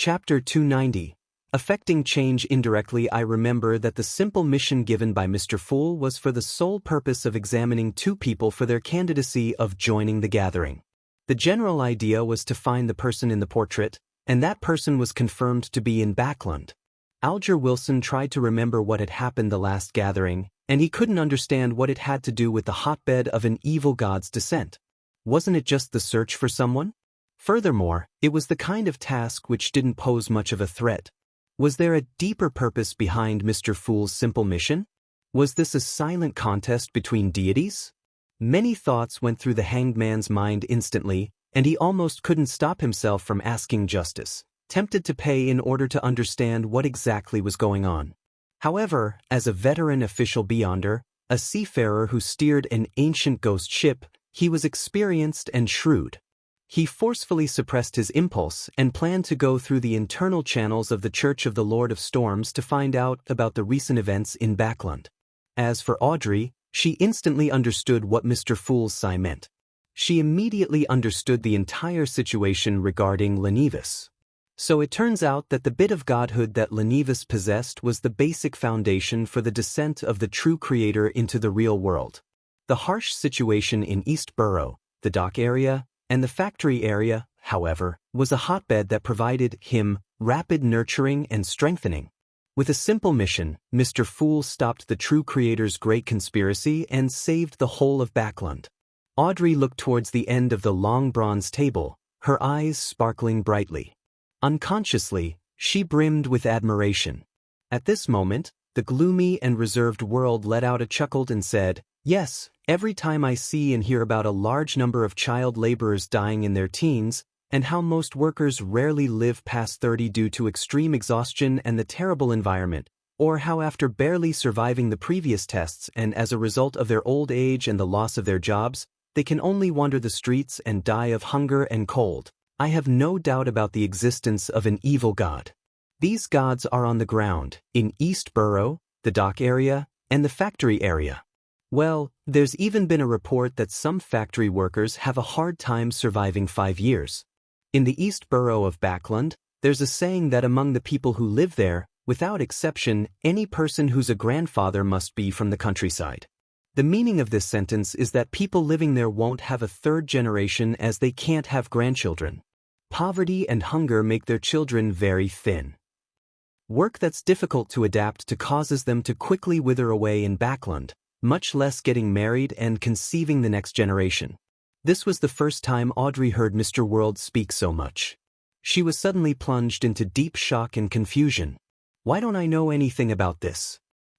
Chapter 290. Affecting change indirectly. I remember that the simple mission given by Mr. Fool was for the sole purpose of examining two people for their candidacy of joining the gathering. The general idea was to find the person in the portrait, and that person was confirmed to be in Backland. Alger Wilson tried to remember what had happened the last gathering, and he couldn't understand what it had to do with the hotbed of an evil god's descent. Wasn't it just the search for someone? Furthermore, it was the kind of task which didn't pose much of a threat. Was there a deeper purpose behind Mr. Fool's simple mission? Was this a silent contest between deities? Many thoughts went through the hanged man's mind instantly, and he almost couldn't stop himself from asking justice, tempted to pay in order to understand what exactly was going on. However, as a veteran official beyonder, a seafarer who steered an ancient ghost ship, he was experienced and shrewd. He forcefully suppressed his impulse and planned to go through the internal channels of the Church of the Lord of Storms to find out about the recent events in Backland. As for Audrey, she instantly understood what Mr. Fool's sigh meant. She immediately understood the entire situation regarding Lenivus. So it turns out that the bit of godhood that Lenivus possessed was the basic foundation for the descent of the true creator into the real world. The harsh situation in East Borough, the dock area, and the factory area, however, was a hotbed that provided him rapid nurturing and strengthening. With a simple mission, Mr. Fool stopped the true creator's great conspiracy and saved the whole of Backland. Audrey looked towards the end of the long bronze table, her eyes sparkling brightly. Unconsciously, she brimmed with admiration. At this moment, the gloomy and reserved world let out a chuckle and said, "Yes, every time I see and hear about a large number of child laborers dying in their teens, and how most workers rarely live past 30 due to extreme exhaustion and the terrible environment, or how after barely surviving the previous tests and as a result of their old age and the loss of their jobs, they can only wander the streets and die of hunger and cold, I have no doubt about the existence of an evil god. These gods are on the ground, in East Borough, the dock area, and the factory area. Well, there's even been a report that some factory workers have a hard time surviving 5 years. In the East Borough of Backland, there's a saying that among the people who live there, without exception, any person who's a grandfather must be from the countryside. The meaning of this sentence is that people living there won't have a third generation as they can't have grandchildren. Poverty and hunger make their children very thin. Work that's difficult to adapt to causes them to quickly wither away in Backland, much less getting married and conceiving the next generation. This was the first time Audrey heard Mr. World speak so much. She was suddenly plunged into deep shock and confusion. Why don't I know anything about this?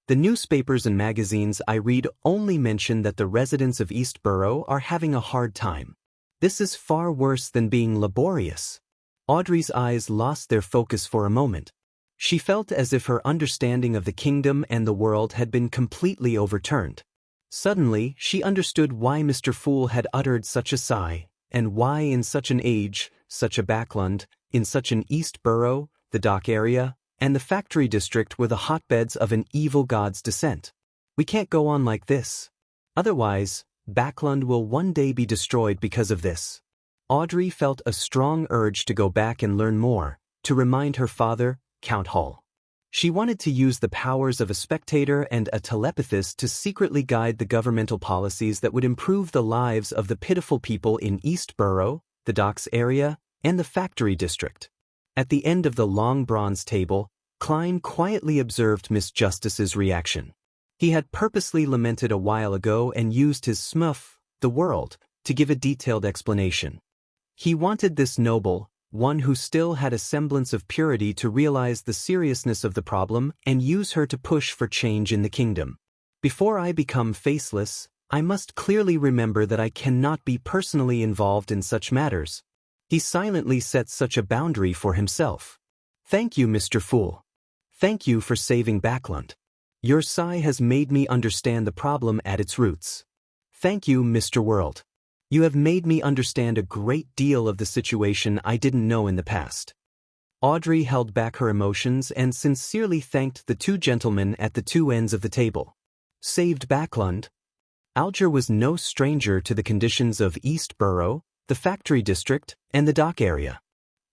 The newspapers and magazines I read only mention that the residents of East Borough are having a hard time. This is far worse than being laborious. Audrey's eyes lost their focus for a moment. She felt as if her understanding of the kingdom and the world had been completely overturned. Suddenly, she understood why Mr. Fool had uttered such a sigh, and why in such an age, such a Backland, in such an East Borough, the dock area, and the factory district were the hotbeds of an evil god's descent. We can't go on like this. Otherwise, Backland will one day be destroyed because of this. Audrey felt a strong urge to go back and learn more, to remind her father, Count Hall. She wanted to use the powers of a spectator and a telepathist to secretly guide the governmental policies that would improve the lives of the pitiful people in East Borough, the docks area, and the factory district. At the end of the long bronze table, Klein quietly observed Miss Justice's reaction. He had purposely lamented a while ago and used his smurf, the world, to give a detailed explanation. He wanted this noble, one who still had a semblance of purity, to realize the seriousness of the problem and use her to push for change in the kingdom. Before I become faceless, I must clearly remember that I cannot be personally involved in such matters. He silently set such a boundary for himself. Thank you, Mr. Fool. Thank you for saving Backland. Your sigh has made me understand the problem at its roots. Thank you, Mr. World. You have made me understand a great deal of the situation I didn't know in the past. Audrey held back her emotions and sincerely thanked the two gentlemen at the two ends of the table. Saved Backland? Alger was no stranger to the conditions of East Borough, the factory district, and the dock area.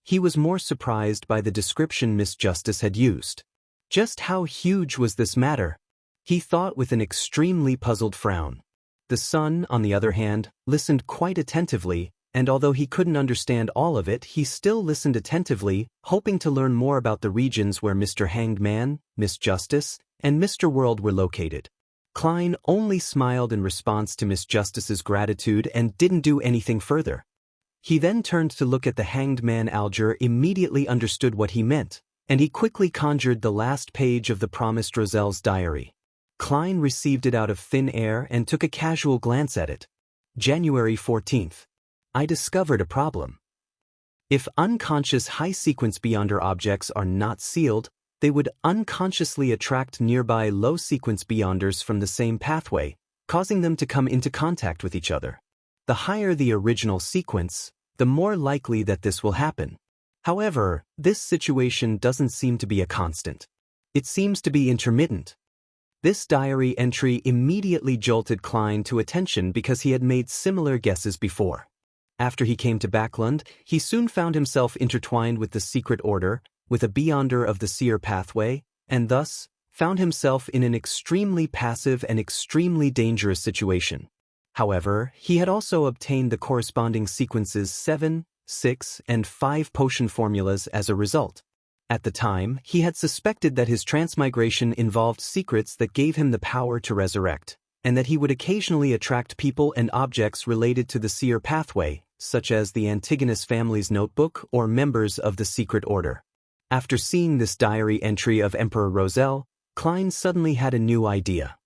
He was more surprised by the description Miss Justice had used. Just how huge was this matter? He thought with an extremely puzzled frown. The son, on the other hand, listened quite attentively, and although he couldn't understand all of it, he still listened attentively, hoping to learn more about the regions where Mr. Hanged Man, Miss Justice, and Mr. World were located. Klein only smiled in response to Miss Justice's gratitude and didn't do anything further. He then turned to look at the Hanged Man. Alger immediately understood what he meant, and he quickly conjured the last page of the promised Roselle's diary. Klein received it out of thin air and took a casual glance at it. January 14th. I discovered a problem. If unconscious high-sequence beyonder objects are not sealed, they would unconsciously attract nearby low-sequence beyonders from the same pathway, causing them to come into contact with each other. The higher the original sequence, the more likely that this will happen. However, this situation doesn't seem to be a constant. It seems to be intermittent. This diary entry immediately jolted Klein to attention because he had made similar guesses before. After he came to Backland, he soon found himself intertwined with the secret order, with a beyonder of the seer pathway, and thus found himself in an extremely passive and extremely dangerous situation. However, he had also obtained the corresponding sequences 7, 6, and 5 potion formulas as a result. At the time, he had suspected that his transmigration involved secrets that gave him the power to resurrect, and that he would occasionally attract people and objects related to the seer pathway, such as the Antigonus family's notebook or members of the secret order. After seeing this diary entry of Emperor Roselle, Klein suddenly had a new idea.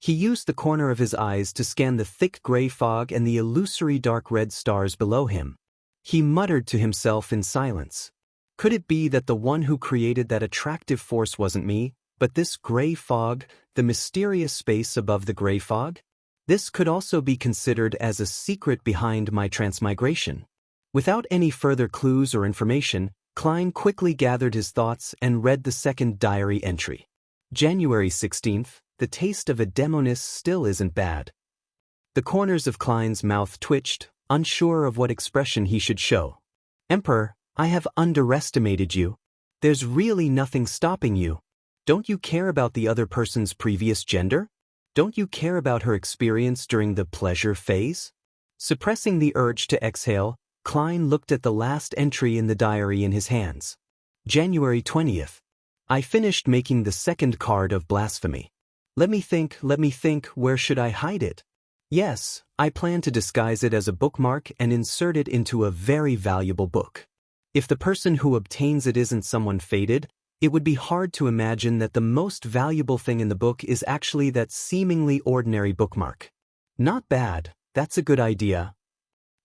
He used the corner of his eyes to scan the thick gray fog and the illusory dark red stars below him. He muttered to himself in silence. Could it be that the one who created that attractive force wasn't me, but this gray fog, the mysterious space above the gray fog? This could also be considered as a secret behind my transmigration. Without any further clues or information, Klein quickly gathered his thoughts and read the second diary entry. January 16th, the taste of a demoness still isn't bad. The corners of Klein's mouth twitched, unsure of what expression he should show. Emperor, I have underestimated you. There's really nothing stopping you. Don't you care about the other person's previous gender? Don't you care about her experience during the pleasure phase? Suppressing the urge to exhale, Klein looked at the last entry in the diary in his hands. January 20th. I finished making the second card of blasphemy. Let me think, where should I hide it? Yes, I plan to disguise it as a bookmark and insert it into a very valuable book. If the person who obtains it isn't someone fated, it would be hard to imagine that the most valuable thing in the book is actually that seemingly ordinary bookmark. Not bad, that's a good idea.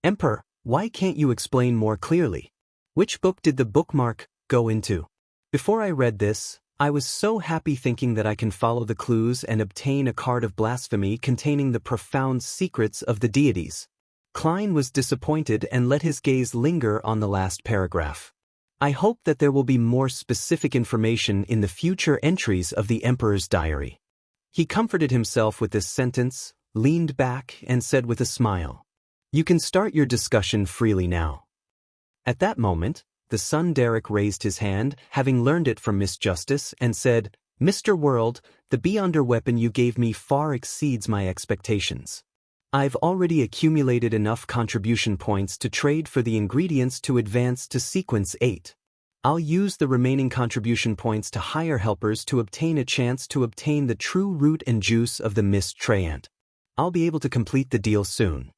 Emperor, why can't you explain more clearly? Which book did the bookmark go into? Before I read this, I was so happy thinking that I can follow the clues and obtain a card of blasphemy containing the profound secrets of the deities. Klein was disappointed and let his gaze linger on the last paragraph. I hope that there will be more specific information in the future entries of the Emperor's diary. He comforted himself with this sentence, leaned back, and said with a smile, You can start your discussion freely now. At that moment, the son Derek raised his hand, having learned it from Miss Justice, and said, Mr. World, the beyonder weapon you gave me far exceeds my expectations. I've already accumulated enough contribution points to trade for the ingredients to advance to sequence 8. I'll use the remaining contribution points to hire helpers to obtain a chance to obtain the true root and juice of the mist treant. I'll be able to complete the deal soon.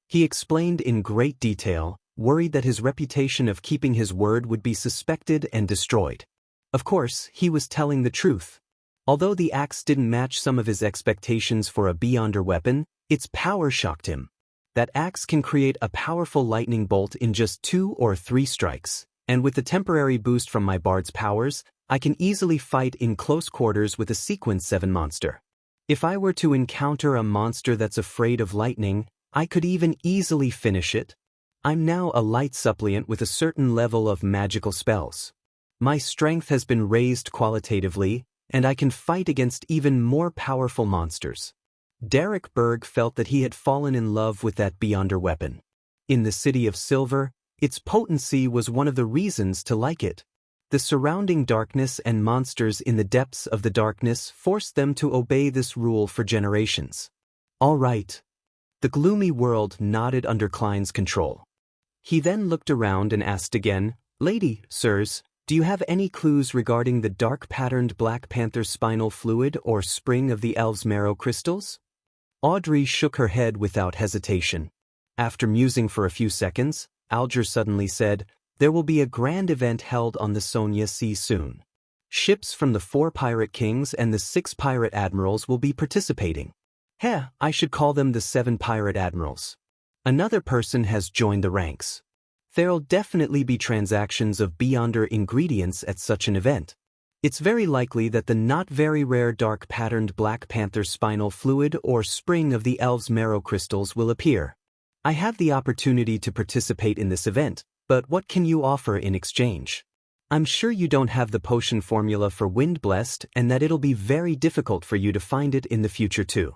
He explained in great detail, worried that his reputation of keeping his word would be suspected and destroyed. Of course, he was telling the truth. Although the axe didn't match some of his expectations for a beyonder weapon, its power shocked him. That axe can create a powerful lightning bolt in just 2 or 3 strikes, and with the temporary boost from my bard's powers, I can easily fight in close quarters with a sequence 7 monster. If I were to encounter a monster that's afraid of lightning, I could even easily finish it. I'm now a light suppliant with a certain level of magical spells. My strength has been raised qualitatively, and I can fight against even more powerful monsters. Derek Berg felt that he had fallen in love with that beyonder weapon. In the City of Silver, Its potency was one of the reasons to like it. The surrounding darkness and monsters in the depths of the darkness forced them to obey this rule for generations. All right. The gloomy world nodded under Klein's control. He then looked around and asked again, "Lady, sirs, do you have any clues regarding the dark-patterned Black Panther spinal fluid or spring of the elves' marrow crystals?" Audrey shook her head without hesitation. After musing for a few seconds, Alger suddenly said, "There will be a grand event held on the Sonia Sea soon. Ships from the 4 pirate kings and the 6 pirate admirals will be participating. I should call them the 7 pirate admirals. Another person has joined the ranks. There'll definitely be transactions of Beyonder ingredients at such an event. It's very likely that the not very rare dark-patterned Black Panther spinal fluid or spring of the elves' marrow crystals will appear. I have the opportunity to participate in this event, but what can you offer in exchange? I'm sure you don't have the potion formula for Wind Blessed and that it'll be very difficult for you to find it in the future too."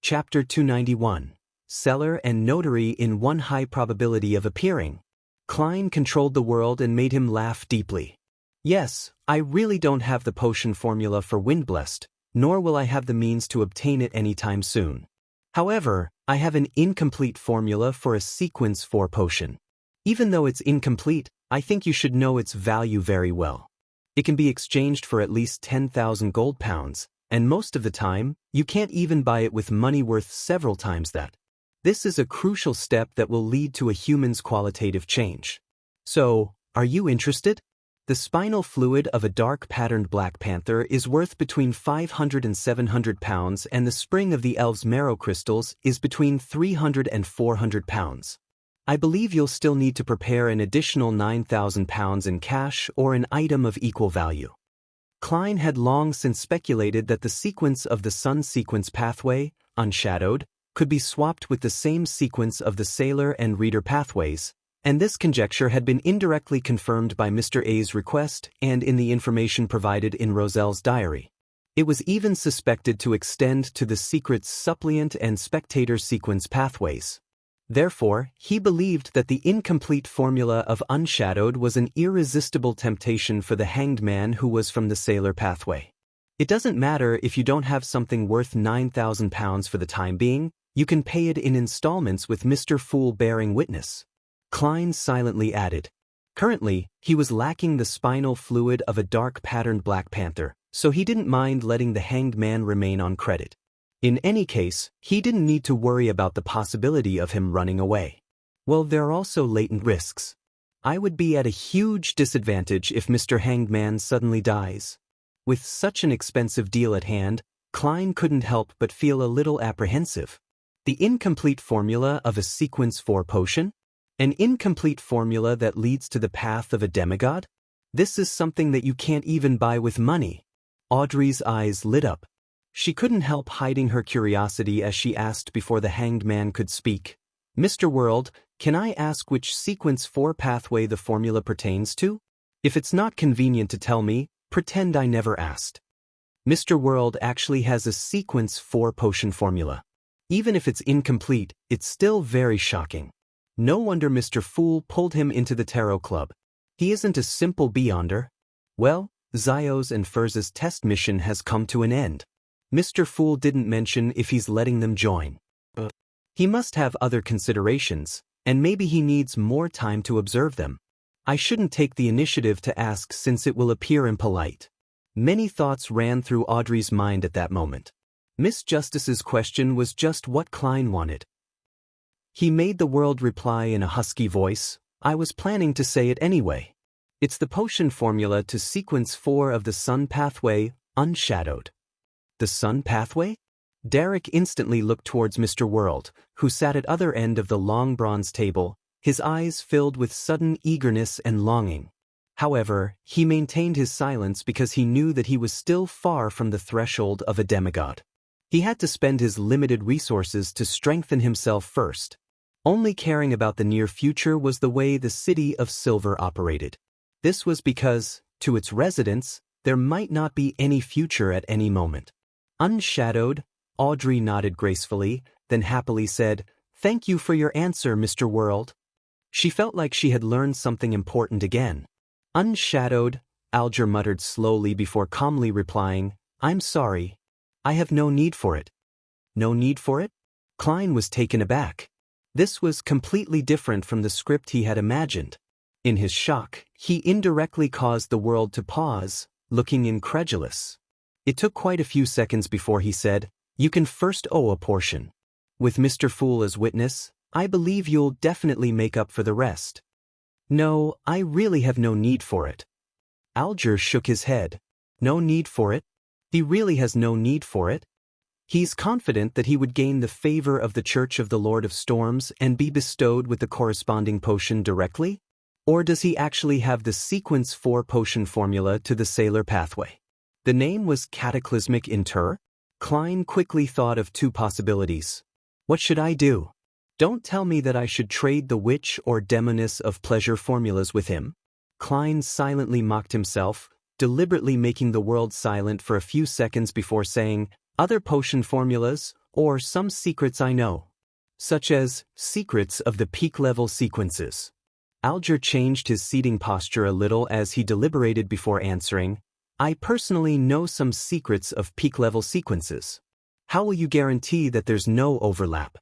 Chapter 291. Seller and Notary in One High Probability of Appearing. Klein controlled the world and made him laugh deeply. "Yes, I really don't have the potion formula for Wind Blessed, nor will I have the means to obtain it anytime soon. However, I have an incomplete formula for a Sequence 4 potion. Even though it's incomplete, I think you should know its value very well. It can be exchanged for at least 10,000 gold pounds, and most of the time, you can't even buy it with money worth several times that. This is a crucial step that will lead to a human's qualitative change. So, are you interested? The spinal fluid of a dark-patterned Black Panther is worth between 500 and 700 pounds and the spring of the elves' marrow crystals is between 300 and 400 pounds. I believe you'll still need to prepare an additional 9,000 pounds in cash or an item of equal value." Klein had long since speculated that the sequence of the Sun sequence pathway, unshadowed, could be swapped with the same sequence of the Sailor and Reader pathways, and this conjecture had been indirectly confirmed by Mr. A's request and in the information provided in Roselle's diary. It was even suspected to extend to the secret Suppliant and Spectator sequence pathways. Therefore, he believed that the incomplete formula of Unshadowed was an irresistible temptation for the hanged man who was from the Sailor pathway. It doesn't matter if you don't have something worth 9,000 pounds for the time being, you can pay it in installments with Mr. Fool bearing witness. Klein silently added. Currently, he was lacking the spinal fluid of a dark-patterned Black Panther, so he didn't mind letting the hanged man remain on credit. In any case, he didn't need to worry about the possibility of him running away. Well, there are also latent risks. I would be at a huge disadvantage if Mr. Hanged Man suddenly dies. With such an expensive deal at hand, Klein couldn't help but feel a little apprehensive. The incomplete formula of a Sequence 4 potion? An incomplete formula that leads to the path of a demigod? This is something that you can't even buy with money. Audrey's eyes lit up. She couldn't help hiding her curiosity as she asked before the hanged man could speak. "Mr. World, can I ask which Sequence 4 pathway the formula pertains to? If it's not convenient to tell me, pretend I never asked." Mr. World actually has a Sequence 4 potion formula. Even if it's incomplete, it's still very shocking. No wonder Mr. Fool pulled him into the Tarot Club. He isn't a simple Beyonder. Well, Zio's and Furz's test mission has come to an end. Mr. Fool didn't mention if he's letting them join. He must have other considerations, and maybe he needs more time to observe them. I shouldn't take the initiative to ask since it will appear impolite. Many thoughts ran through Audrey's mind at that moment. Miss Justice's question was just what Klein wanted. He made the world reply in a husky voice, "I was planning to say it anyway. It's the potion formula to Sequence 4 of the Sun pathway, Unshadowed." The Sun pathway? Derek instantly looked towards Mr. World, who sat at other end of the long bronze table, his eyes filled with sudden eagerness and longing. However, he maintained his silence because he knew that he was still far from the threshold of a demigod. He had to spend his limited resources to strengthen himself first. Only caring about the near future was the way the City of Silver operated. This was because, to its residents, there might not be any future at any moment. Unshadowed, Audrey nodded gracefully, then happily said, "Thank you for your answer, Mr. World. She felt like she had learned something important again. Unshadowed, Alger muttered slowly before calmly replying, "I'm sorry. I have no need for it." No need for it? Klein was taken aback. This was completely different from the script he had imagined. In his shock, he indirectly caused the world to pause, looking incredulous. It took quite a few seconds before he said, "You can first owe a portion. With Mr. Fool as witness, I believe you'll definitely make up for the rest." "No, I really have no need for it." Alger shook his head. No need for it? He really has no need for it? He's confident that he would gain the favor of the Church of the Lord of Storms and be bestowed with the corresponding potion directly? Or does he actually have the Sequence 4 potion formula to the Sailor Pathway? The name was Cataclysmic Inter? Klein quickly thought of two possibilities. What should I do? Don't tell me that I should trade the Witch or Demoness of Pleasure formulas with him. Klein silently mocked himself, deliberately making the world silent for a few seconds before saying, "Other potion formulas, or some secrets I know. Such as secrets of the peak-level sequences." Alger changed his seating posture a little as he deliberated before answering, "I personally know some secrets of peak-level sequences." "How will you guarantee that there's no overlap?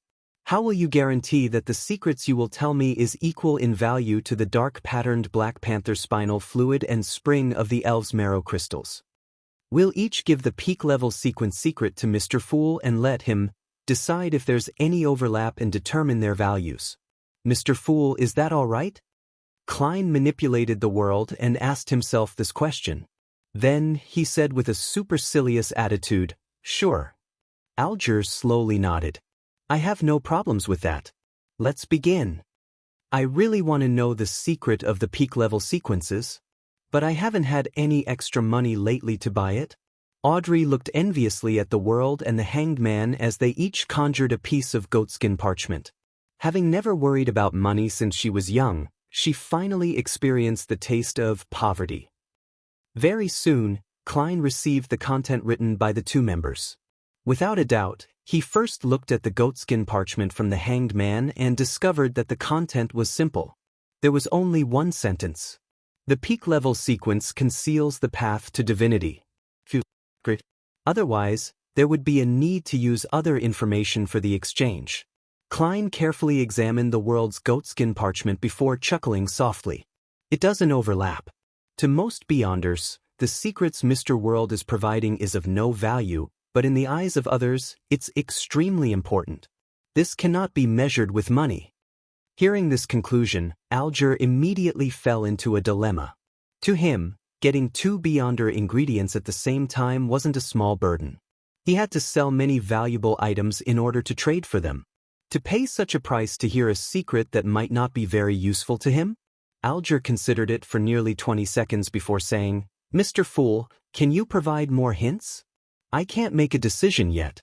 How will you guarantee that the secrets you will tell me is equal in value to the dark-patterned Black Panther spinal fluid and spring of the Elves' marrow crystals? We'll each give the peak-level sequence secret to Mr. Fool and let him decide if there's any overlap and determine their values. Mr. Fool, is that all right?" Klein manipulated the world and asked himself this question. Then, he said with a supercilious attitude, "Sure." Alger slowly nodded. "I have no problems with that. Let's begin. I really want to know the secret of the peak-level sequences, but I haven't had any extra money lately to buy it." Audrey looked enviously at the world and the Hanged Man as they each conjured a piece of goatskin parchment. Having never worried about money since she was young, she finally experienced the taste of poverty. Very soon, Klein received the content written by the two members. Without a doubt, he first looked at the goatskin parchment from the Hanged Man and discovered that the content was simple. There was only one sentence. "The peak-level sequence conceals the path to divinity. Otherwise, there would be a need to use other information for the exchange." Klein carefully examined the world's goatskin parchment before chuckling softly. "It doesn't overlap. To most Beyonders, the secrets Mr. World is providing is of no value, but in the eyes of others, it's extremely important. This cannot be measured with money." Hearing this conclusion, Alger immediately fell into a dilemma. To him, getting two Beyonder ingredients at the same time wasn't a small burden. He had to sell many valuable items in order to trade for them. To pay such a price to hear a secret that might not be very useful to him? Alger considered it for nearly 20 seconds before saying, "Mr. Fool, can you provide more hints? I can't make a decision yet."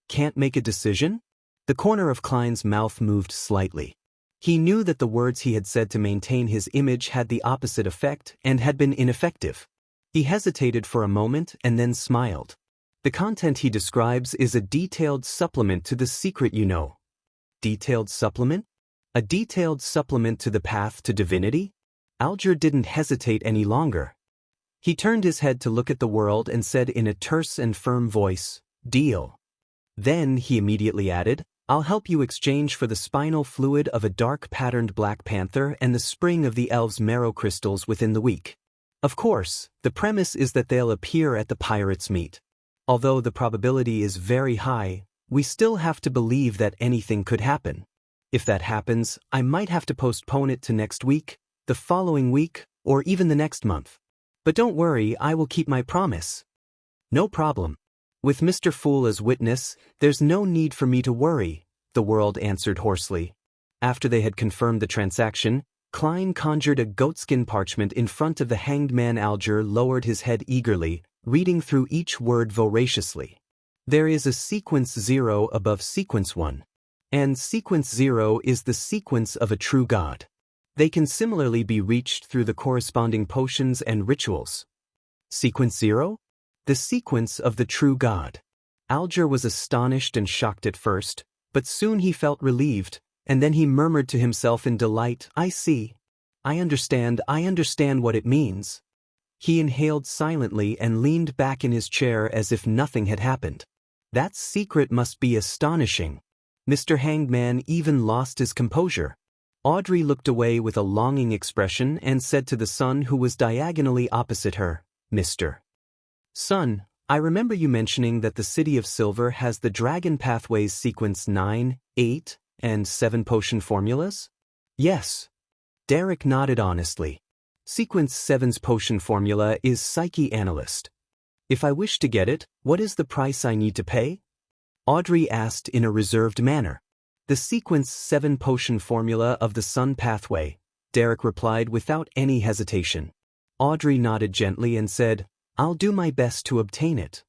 "Can't make a decision?" The corner of Klein's mouth moved slightly. He knew that the words he had said to maintain his image had the opposite effect and had been ineffective. He hesitated for a moment and then smiled. "The content he describes is a detailed supplement to the secret you know." Detailed supplement? A detailed supplement to the path to divinity? Alger didn't hesitate any longer. He turned his head to look at the world and said in a terse and firm voice, "Deal." Then he immediately added, "I'll help you exchange for the spinal fluid of a dark-patterned Black Panther and the spring of the Elves' marrow crystals within the week. Of course, the premise is that they'll appear at the pirates' meet. Although the probability is very high, we still have to believe that anything could happen. If that happens, I might have to postpone it to next week, the following week, or even the next month. But don't worry, I will keep my promise." "No problem. With Mr. Fool as witness, there's no need for me to worry," the world answered hoarsely. After they had confirmed the transaction, Klein conjured a goatskin parchment in front of the Hanged Man. Alger lowered his head eagerly, reading through each word voraciously. "There is a sequence 0 above sequence 1. And sequence 0 is the sequence of a true god. They can similarly be reached through the corresponding potions and rituals." Sequence 0? The sequence of the true god. Alger was astonished and shocked at first, but soon he felt relieved, And then he murmured to himself in delight, I see. I understand what it means. He inhaled silently and leaned back in his chair as if nothing had happened. That secret must be astonishing. Mr. Hangman even lost his composure. Audrey looked away with a longing expression and said to the son who was diagonally opposite her, Mr. Son, I remember you mentioning that the City of Silver has the Dragon Pathways sequence 9, 8, and 7 potion formulas? Yes. Derek nodded honestly. Sequence 7's potion formula is Psyche Analyst. If I wish to get it, what is the price I need to pay? Audrey asked in a reserved manner. The Sequence 7 potion formula of the Sun Pathway, Derek replied without any hesitation. Audrey nodded gently and said, I'll do my best to obtain it.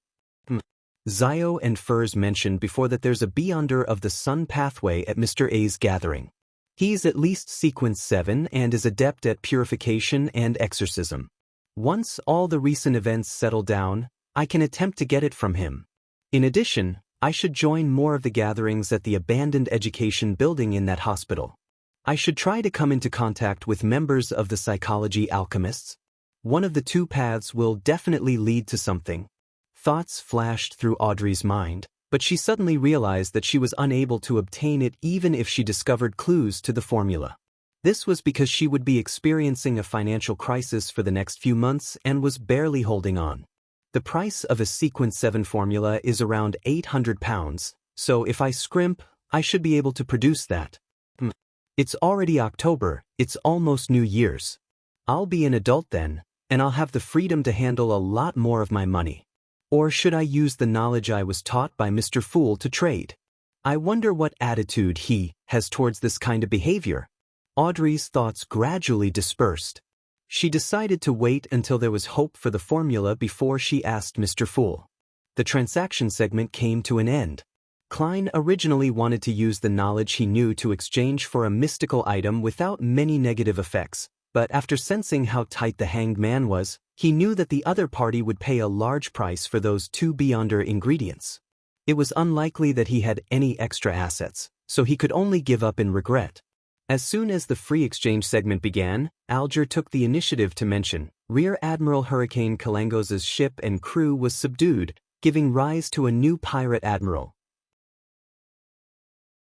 Zio and Furs mentioned before that there's a Beyonder of the Sun Pathway at Mr. A's gathering. He's at least Sequence 7 and is adept at purification and exorcism. Once all the recent events settle down, I can attempt to get it from him. In addition, I should join more of the gatherings at the abandoned education building in that hospital. I should try to come into contact with members of the psychology alchemists. One of the two paths will definitely lead to something. Thoughts flashed through Audrey's mind, but she suddenly realized that she was unable to obtain it even if she discovered clues to the formula. This was because she would be experiencing a financial crisis for the next few months and was barely holding on. The price of a Sequence 7 formula is around £800, so if I scrimp, I should be able to produce that. It's already October, it's almost New Year's. I'll be an adult then, and I'll have the freedom to handle a lot more of my money. Or should I use the knowledge I was taught by Mr. Fool to trade? I wonder what attitude he has towards this kind of behavior. Audrey's thoughts gradually dispersed. She decided to wait until there was hope for the formula before she asked Mr. Fool. The transaction segment came to an end. Klein originally wanted to use the knowledge he knew to exchange for a mystical item without many negative effects, but after sensing how tight the Hanged Man was, he knew that the other party would pay a large price for those 2 Beyonder ingredients. It was unlikely that he had any extra assets, so he could only give up in regret. As soon as the free exchange segment began, Alger took the initiative to mention, Rear Admiral Hurricane Kalangos's ship and crew was subdued, giving rise to a new pirate admiral.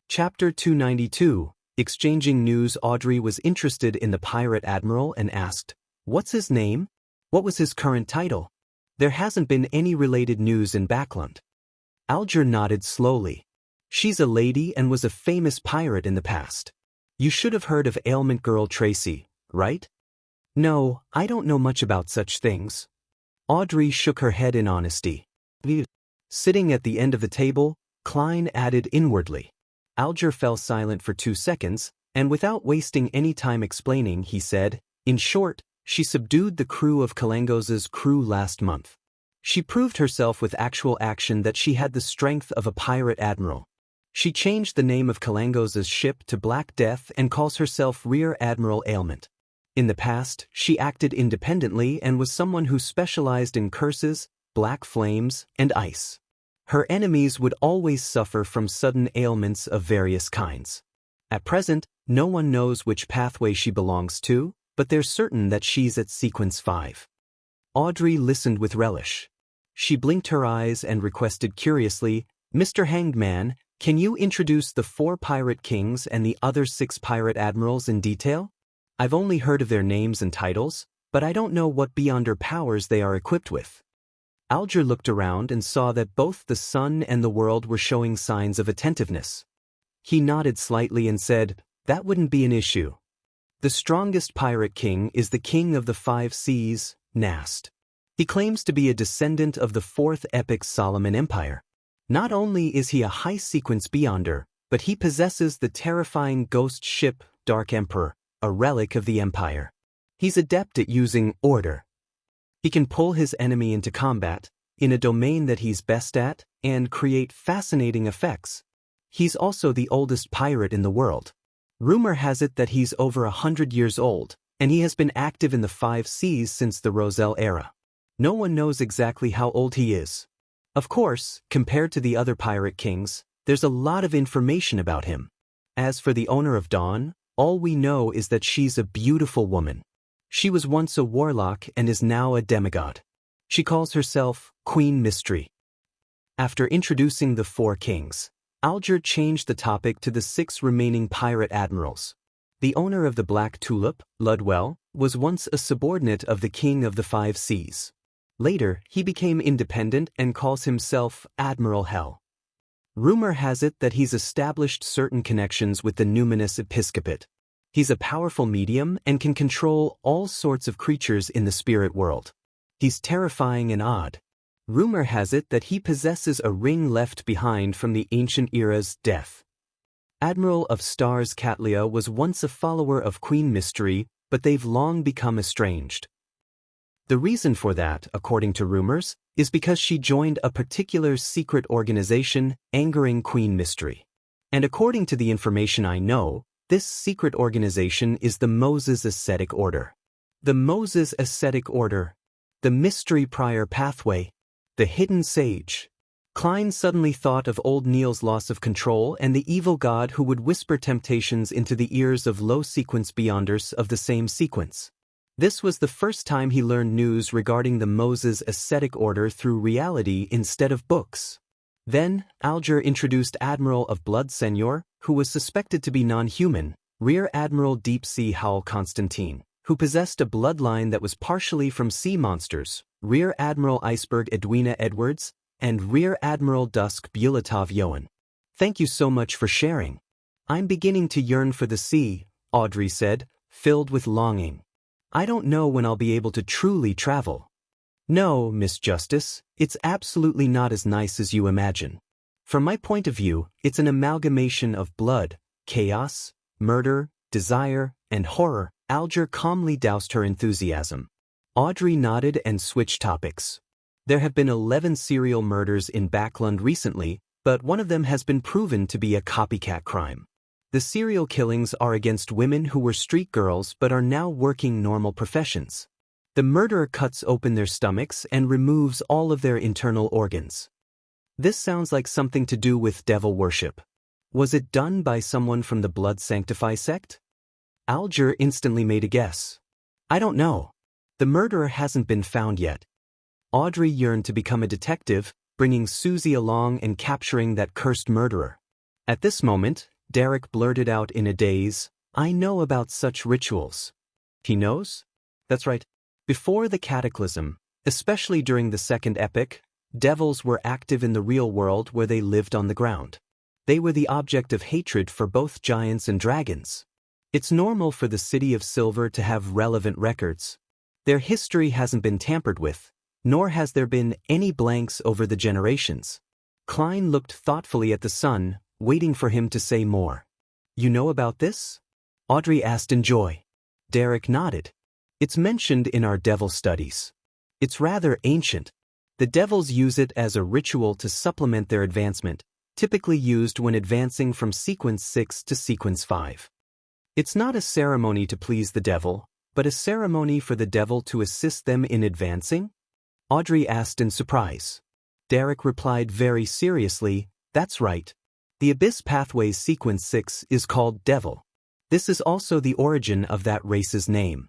Chapter 292. Exchanging news. Audrey was interested in the pirate admiral and asked, What's his name? What was his current title? There hasn't been any related news in Backland. Alger nodded slowly. She's a lady and was a famous pirate in the past. You should have heard of Ailment Girl Tracy, right? No, I don't know much about such things. Audrey shook her head in honesty. Sitting at the end of the table, Klein added inwardly. Alger fell silent for 2 seconds, and without wasting any time explaining, he said, In short, she subdued the crew of Kalangos's crew last month. She proved herself with actual action that she had the strength of a pirate admiral. She changed the name of Kalangos's ship to Black Death and calls herself Rear Admiral Ailment. In the past, she acted independently and was someone who specialized in curses, black flames, and ice. Her enemies would always suffer from sudden ailments of various kinds. At present, no one knows which pathway she belongs to, but they're certain that she's at Sequence 5. Audrey listened with relish. She blinked her eyes and requested curiously, Mr. Hanged Man, can you introduce the 4 pirate kings and the other 6 pirate admirals in detail? I've only heard of their names and titles, but I don't know what Beyonder powers they are equipped with. Alger looked around and saw that both the sun and the world were showing signs of attentiveness. He nodded slightly and said, That wouldn't be an issue. The strongest pirate king is the king of the 5 seas, Nast. He claims to be a descendant of the 4th epic Solomon Empire. Not only is he a high-sequence Beyonder, but he possesses the terrifying ghost ship, Dark Emperor, a relic of the Empire. He's adept at using order. He can pull his enemy into combat, in a domain that he's best at, and create fascinating effects. He's also the oldest pirate in the world. Rumor has it that he's over 100 years old, and he has been active in the 5 seas since the Roselle era. No one knows exactly how old he is. Of course, compared to the other pirate kings, there's a lot of information about him. As for the owner of Dawn, all we know is that she's a beautiful woman. She was once a warlock and is now a demigod. She calls herself Queen Mystery. After introducing the 4 kings, Alger changed the topic to the 6 remaining pirate admirals. The owner of the Black Tulip, Ludwell, was once a subordinate of the King of the 5 Seas. Later, he became independent and calls himself Admiral Hell. Rumor has it that he's established certain connections with the numinous episcopate. He's a powerful medium and can control all sorts of creatures in the spirit world. He's terrifying and odd. Rumor has it that he possesses a ring left behind from the ancient era's death. Admiral of Stars Catlia was once a follower of Queen Mystery, but they've long become estranged. The reason for that, according to rumors, is because she joined a particular secret organization angering Queen Mystery. And according to the information I know, this secret organization is the Moses Ascetic Order. The Moses Ascetic Order. The Mystery Prior Pathway. The Hidden Sage. Klein suddenly thought of old Neil's loss of control and the evil god who would whisper temptations into the ears of low-sequence beyonders of the same sequence. This was the first time he learned news regarding the Moses Ascetic Order through reality instead of books. Then, Alger introduced Admiral of Blood Senior, who was suspected to be non-human, Rear Admiral Deep Sea Howl Constantine, who possessed a bloodline that was partially from sea monsters, Rear Admiral Iceberg Edwina Edwards, and Rear Admiral Dusk Bulatov Yoan. Thank you so much for sharing. I'm beginning to yearn for the sea, Audrey said, filled with longing. I don't know when I'll be able to truly travel. No, Miss Justice, it's absolutely not as nice as you imagine. From my point of view, it's an amalgamation of blood, chaos, murder, desire, and horror. Alger calmly doused her enthusiasm. Audrey nodded and switched topics. There have been 11 serial murders in Backlund recently, but one of them has been proven to be a copycat crime. The serial killings are against women who were street girls but are now working normal professions. The murderer cuts open their stomachs and removes all of their internal organs. This sounds like something to do with devil worship. Was it done by someone from the Blood Sanctify sect? Alger instantly made a guess. I don't know. The murderer hasn't been found yet. Audrey yearned to become a detective, bringing Susie along and capturing that cursed murderer. At this moment, Derek blurted out in a daze, I know about such rituals. He knows? That's right. Before the Cataclysm, especially during the Second Epic, devils were active in the real world where they lived on the ground. They were the object of hatred for both giants and dragons. It's normal for the City of Silver to have relevant records. Their history hasn't been tampered with, nor has there been any blanks over the generations. Klein looked thoughtfully at the son, waiting for him to say more. You know about this? Audrey asked in joy. Derek nodded. It's mentioned in our devil studies. It's rather ancient. The devils use it as a ritual to supplement their advancement, typically used when advancing from sequence 6 to sequence 5. It's not a ceremony to please the devil, but a ceremony for the devil to assist them in advancing? Audrey asked in surprise. Derek replied very seriously, that's right. The Abyss Pathway's sequence 6 is called Devil. This is also the origin of that race's name.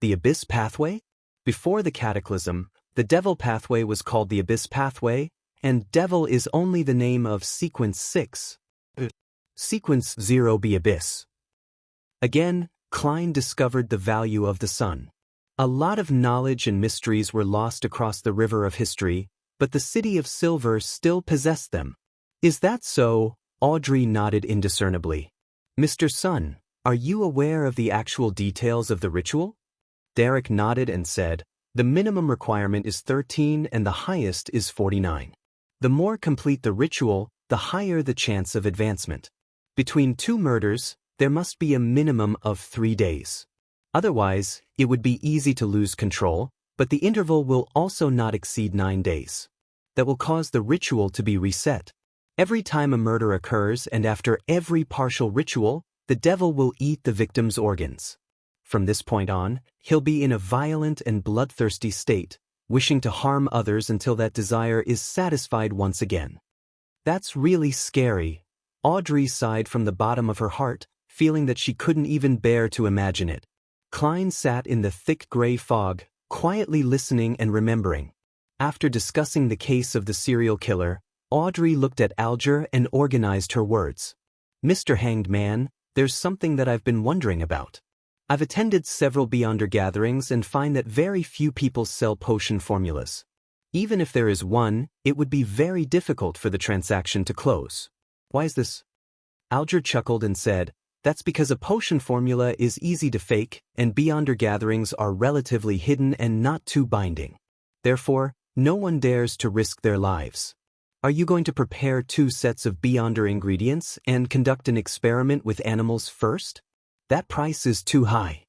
The Abyss Pathway? Before the Cataclysm, the Devil Pathway was called the Abyss Pathway, and Devil is only the name of sequence 6. Sequence 0b Abyss. Again, Klein discovered the value of the sun. A lot of knowledge and mysteries were lost across the river of history, but the City of Silver still possessed them. Is that so? Audrey nodded indiscernibly. Mr. Sun, are you aware of the actual details of the ritual? Derek nodded and said, the minimum requirement is 13 and the highest is 49. The more complete the ritual, the higher the chance of advancement. Between 2 murders, there must be a minimum of 3 days. Otherwise, it would be easy to lose control, but the interval will also not exceed 9 days. That will cause the ritual to be reset. Every time a murder occurs and after every partial ritual, the devil will eat the victim's organs. From this point on, he'll be in a violent and bloodthirsty state, wishing to harm others until that desire is satisfied once again. That's really scary. Audrey sighed from the bottom of her heart, feeling that she couldn't even bear to imagine it. Klein sat in the thick gray fog, quietly listening and remembering. After discussing the case of the serial killer, Audrey looked at Alger and organized her words. "Mr. Hanged Man, there's something that I've been wondering about. I've attended several Beyonder gatherings and find that very few people sell potion formulas. Even if there is one, it would be very difficult for the transaction to close. Why is this?" Alger chuckled and said, "That's because a potion formula is easy to fake, and Beyonder gatherings are relatively hidden and not too binding. Therefore, no one dares to risk their lives. Are you going to prepare 2 sets of Beyonder ingredients and conduct an experiment with animals first? That price is too high."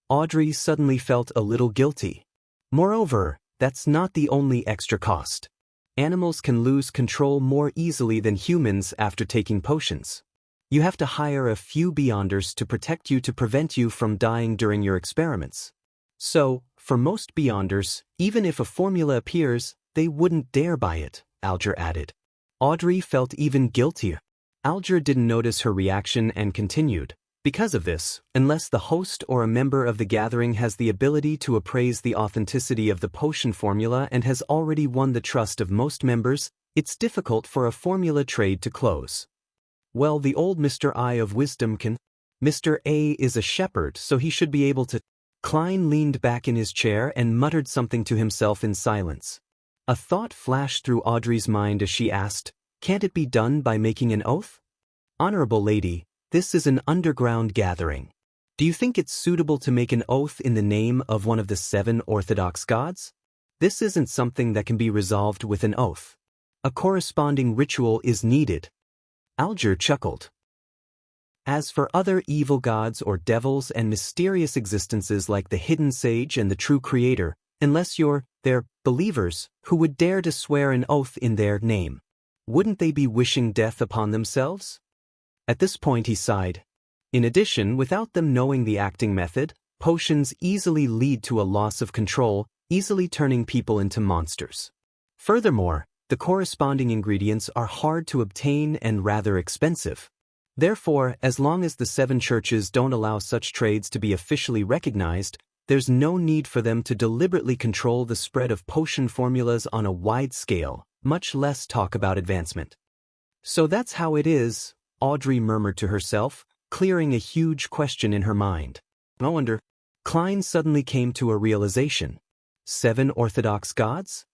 Audrey suddenly felt a little guilty. Moreover, that's not the only extra cost. Animals can lose control more easily than humans after taking potions. You have to hire a few Beyonders to protect you to prevent you from dying during your experiments. So, for most Beyonders, even if a formula appears, they wouldn't dare buy it, Alger added. Audrey felt even guiltier. Alger didn't notice her reaction and continued. "Because of this, unless the host or a member of the gathering has the ability to appraise the authenticity of the potion formula and has already won the trust of most members, it's difficult for a formula trade to close." "Well, the old Mr. I of Wisdom can. Mr. A is a shepherd, so he should be able to." Klein leaned back in his chair and muttered something to himself in silence. A thought flashed through Audrey's mind as she asked, "Can't it be done by making an oath?" "Honorable lady, this is an underground gathering. Do you think it's suitable to make an oath in the name of one of the 7 orthodox gods? This isn't something that can be resolved with an oath. A corresponding ritual is needed." Alger chuckled. "As for other evil gods or devils and mysterious existences like the hidden sage and the true creator, unless they're believers who would dare to swear an oath in their name, wouldn't they be wishing death upon themselves?" At this point he sighed. In addition, without them knowing the acting method, potions easily lead to a loss of control, easily turning people into monsters. Furthermore, the corresponding ingredients are hard to obtain and rather expensive. Therefore, as long as the 7 churches don't allow such trades to be officially recognized, there's no need for them to deliberately control the spread of potion formulas on a wide scale, much less talk about advancement. "So that's how it is," Audrey murmured to herself, clearing a huge question in her mind. "No wonder." Klein suddenly came to a realization. 7 orthodox gods?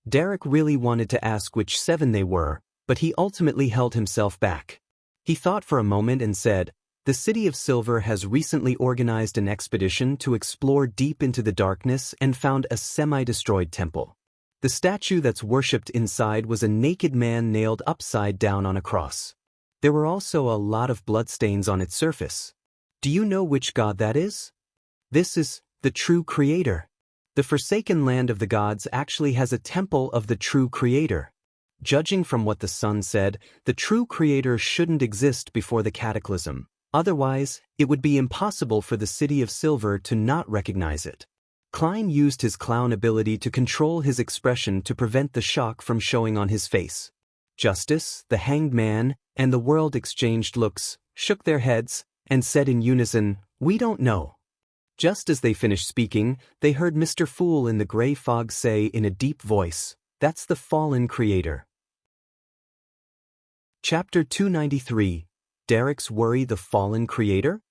Derek really wanted to ask which 7 they were, but he ultimately held himself back. He thought for a moment and said, "The City of Silver has recently organized an expedition to explore deep into the darkness and found a semi-destroyed temple. The statue that's worshipped inside was a naked man nailed upside down on a cross. There were also a lot of bloodstains on its surface. Do you know which god that is? This is the true creator. The forsaken land of the gods actually has a temple of the true creator. Judging from what the sun said, the true creator shouldn't exist before the cataclysm. Otherwise, it would be impossible for the City of Silver to not recognize it." Klein used his clown ability to control his expression to prevent the shock from showing on his face. Justice, the Hanged Man, and the world exchanged looks, shook their heads, and said in unison, "We don't know." Just as they finished speaking, they heard Mr. Fool in the gray fog say in a deep voice, "That's the fallen creator." Chapter 293. Derek's Worry, the Fallen Creator?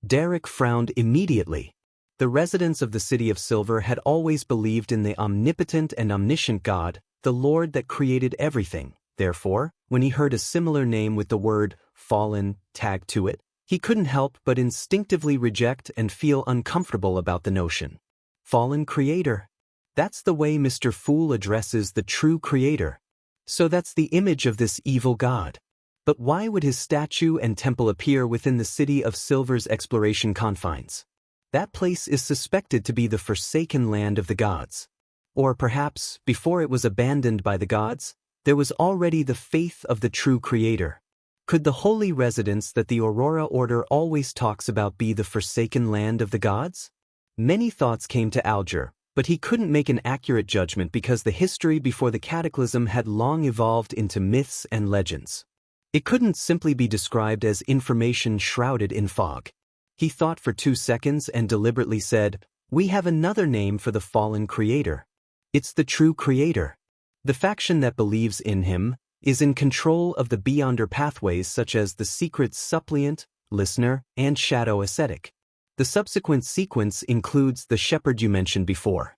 Derek frowned immediately. The residents of the City of Silver had always believed in the omnipotent and omniscient God, the Lord that created everything. Therefore, when he heard a similar name with the word fallen tagged to it, he couldn't help but instinctively reject and feel uncomfortable about the notion. Fallen creator. That's the way Mr. Fool addresses the true creator. So that's the image of this evil god. But why would his statue and temple appear within the City of Silver's exploration confines? That place is suspected to be the forsaken land of the gods. Or perhaps, before it was abandoned by the gods, there was already the faith of the true creator. Could the holy residence that the Aurora Order always talks about be the forsaken land of the gods? Many thoughts came to Alger, but he couldn't make an accurate judgment because the history before the cataclysm had long evolved into myths and legends. It couldn't simply be described as information shrouded in fog. He thought for 2 seconds and deliberately said, "We have another name for the fallen creator. It's the true creator. The faction that believes in him is in control of the beyonder pathways such as the secret suppliant, listener, and shadow ascetic. The subsequent sequence includes the shepherd you mentioned before."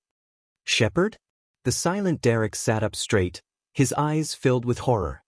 Shepherd? The silent Derek sat up straight, his eyes filled with horror.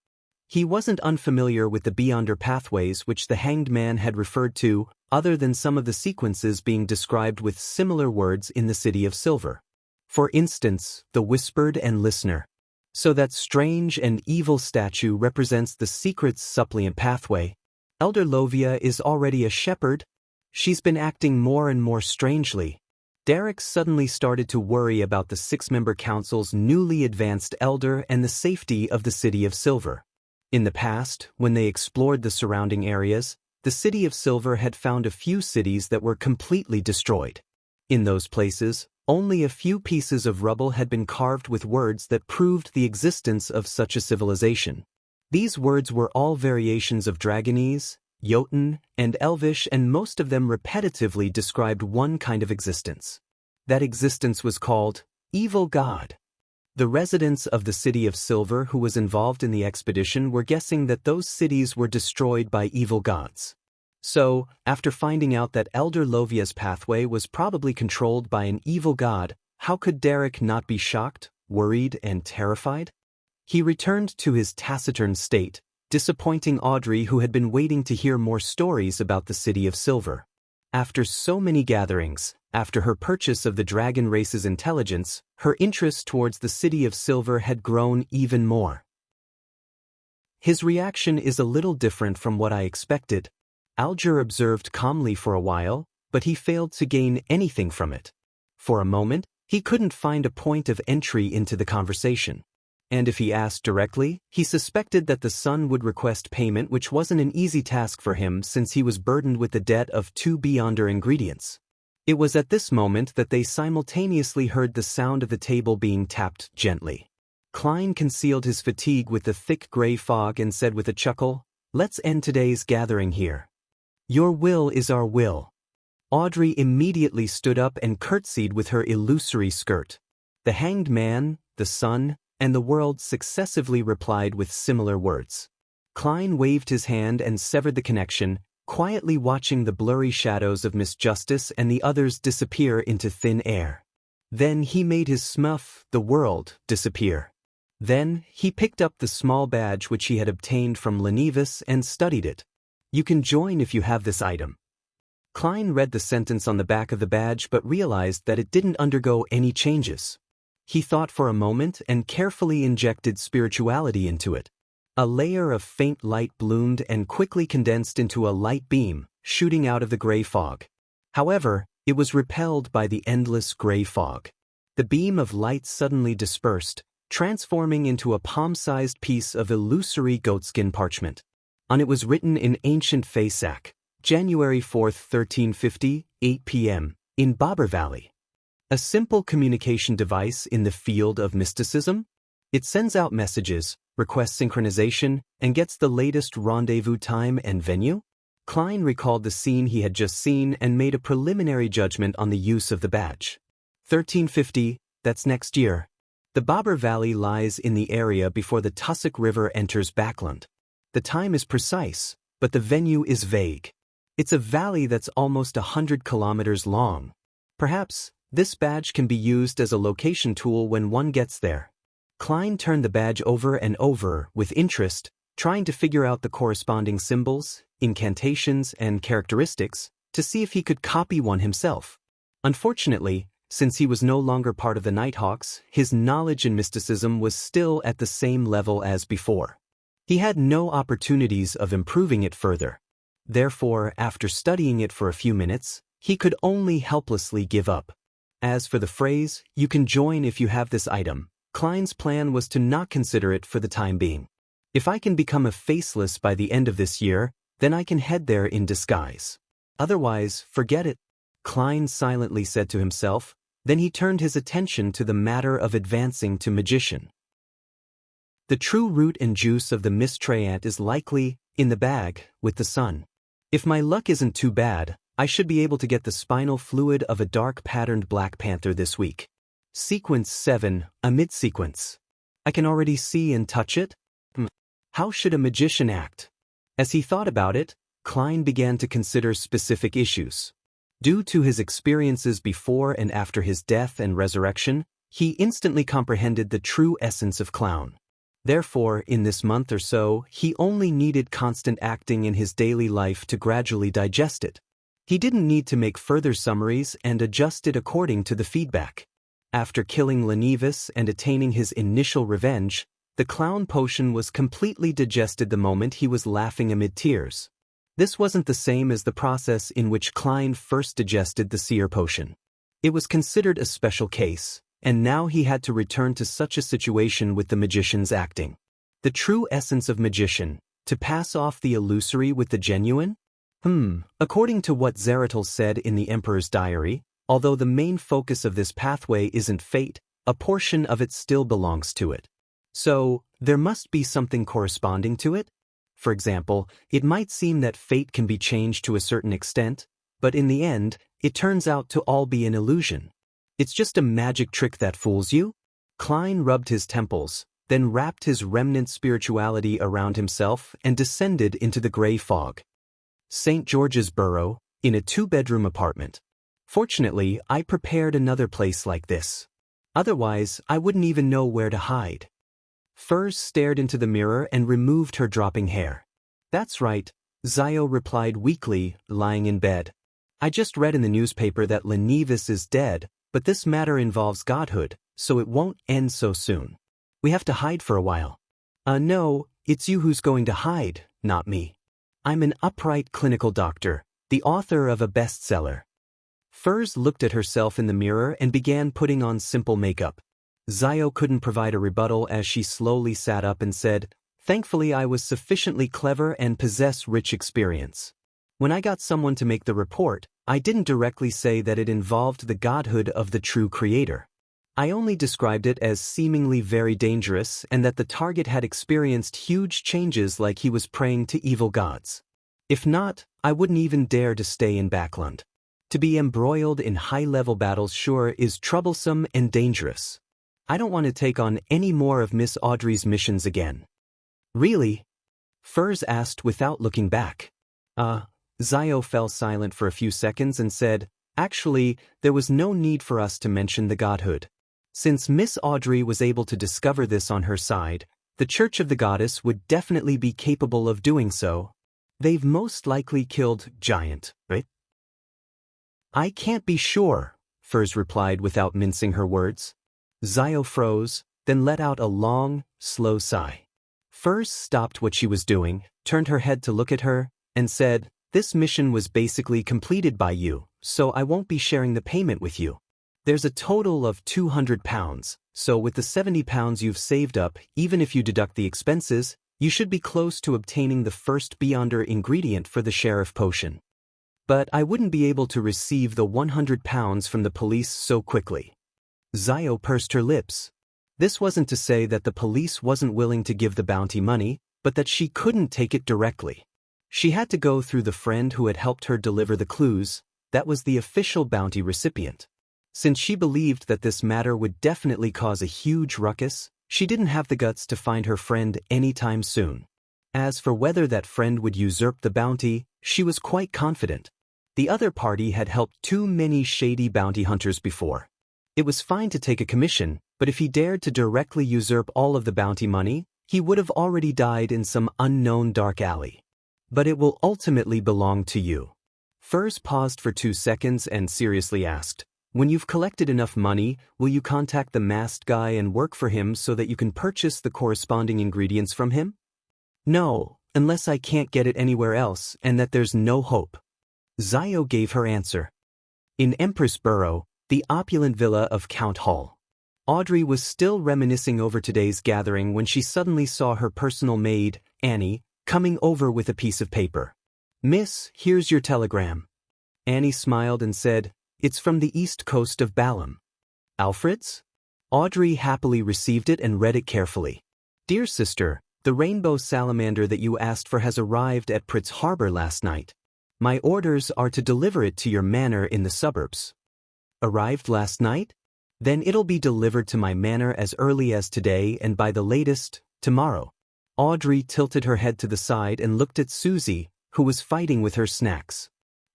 He wasn't unfamiliar with the beyonder pathways which the hanged man had referred to, other than some of the sequences being described with similar words in the City of Silver. For instance, the whispered and listener. So that strange and evil statue represents the secret suppliant pathway. Elder Lovia is already a shepherd. She's been acting more and more strangely. Derek suddenly started to worry about the 6-member council's newly advanced elder and the safety of the City of Silver. In the past, when they explored the surrounding areas, the City of Silver had found a few cities that were completely destroyed. In those places, only a few pieces of rubble had been carved with words that proved the existence of such a civilization. These words were all variations of Dragonese, Jotun, and Elvish, and most of them repetitively described one kind of existence. That existence was called Evil God. The residents of the City of Silver who was involved in the expedition were guessing that those cities were destroyed by evil gods. So, after finding out that Elder Lovia's pathway was probably controlled by an evil god, how could Derek not be shocked, worried, and terrified? He returned to his taciturn state, disappointing Audrey, who had been waiting to hear more stories about the City of Silver. After so many gatherings, after her purchase of the dragon race's intelligence, her interest towards the City of Silver had grown even more. His reaction is a little different from what I expected. Alger observed calmly for a while, but he failed to gain anything from it. For a moment, he couldn't find a point of entry into the conversation. And if he asked directly, he suspected that the son would request payment, which wasn't an easy task for him since he was burdened with the debt of 2 beyonder ingredients. It was at this moment that they simultaneously heard the sound of the table being tapped gently. Klein concealed his fatigue with the thick gray fog and said with a chuckle, "Let's end today's gathering here. Your will is our will." Audrey immediately stood up and curtsied with her illusory skirt. The hanged man, the sun, and the world successively replied with similar words. Klein waved his hand and severed the connection, quietly watching the blurry shadows of Miss Justice and the others disappear into thin air. Then he made his smuff, the world, disappear. Then he picked up the small badge which he had obtained from Lenevis and studied it. "You can join if you have this item." Klein read the sentence on the back of the badge but realized that it didn't undergo any changes. He thought for a moment and carefully injected spirituality into it. A layer of faint light bloomed and quickly condensed into a light beam, shooting out of the gray fog. However, it was repelled by the endless gray fog. The beam of light suddenly dispersed, transforming into a palm-sized piece of illusory goatskin parchment. On it was written in ancient Faesac, January 4, 1350, 8 p.m., in Bobber Valley. A simple communication device in the field of mysticism? It sends out messages, requests synchronization, and gets the latest rendezvous time and venue? Klein recalled the scene he had just seen and made a preliminary judgment on the use of the badge. 1350, that's next year. The Bobber Valley lies in the area before the Tussock River enters Backland. The time is precise, but the venue is vague. It's a valley that's almost 100 kilometers long. Perhaps this badge can be used as a location tool when one gets there. Klein turned the badge over and over with interest, trying to figure out the corresponding symbols, incantations, and characteristics to see if he could copy one himself. Unfortunately, since he was no longer part of the Nighthawks, his knowledge in mysticism was still at the same level as before. He had no opportunities of improving it further. Therefore, after studying it for a few minutes, he could only helplessly give up. As for the phrase, "You can join if you have this item," Klein's plan was to not consider it for the time being. If I can become a faceless by the end of this year, then I can head there in disguise. Otherwise, forget it, Klein silently said to himself. Then he turned his attention to the matter of advancing to magician. The true root and juice of the miscreant is likely in the bag with the sun. If my luck isn't too bad, I should be able to get the spinal fluid of a dark patterned Black Panther this week. Sequence 7, a mid-sequence. I can already see and touch it? How should a magician act? As he thought about it, Klein began to consider specific issues. Due to his experiences before and after his death and resurrection, he instantly comprehended the true essence of clown. Therefore, in this month or so, he only needed constant acting in his daily life to gradually digest it. He didn't need to make further summaries and adjust it according to the feedback. After killing Lenivus and attaining his initial revenge, the clown potion was completely digested the moment he was laughing amid tears. This wasn't the same as the process in which Klein first digested the seer potion. It was considered a special case, and now he had to return to such a situation with the magician's acting. The true essence of magician, to pass off the illusory with the genuine? According to what Zaratul said in the Emperor's Diary, although the main focus of this pathway isn't fate, a portion of it still belongs to it. So, there must be something corresponding to it? For example, it might seem that fate can be changed to a certain extent, but in the end, it turns out to all be an illusion. It's just a magic trick that fools you? Klein rubbed his temples, then wrapped his remnant spirituality around himself and descended into the gray fog. St. George's Borough, in a 2-bedroom apartment. Fortunately, I prepared another place like this. Otherwise, I wouldn't even know where to hide. Furs stared into the mirror and removed her dropping hair. That's right, Zio replied weakly, lying in bed. I just read in the newspaper that Lenivus is dead, but this matter involves godhood, so it won't end so soon. We have to hide for a while. No, it's you who's going to hide, not me. I'm an upright clinical doctor, the author of a bestseller. Furs looked at herself in the mirror and began putting on simple makeup. Zio couldn't provide a rebuttal as she slowly sat up and said, "Thankfully I was sufficiently clever and possess rich experience. When I got someone to make the report, I didn't directly say that it involved the godhood of the true creator. I only described it as seemingly very dangerous and that the target had experienced huge changes like he was praying to evil gods. If not, I wouldn't even dare to stay in Backland. To be embroiled in high-level battles sure is troublesome and dangerous. I don't want to take on any more of Miss Audrey's missions again." "Really?" Furs asked without looking back. Zio fell silent for a few seconds and said, "Actually, there was no need for us to mention the godhood. Since Miss Audrey was able to discover this on her side, the Church of the Goddess would definitely be capable of doing so. They've most likely killed Giant, right?" "I can't be sure," Furs replied without mincing her words. Zio froze, then let out a long, slow sigh. Furs stopped what she was doing, turned her head to look at her, and said, "This mission was basically completed by you, so I won't be sharing the payment with you. There's a total of £200, so with the £70 you've saved up, even if you deduct the expenses, you should be close to obtaining the first Beyonder ingredient for the sheriff potion. But I wouldn't be able to receive the £100 from the police so quickly." Zio pursed her lips. This wasn't to say that the police wasn't willing to give the bounty money, but that she couldn't take it directly. She had to go through the friend who had helped her deliver the clues, that was the official bounty recipient. Since she believed that this matter would definitely cause a huge ruckus, she didn't have the guts to find her friend anytime soon. As for whether that friend would usurp the bounty, she was quite confident. The other party had helped too many shady bounty hunters before. It was fine to take a commission, but if he dared to directly usurp all of the bounty money, he would have already died in some unknown dark alley. "But it will ultimately belong to you." Furs paused for 2 seconds and seriously asked, "When you've collected enough money, will you contact the masked guy and work for him so that you can purchase the corresponding ingredients from him?" "No, unless I can't get it anywhere else and that there's no hope." Zio gave her answer. In Empress Borough, the opulent villa of Count Hall. Audrey was still reminiscing over today's gathering when she suddenly saw her personal maid, Annie, coming over with a piece of paper. "Miss, here's your telegram." Annie smiled and said, "It's from the east coast of Balam." "Alfred's?" Audrey happily received it and read it carefully. Dear sister, the rainbow salamander that you asked for has arrived at Pritz Harbor last night. My orders are to deliver it to your manor in the suburbs. Arrived last night? Then it'll be delivered to my manor as early as today and by the latest, tomorrow. Audrey tilted her head to the side and looked at Susie, who was fighting with her snacks.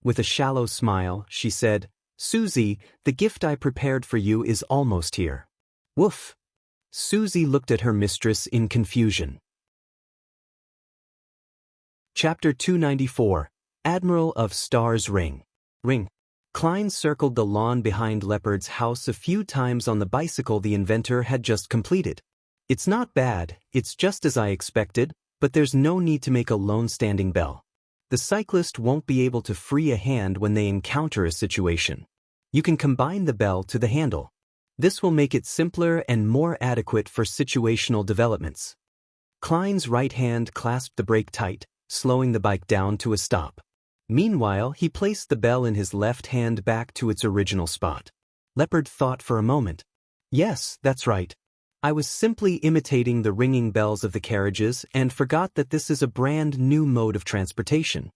With a shallow smile, she said, Susie, the gift I prepared for you is almost here. Woof. Susie looked at her mistress in confusion. Chapter 294, Admiral of Star's Ring. Klein circled the lawn behind Leopard's house a few times on the bicycle the inventor had just completed. It's not bad, it's just as I expected, but there's no need to make a lone standing bell. The cyclist won't be able to free a hand when they encounter a situation. You can combine the bell to the handle. This will make it simpler and more adequate for situational developments. Klein's right hand clasped the brake tight, slowing the bike down to a stop. Meanwhile, he placed the bell in his left hand back to its original spot. Leopard thought for a moment. Yes, that's right. I was simply imitating the ringing bells of the carriages and forgot that this is a brand new mode of transportation.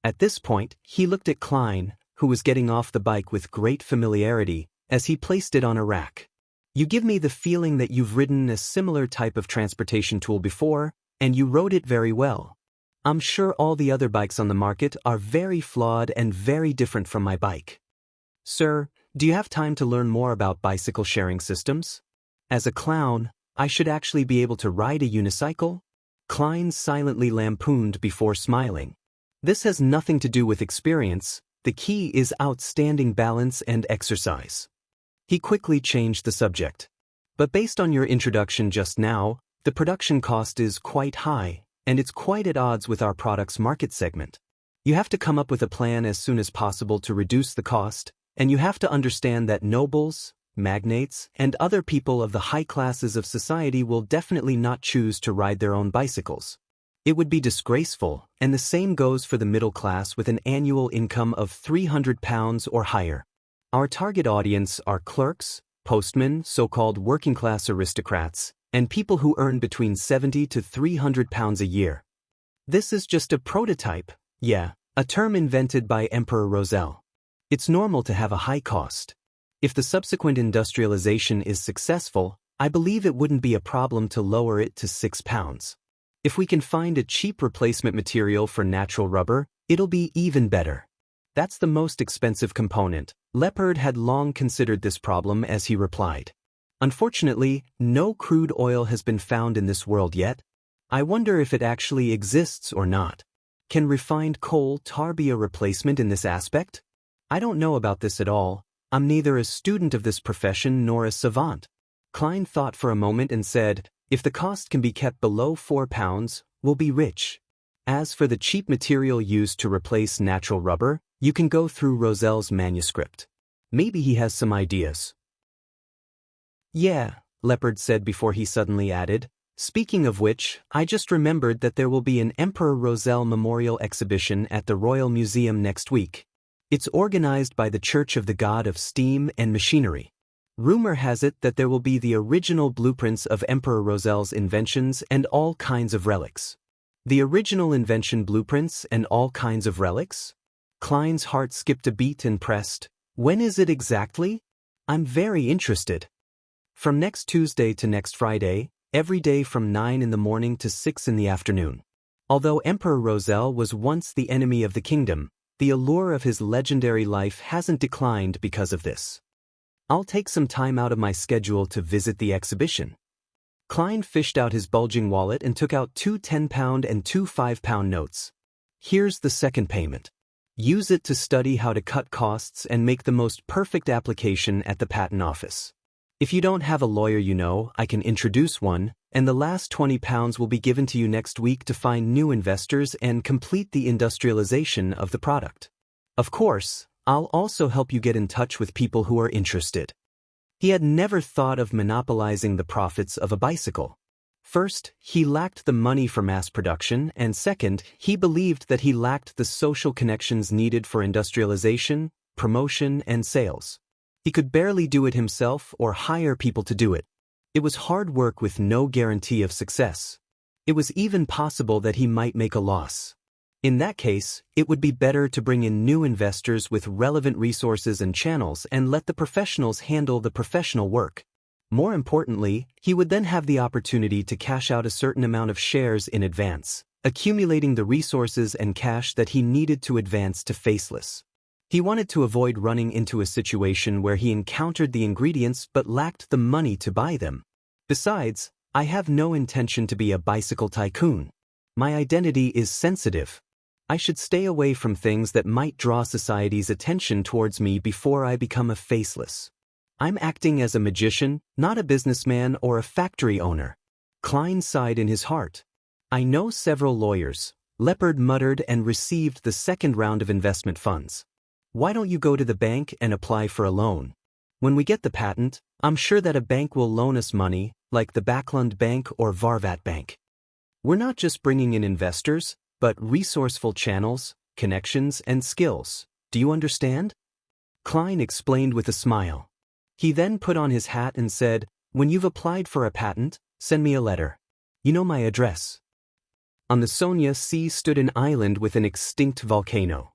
At this point, he looked at Klein, who was getting off the bike with great familiarity, as he placed it on a rack. You give me the feeling that you've ridden a similar type of transportation tool before, and you rode it very well. I'm sure all the other bikes on the market are very flawed and very different from my bike. Sir, do you have time to learn more about bicycle sharing systems? As a clown, I should actually be able to ride a unicycle? Klein silently lampooned before smiling. This has nothing to do with experience, the key is outstanding balance and exercise. He quickly changed the subject. But based on your introduction just now, the production cost is quite high, and it's quite at odds with our product's market segment. You have to come up with a plan as soon as possible to reduce the cost, and you have to understand that nobles, magnates, and other people of the high classes of society will definitely not choose to ride their own bicycles. It would be disgraceful, and the same goes for the middle class with an annual income of £300 or higher. Our target audience are clerks, postmen, so-called working-class aristocrats, and people who earn between £70 to £300 a year. This is just a prototype, a term invented by Emperor Roselle. It's normal to have a high cost. If the subsequent industrialization is successful, I believe it wouldn't be a problem to lower it to £6. If we can find a cheap replacement material for natural rubber, it'll be even better. That's the most expensive component. Leopard had long considered this problem as he replied. Unfortunately, no crude oil has been found in this world yet. I wonder if it actually exists or not. Can refined coal tar be a replacement in this aspect? I don't know about this at all. I'm neither a student of this profession nor a savant. Klein thought for a moment and said, if the cost can be kept below £4, we'll be rich. As for the cheap material used to replace natural rubber, you can go through Roselle's manuscript. Maybe he has some ideas. Yeah, Leopard said before he suddenly added, speaking of which, I just remembered that there will be an Emperor Roselle Memorial Exhibition at the Royal Museum next week. It's organized by the Church of the God of Steam and Machinery. Rumor has it that there will be the original blueprints of Emperor Roselle's inventions and all kinds of relics. The original invention blueprints and all kinds of relics? Klein's heart skipped a beat and pressed, when is it exactly? I'm very interested. From next Tuesday to next Friday, every day from 9 in the morning to 6 in the afternoon. Although Emperor Roselle was once the enemy of the kingdom, the allure of his legendary life hasn't declined because of this. I'll take some time out of my schedule to visit the exhibition. Klein fished out his bulging wallet and took out 2 £10 and 2 £5 notes. Here's the second payment. Use it to study how to cut costs and make the most perfect application at the patent office. If you don't have a lawyer you know, I can introduce one, and the last £20 will be given to you next week to find new investors and complete the industrialization of the product. Of course, I'll also help you get in touch with people who are interested. He had never thought of monopolizing the profits of a bicycle. First, he lacked the money for mass production, and second, he believed that he lacked the social connections needed for industrialization, promotion, and sales. He could barely do it himself or hire people to do it. It was hard work with no guarantee of success. It was even possible that he might make a loss. In that case, it would be better to bring in new investors with relevant resources and channels and let the professionals handle the professional work. More importantly, he would then have the opportunity to cash out a certain amount of shares in advance, accumulating the resources and cash that he needed to advance to Faceless. He wanted to avoid running into a situation where he encountered the ingredients but lacked the money to buy them. Besides, I have no intention to be a bicycle tycoon. My identity is sensitive. I should stay away from things that might draw society's attention towards me before I become a Faceless. I'm acting as a magician, not a businessman or a factory owner. Klein sighed in his heart. I know several lawyers. Leopard muttered and received the second round of investment funds. Why don't you go to the bank and apply for a loan? When we get the patent, I'm sure that a bank will loan us money, like the Backlund Bank or Varvat Bank. We're not just bringing in investors, but resourceful channels, connections, and skills. Do you understand? Klein explained with a smile. He then put on his hat and said, when you've applied for a patent, send me a letter. You know my address. On the Sonia Sea stood an island with an extinct volcano.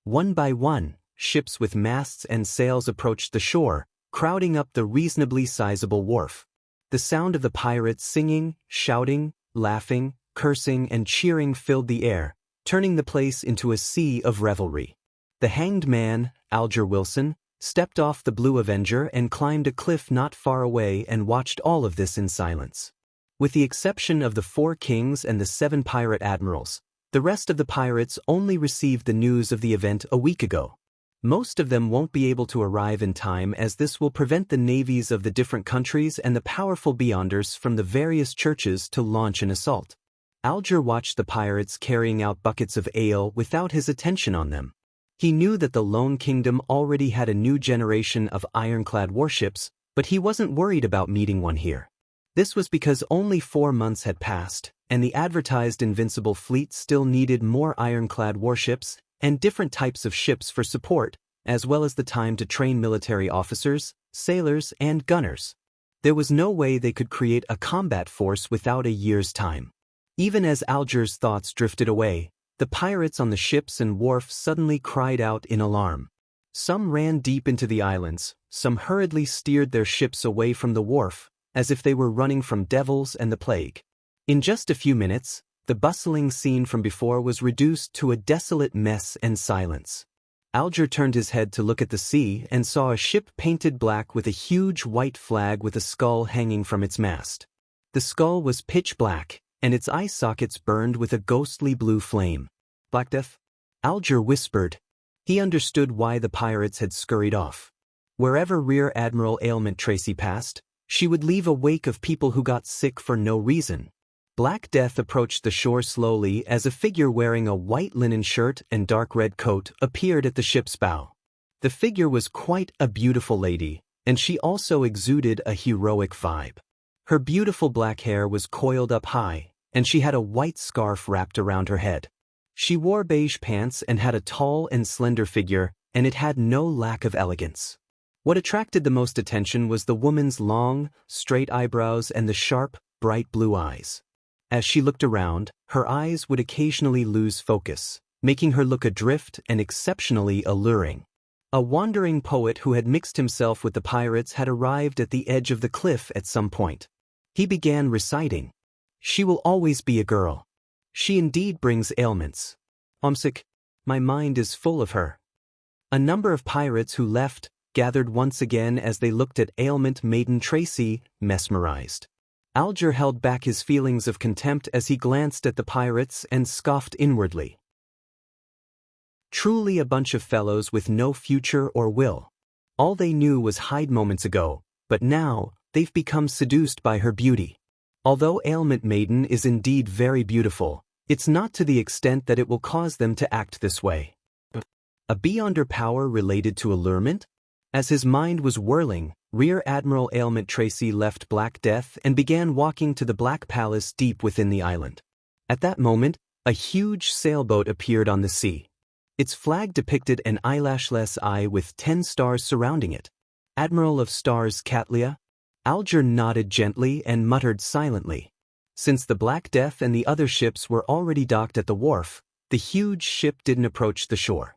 One by one, ships with masts and sails approached the shore, crowding up the reasonably sizable wharf. The sound of the pirates singing, shouting, laughing, cursing, and cheering filled the air, turning the place into a sea of revelry. The hanged man, Alger Wilson, stepped off the Blue Avenger and climbed a cliff not far away and watched all of this in silence. With the exception of the 4 kings and the 7 pirate admirals, the rest of the pirates only received the news of the event a week ago. Most of them won't be able to arrive in time, as this will prevent the navies of the different countries and the powerful beyonders from the various churches to launch an assault. Alger watched the pirates carrying out buckets of ale without his attention on them. He knew that the Lone Kingdom already had a new generation of ironclad warships, but he wasn't worried about meeting one here. This was because only 4 months had passed, and the advertised invincible fleet still needed more ironclad warships and different types of ships for support, as well as the time to train military officers, sailors, and gunners. There was no way they could create a combat force without a year's time. Even as Alger's thoughts drifted away, the pirates on the ships and wharf suddenly cried out in alarm. Some ran deep into the islands, some hurriedly steered their ships away from the wharf, as if they were running from devils and the plague. In just a few minutes, the bustling scene from before was reduced to a desolate mess and silence. Alger turned his head to look at the sea and saw a ship painted black with a huge white flag with a skull hanging from its mast. The skull was pitch black, and its eye sockets burned with a ghostly blue flame. Black Death? Alger whispered. He understood why the pirates had scurried off. Wherever Rear Admiral Ailment Tracy passed, she would leave a wake of people who got sick for no reason. Black Death approached the shore slowly as a figure wearing a white linen shirt and dark red coat appeared at the ship's bow. The figure was quite a beautiful lady, and she also exuded a heroic vibe. Her beautiful black hair was coiled up high, and she had a white scarf wrapped around her head. She wore beige pants and had a tall and slender figure, and it had no lack of elegance. What attracted the most attention was the woman's long, straight eyebrows and the sharp, bright blue eyes. As she looked around, her eyes would occasionally lose focus, making her look adrift and exceptionally alluring. A wandering poet who had mixed himself with the pirates had arrived at the edge of the cliff at some point. He began reciting, "She will always be a girl. She indeed brings ailments. Sick. My mind is full of her." A number of pirates who left gathered once again as they looked at Ailment Maiden Tracy, mesmerized. Alger held back his feelings of contempt as he glanced at the pirates and scoffed inwardly. Truly a bunch of fellows with no future or will. All they knew was hide moments ago, but now they've become seduced by her beauty. Although Ailment Maiden is indeed very beautiful, it's not to the extent that it will cause them to act this way. A beyonder power related to allurement? As his mind was whirling, Rear Admiral Ailment Tracy left Black Death and began walking to the Black Palace deep within the island. At that moment, a huge sailboat appeared on the sea. Its flag depicted an eyelashless eye with 10 stars surrounding it. Admiral of Stars Catlia? Alger nodded gently and muttered silently. Since the Black Death and the other ships were already docked at the wharf, the huge ship didn't approach the shore.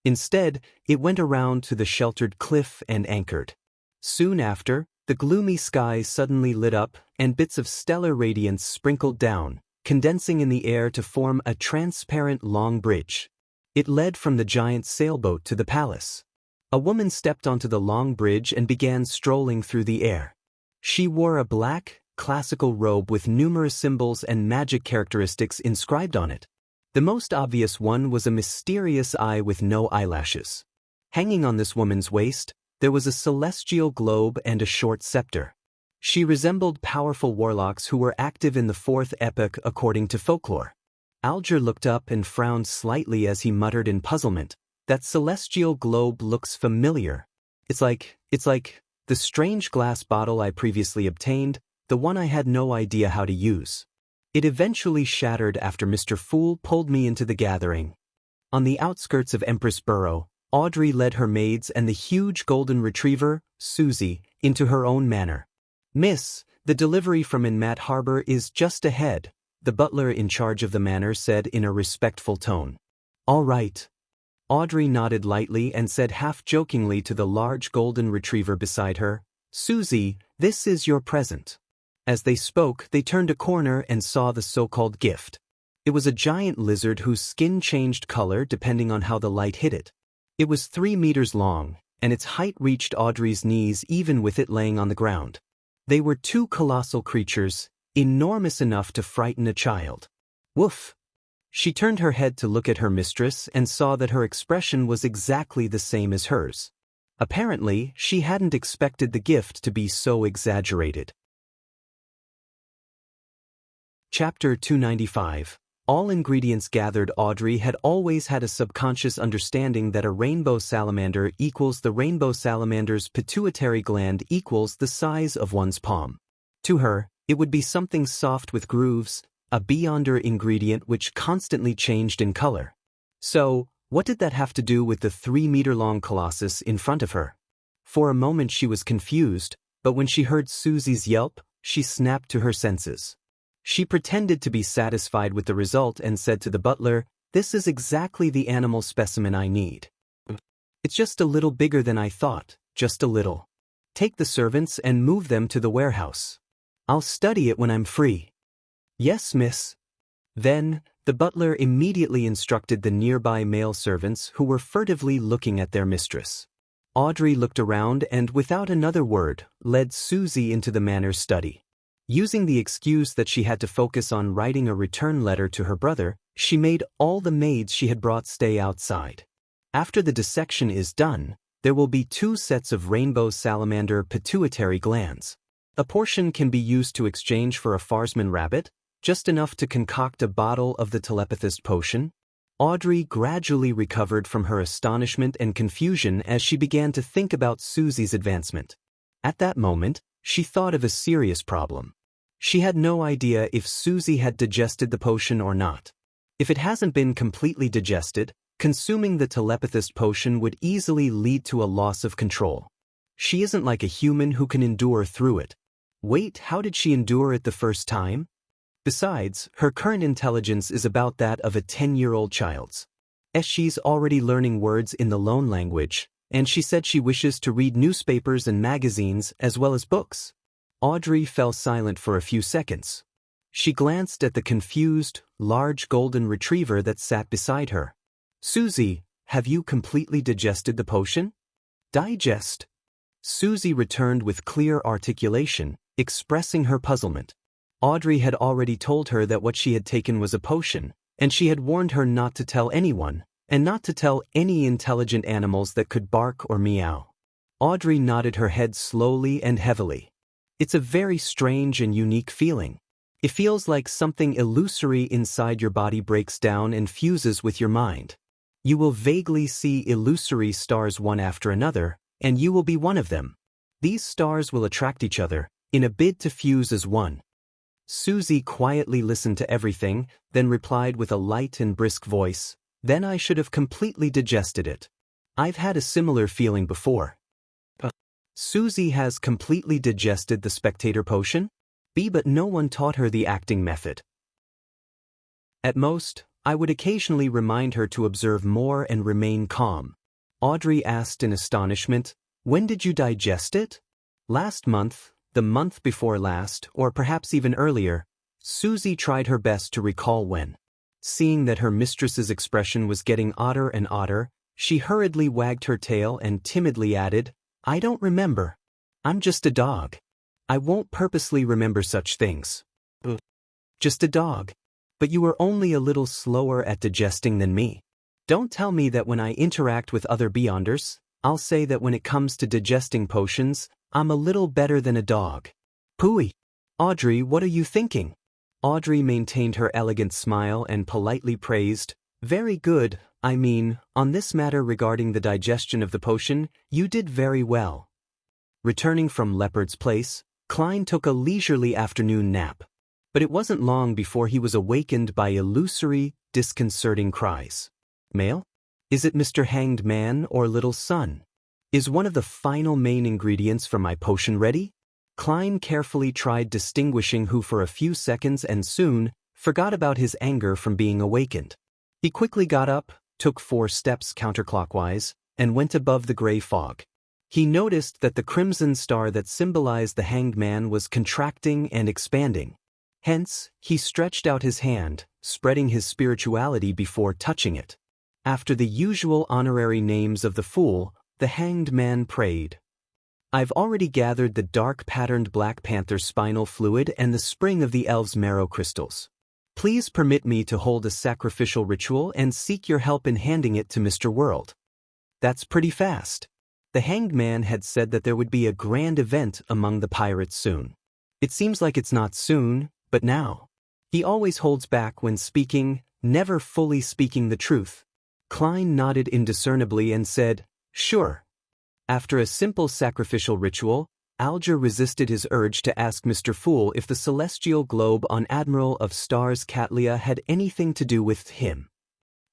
Instead, it went around to the sheltered cliff and anchored. Soon after, the gloomy skies suddenly lit up and bits of stellar radiance sprinkled down, condensing in the air to form a transparent long bridge. It led from the giant sailboat to the palace. A woman stepped onto the long bridge and began strolling through the air. She wore a black, classical robe with numerous symbols and magic characteristics inscribed on it. The most obvious one was a mysterious eye with no eyelashes. Hanging on this woman's waist, there was a celestial globe and a short scepter. She resembled powerful warlocks who were active in the fourth epoch according to folklore. Alger looked up and frowned slightly as he muttered in puzzlement, "That celestial globe looks familiar. It's like the strange glass bottle I previously obtained, the one I had no idea how to use. It eventually shattered after Mr. Fool pulled me into the gathering." On the outskirts of Empress Borough, Audrey led her maids and the huge golden retriever, Susie, into her own manor. "Miss, the delivery from Inmat Harbor is just ahead," the butler in charge of the manor said in a respectful tone. "All right." Audrey nodded lightly and said half-jokingly to the large golden retriever beside her, "Susie, this is your present." As they spoke, they turned a corner and saw the so-called gift. It was a giant lizard whose skin changed color depending on how the light hit it. It was 3 meters long, and its height reached Audrey's knees even with it laying on the ground. They were 2 colossal creatures, enormous enough to frighten a child. "Woof!" She turned her head to look at her mistress and saw that her expression was exactly the same as hers. Apparently, she hadn't expected the gift to be so exaggerated. Chapter 295. All ingredients gathered. Audrey had always had a subconscious understanding that a rainbow salamander equals the rainbow salamander's pituitary gland equals the size of one's palm. To her, it would be something soft with grooves, a beyonder ingredient which constantly changed in color. So, what did that have to do with the 3-meter-long colossus in front of her? For a moment she was confused, but when she heard Susie's yelp, she snapped to her senses. She pretended to be satisfied with the result and said to the butler, "This is exactly the animal specimen I need. It's just a little bigger than I thought, just a little. Take the servants and move them to the warehouse. I'll study it when I'm free." "Yes, miss." Then, the butler immediately instructed the nearby male servants who were furtively looking at their mistress. Audrey looked around and, without another word, led Susie into the manor's study. Using the excuse that she had to focus on writing a return letter to her brother, she made all the maids she had brought stay outside. After the dissection is done, there will be 2 sets of rainbow salamander pituitary glands. A portion can be used to exchange for a Farsman rabbit, just enough to concoct a bottle of the telepathist potion. Audrey gradually recovered from her astonishment and confusion as she began to think about Susie's advancement. At that moment, she thought of a serious problem. She had no idea if Susie had digested the potion or not. If it hasn't been completely digested, consuming the telepathist potion would easily lead to a loss of control. She isn't like a human who can endure through it. Wait, how did she endure it the first time? Besides, her current intelligence is about that of a 10-year-old child's. She's already learning words in the loan language, and she said she wishes to read newspapers and magazines as well as books. Audrey fell silent for a few seconds. She glanced at the confused, large golden retriever that sat beside her. "Susie, have you completely digested the potion?" "Digest?" Susie returned with clear articulation, expressing her puzzlement. Audrey had already told her that what she had taken was a potion, and she had warned her not to tell anyone, and not to tell any intelligent animals that could bark or meow. Audrey nodded her head slowly and heavily. "It's a very strange and unique feeling. It feels like something illusory inside your body breaks down and fuses with your mind. You will vaguely see illusory stars one after another, and you will be one of them. These stars will attract each other, in a bid to fuse as one." Susie quietly listened to everything, then replied with a light and brisk voice, "Then I should have completely digested it. I've had a similar feeling before." Susie has completely digested the spectator potion? B. But no one taught her the acting method. At most, I would occasionally remind her to observe more and remain calm. Audrey asked in astonishment, "When did you digest it?" "Last month, the month before last, or perhaps even earlier." Susie tried her best to recall when. Seeing that her mistress's expression was getting odder and odder, she hurriedly wagged her tail and timidly added, "I don't remember. I'm just a dog. I won't purposely remember such things." Just a dog. But you were only a little slower at digesting than me. Don't tell me that when I interact with other Beyonders, I'll say that when it comes to digesting potions, I'm a little better than a dog. Pooey. Audrey, what are you thinking? Audrey maintained her elegant smile and politely praised, "Very good, I mean, on this matter regarding the digestion of the potion, you did very well." Returning from Leopard's Place, Klein took a leisurely afternoon nap. But it wasn't long before he was awakened by illusory, disconcerting cries. "Mail? Is it Mr. Hanged Man or Little Sun? Is one of the final main ingredients for my potion ready?" Klein carefully tried distinguishing who for a few seconds and soon forgot about his anger from being awakened. He quickly got up, took 4 steps counterclockwise, and went above the gray fog. He noticed that the crimson star that symbolized the Hanged Man was contracting and expanding. Hence, he stretched out his hand, spreading his spirituality before touching it. After the usual honorary names of the fool, the Hanged Man prayed, "I've already gathered the dark patterned Black Panther spinal fluid and the spring of the elves' marrow crystals. Please permit me to hold a sacrificial ritual and seek your help in handing it to Mr. World." That's pretty fast. The Hanged Man had said that there would be a grand event among the pirates soon. It seems like it's not soon, but now. He always holds back when speaking, never fully speaking the truth. Klein nodded indiscernibly and said, "Sure." After a simple sacrificial ritual, Alger resisted his urge to ask Mr. Fool if the celestial globe on Admiral of Stars Catlia had anything to do with him.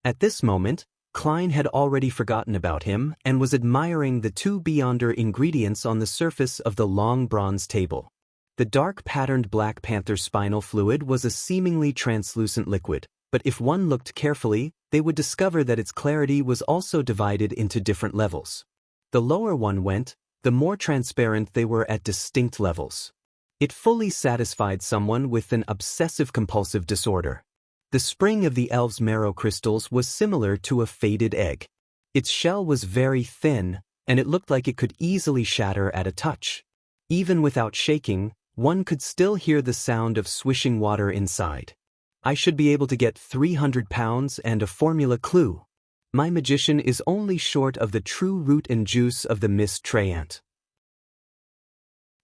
At this moment, Klein had already forgotten about him and was admiring the 2 Beyonder ingredients on the surface of the long bronze table. The dark patterned Black Panther spinal fluid was a seemingly translucent liquid, but if one looked carefully, they would discover that its clarity was also divided into different levels. The lower one went, the more transparent they were at distinct levels. It fully satisfied someone with an obsessive-compulsive disorder. The spring of the elves' marrow crystals was similar to a faded egg. Its shell was very thin, and it looked like it could easily shatter at a touch. Even without shaking, one could still hear the sound of swishing water inside. I should be able to get 300 pounds and a formula clue. My magician is only short of the true root and juice of the Miss Treant.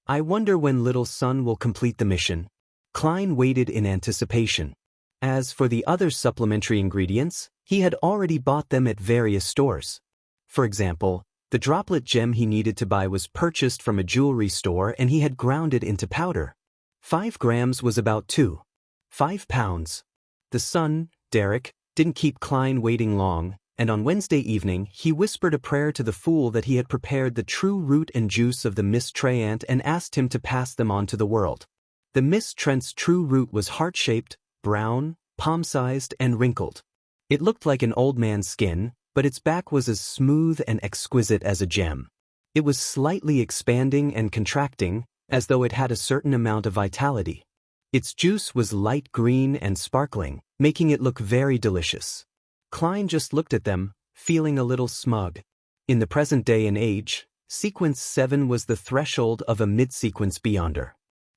I wonder when Little Sun will complete the mission. Klein waited in anticipation. As for the other supplementary ingredients, he had already bought them at various stores. For example, the droplet gem he needed to buy was purchased from a jewelry store and he had ground it into powder. 5 grams was about 2.5 pounds. The son, Derek, didn't keep Klein waiting long, and on Wednesday evening he whispered a prayer to the fool that he had prepared the true root and juice of the Miss Treant and asked him to pass them on to the world. The Miss Trent's true root was heart-shaped, brown, palm-sized, and wrinkled. It looked like an old man's skin, but its back was as smooth and exquisite as a gem. It was slightly expanding and contracting, as though it had a certain amount of vitality. Its juice was light green and sparkling, making it look very delicious. Klein just looked at them, feeling a little smug. In the present day and age, Sequence 7 was the threshold of a mid-sequence Beyonder.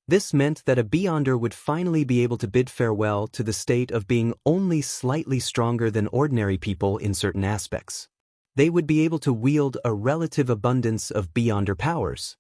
This meant that a Beyonder would finally be able to bid farewell to the state of being only slightly stronger than ordinary people in certain aspects. They would be able to wield a relative abundance of Beyonder powers.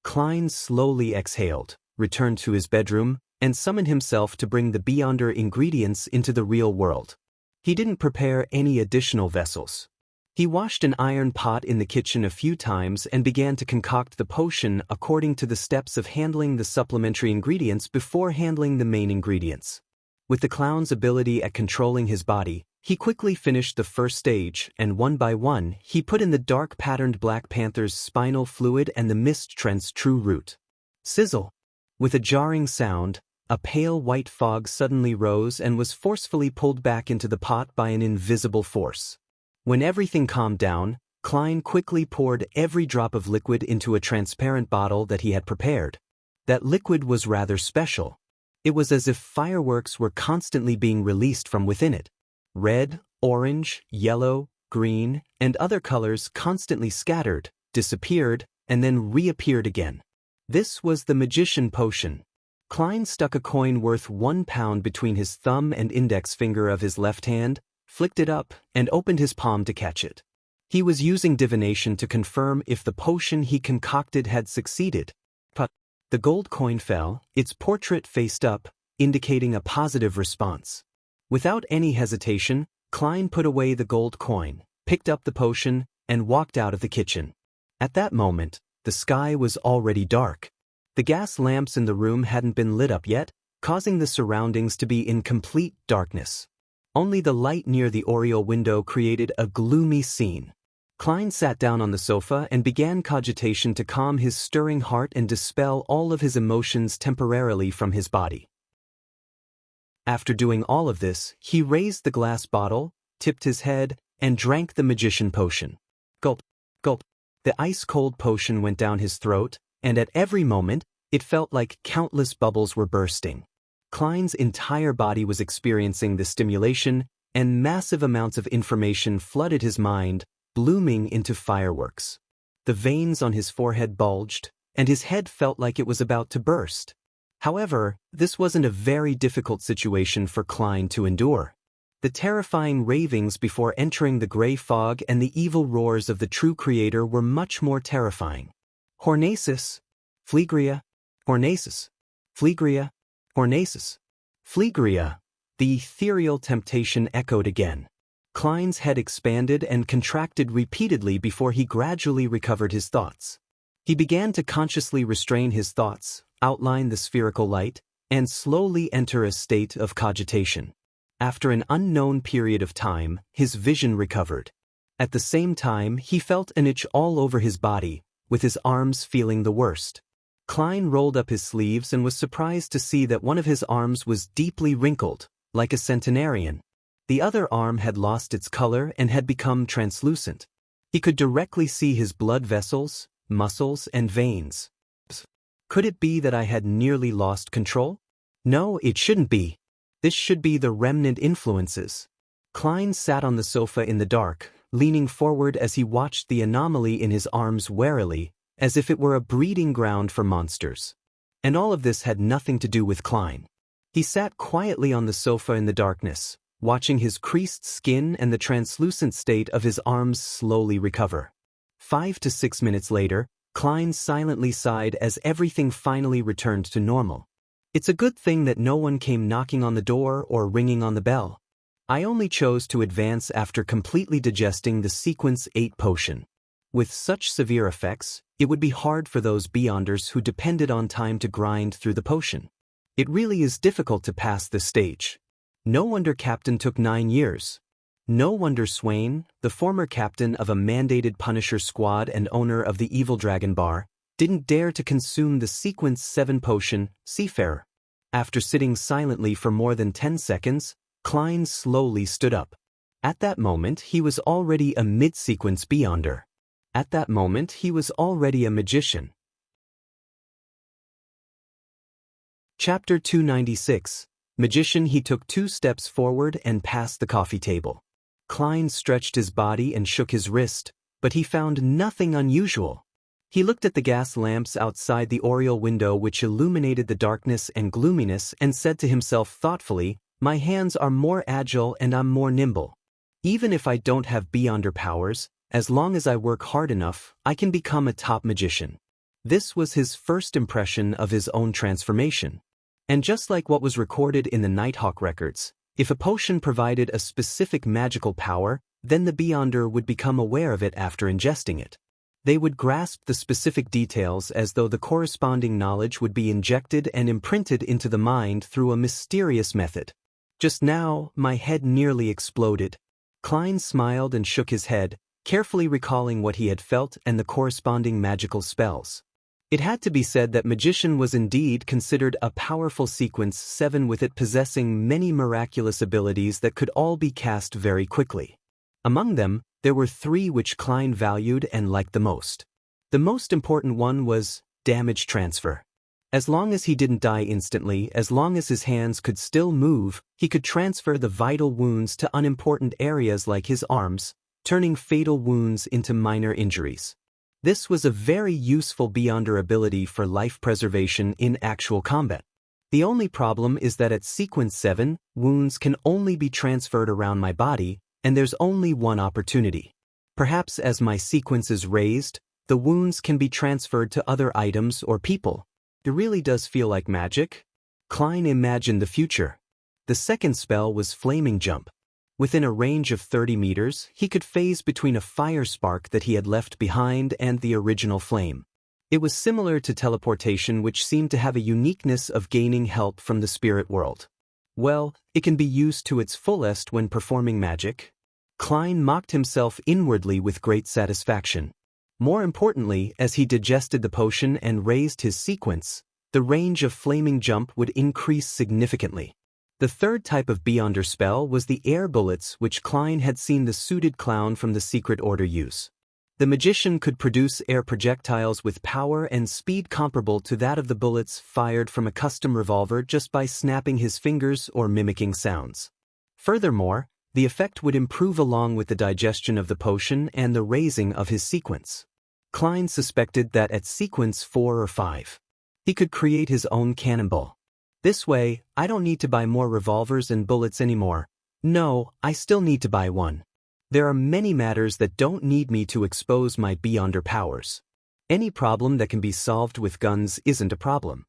Klein slowly exhaled, returned to his bedroom, and summoned himself to bring the Beyonder ingredients into the real world. He didn't prepare any additional vessels. He washed an iron pot in the kitchen a few times and began to concoct the potion according to the steps of handling the supplementary ingredients before handling the main ingredients. With the clown's ability at controlling his body, He quickly finished the first stage, and one by one, he put in the dark patterned Black Panther's spinal fluid and the mist trent's true root. Sizzle! With a jarring sound, a pale white fog suddenly rose and was forcefully pulled back into the pot by an invisible force. When everything calmed down, Klein quickly poured every drop of liquid into a transparent bottle that he had prepared. That liquid was rather special. It was as if fireworks were constantly being released from within it. Red, orange, yellow, green, and other colors constantly scattered, disappeared, and then reappeared again. This was the magician potion. Klein stuck a coin worth £1 between his thumb and index finger of his left hand, flicked it up, and opened his palm to catch it. He was using divination to confirm if the potion he concocted had succeeded. But the gold coin fell, its portrait faced up, indicating a positive response. Without any hesitation, Klein put away the gold coin, picked up the potion, and walked out of the kitchen. At that moment, the sky was already dark. The gas lamps in the room hadn't been lit up yet, causing the surroundings to be in complete darkness. Only the light near the oriel window created a gloomy scene. Klein sat down on the sofa and began cogitation to calm his stirring heart and dispel all of his emotions temporarily from his body. After doing all of this, he raised the glass bottle, tipped his head, and drank the magician potion. Gulp, gulp. The ice-cold potion went down his throat, and at every moment, it felt like countless bubbles were bursting. Klein's entire body was experiencing the stimulation, and massive amounts of information flooded his mind, blooming into fireworks. The veins on his forehead bulged, and his head felt like it was about to burst. However, this wasn't a very difficult situation for Klein to endure. The terrifying ravings before entering the gray fog and the evil roars of the true creator were much more terrifying. Hornasis, Phlegria, Hornasis, Phlegria, Hornasis, Phlegria. The ethereal temptation echoed again. Klein's head expanded and contracted repeatedly before he gradually recovered his thoughts. He began to consciously restrain his thoughts, outline the spherical light, and slowly enter a state of cogitation. After an unknown period of time, his vision recovered. At the same time, he felt an itch all over his body, with his arms feeling the worst. Klein rolled up his sleeves and was surprised to see that one of his arms was deeply wrinkled, like a centenarian. The other arm had lost its color and had become translucent. He could directly see his blood vessels, muscles, and veins. Could it be that I had nearly lost control? No, it shouldn't be. This should be the remnant influences. Klein sat on the sofa in the dark, leaning forward as he watched the anomaly in his arms warily, as if it were a breeding ground for monsters. And all of this had nothing to do with Klein. He sat quietly on the sofa in the darkness, watching his creased skin and the translucent state of his arms slowly recover. 5 to 6 minutes later, Klein silently sighed as everything finally returned to normal. It's a good thing that no one came knocking on the door or ringing on the bell. I only chose to advance after completely digesting the Sequence 8 potion. With such severe effects, it would be hard for those beyonders who depended on time to grind through the potion. It really is difficult to pass this stage. No wonder Captain took 9 years. No wonder Swain, the former captain of a mandated Punisher squad and owner of the Evil Dragon Bar, didn't dare to consume the Sequence 7 potion, Seafarer. After sitting silently for more than 10 seconds, Klein slowly stood up. At that moment, he was already a mid-sequence beyonder. At that moment, he was already a magician. Chapter 296. Magician. He took 2 steps forward and past the coffee table. Klein stretched his body and shook his wrist, but he found nothing unusual. He looked at the gas lamps outside the oriel window which illuminated the darkness and gloominess and said to himself thoughtfully, "My hands are more agile and I'm more nimble. Even if I don't have beyonder powers, as long as I work hard enough, I can become a top magician." This was his first impression of his own transformation. And just like what was recorded in the Nighthawk records, if a potion provided a specific magical power, then the beyonder would become aware of it after ingesting it. They would grasp the specific details as though the corresponding knowledge would be injected and imprinted into the mind through a mysterious method. Just now, my head nearly exploded. Klein smiled and shook his head, carefully recalling what he had felt and the corresponding magical spells. It had to be said that magician was indeed considered a powerful sequence 7, with it possessing many miraculous abilities that could all be cast very quickly. Among them, there were 3 which Klein valued and liked the most. The most important one was damage transfer. As long as he didn't die instantly, as long as his hands could still move, he could transfer the vital wounds to unimportant areas like his arms, turning fatal wounds into minor injuries. This was a very useful Beyonder ability for life preservation in actual combat. The only problem is that at sequence 7, wounds can only be transferred around my body, and there's only one opportunity. Perhaps as my sequence is raised, the wounds can be transferred to other items or people. It really does feel like magic. Klein imagined the future. The second spell was Flaming Jump. Within a range of 30 meters, he could phase between a fire spark that he had left behind and the original flame. It was similar to teleportation, which seemed to have a uniqueness of gaining help from the spirit world. Well, it can be used to its fullest when performing magic. Klein mocked himself inwardly with great satisfaction. More importantly, as he digested the potion and raised his sequence, the range of Flaming Jump would increase significantly. The third type of Beyonder spell was the air bullets, which Klein had seen the suited clown from the Secret Order use. The magician could produce air projectiles with power and speed comparable to that of the bullets fired from a custom revolver just by snapping his fingers or mimicking sounds. Furthermore, the effect would improve along with the digestion of the potion and the raising of his sequence. Klein suspected that at sequence 4 or 5, he could create his own cannonball. This way, I don't need to buy more revolvers and bullets anymore. No, I still need to buy one. There are many matters that don't need me to expose my Beyonder powers. Any problem that can be solved with guns isn't a problem.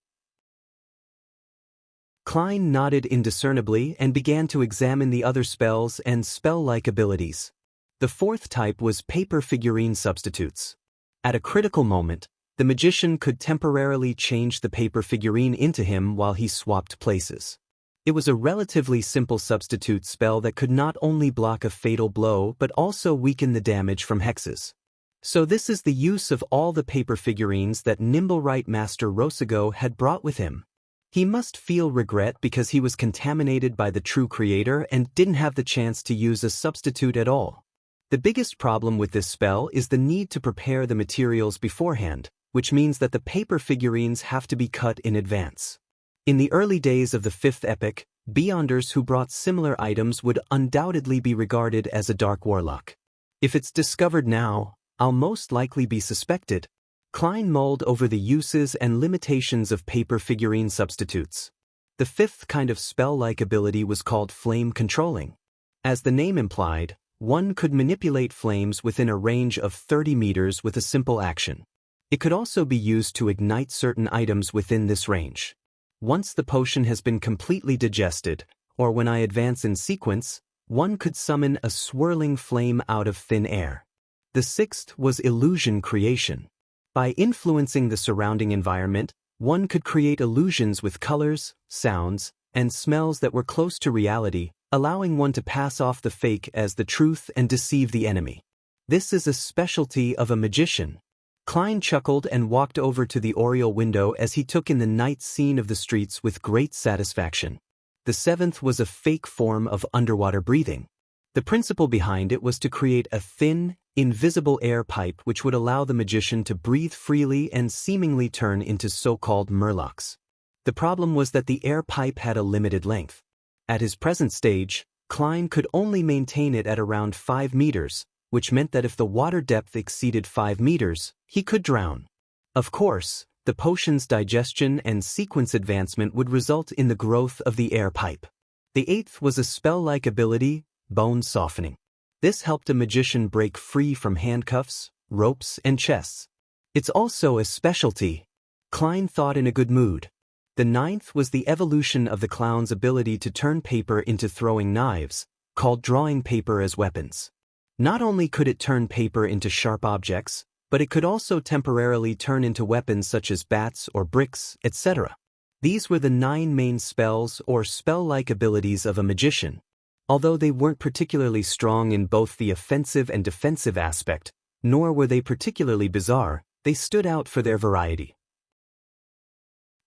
Klein nodded indiscernibly and began to examine the other spells and spell-like abilities. The fourth type was paper figurine substitutes. At a critical moment, the magician could temporarily change the paper figurine into him while he swapped places. It was a relatively simple substitute spell that could not only block a fatal blow but also weaken the damage from hexes. So this is the use of all the paper figurines that Nimblewright Master Rosago had brought with him. He must feel regret because he was contaminated by the true creator and didn't have the chance to use a substitute at all. The biggest problem with this spell is the need to prepare the materials beforehand, which means that the paper figurines have to be cut in advance. In the early days of the 5th epoch, Beyonders who brought similar items would undoubtedly be regarded as a dark warlock. If it's discovered now, I'll most likely be suspected. Klein mulled over the uses and limitations of paper figurine substitutes. The 5th kind of spell-like ability was called flame controlling. As the name implied, one could manipulate flames within a range of 30 meters with a simple action. It could also be used to ignite certain items within this range. Once the potion has been completely digested, or when I advance in sequence, one could summon a swirling flame out of thin air. The 6th was illusion creation. By influencing the surrounding environment, one could create illusions with colors, sounds, and smells that were close to reality, allowing one to pass off the fake as the truth and deceive the enemy. This is a specialty of a magician. Klein chuckled and walked over to the oriel window as he took in the night scene of the streets with great satisfaction. The 7th was a fake form of underwater breathing. The principle behind it was to create a thin, invisible air pipe which would allow the magician to breathe freely and seemingly turn into so-called murlocs. The problem was that the air pipe had a limited length. At his present stage, Klein could only maintain it at around 5 meters, which meant that if the water depth exceeded 5 meters, he could drown. Of course, the potion's digestion and sequence advancement would result in the growth of the air pipe. The 8th was a spell-like ability, bone softening. This helped a magician break free from handcuffs, ropes, and chests. It's also a specialty. Klein thought in a good mood. The 9th was the evolution of the clown's ability to turn paper into throwing knives, called drawing paper as weapons. Not only could it turn paper into sharp objects, but it could also temporarily turn into weapons such as bats or bricks, etc. These were the 9 main spells or spell-like abilities of a magician. Although they weren't particularly strong in both the offensive and defensive aspect, nor were they particularly bizarre, they stood out for their variety.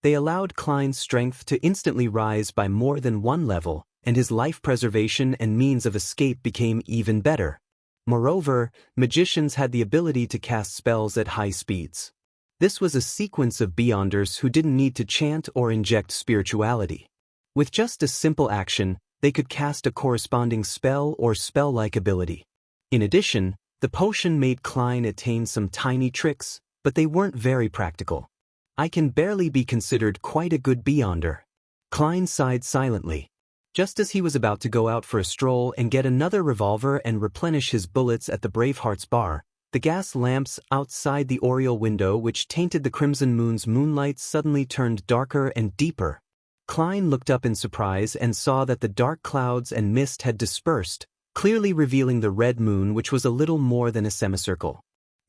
They allowed Klein's strength to instantly rise by more than one level, and his life preservation and means of escape became even better. Moreover, magicians had the ability to cast spells at high speeds. This was a sequence of beyonders who didn't need to chant or inject spirituality. With just a simple action, they could cast a corresponding spell or spell-like ability. In addition, the potion made Klein attain some tiny tricks, but they weren't very practical. I can barely be considered quite a good beyonder. Klein sighed silently. Just as he was about to go out for a stroll and get another revolver and replenish his bullets at the Braveheart's bar, the gas lamps outside the oriel window which tainted the crimson moon's moonlight suddenly turned darker and deeper. Klein looked up in surprise and saw that the dark clouds and mist had dispersed, clearly revealing the red moon, which was a little more than a semicircle.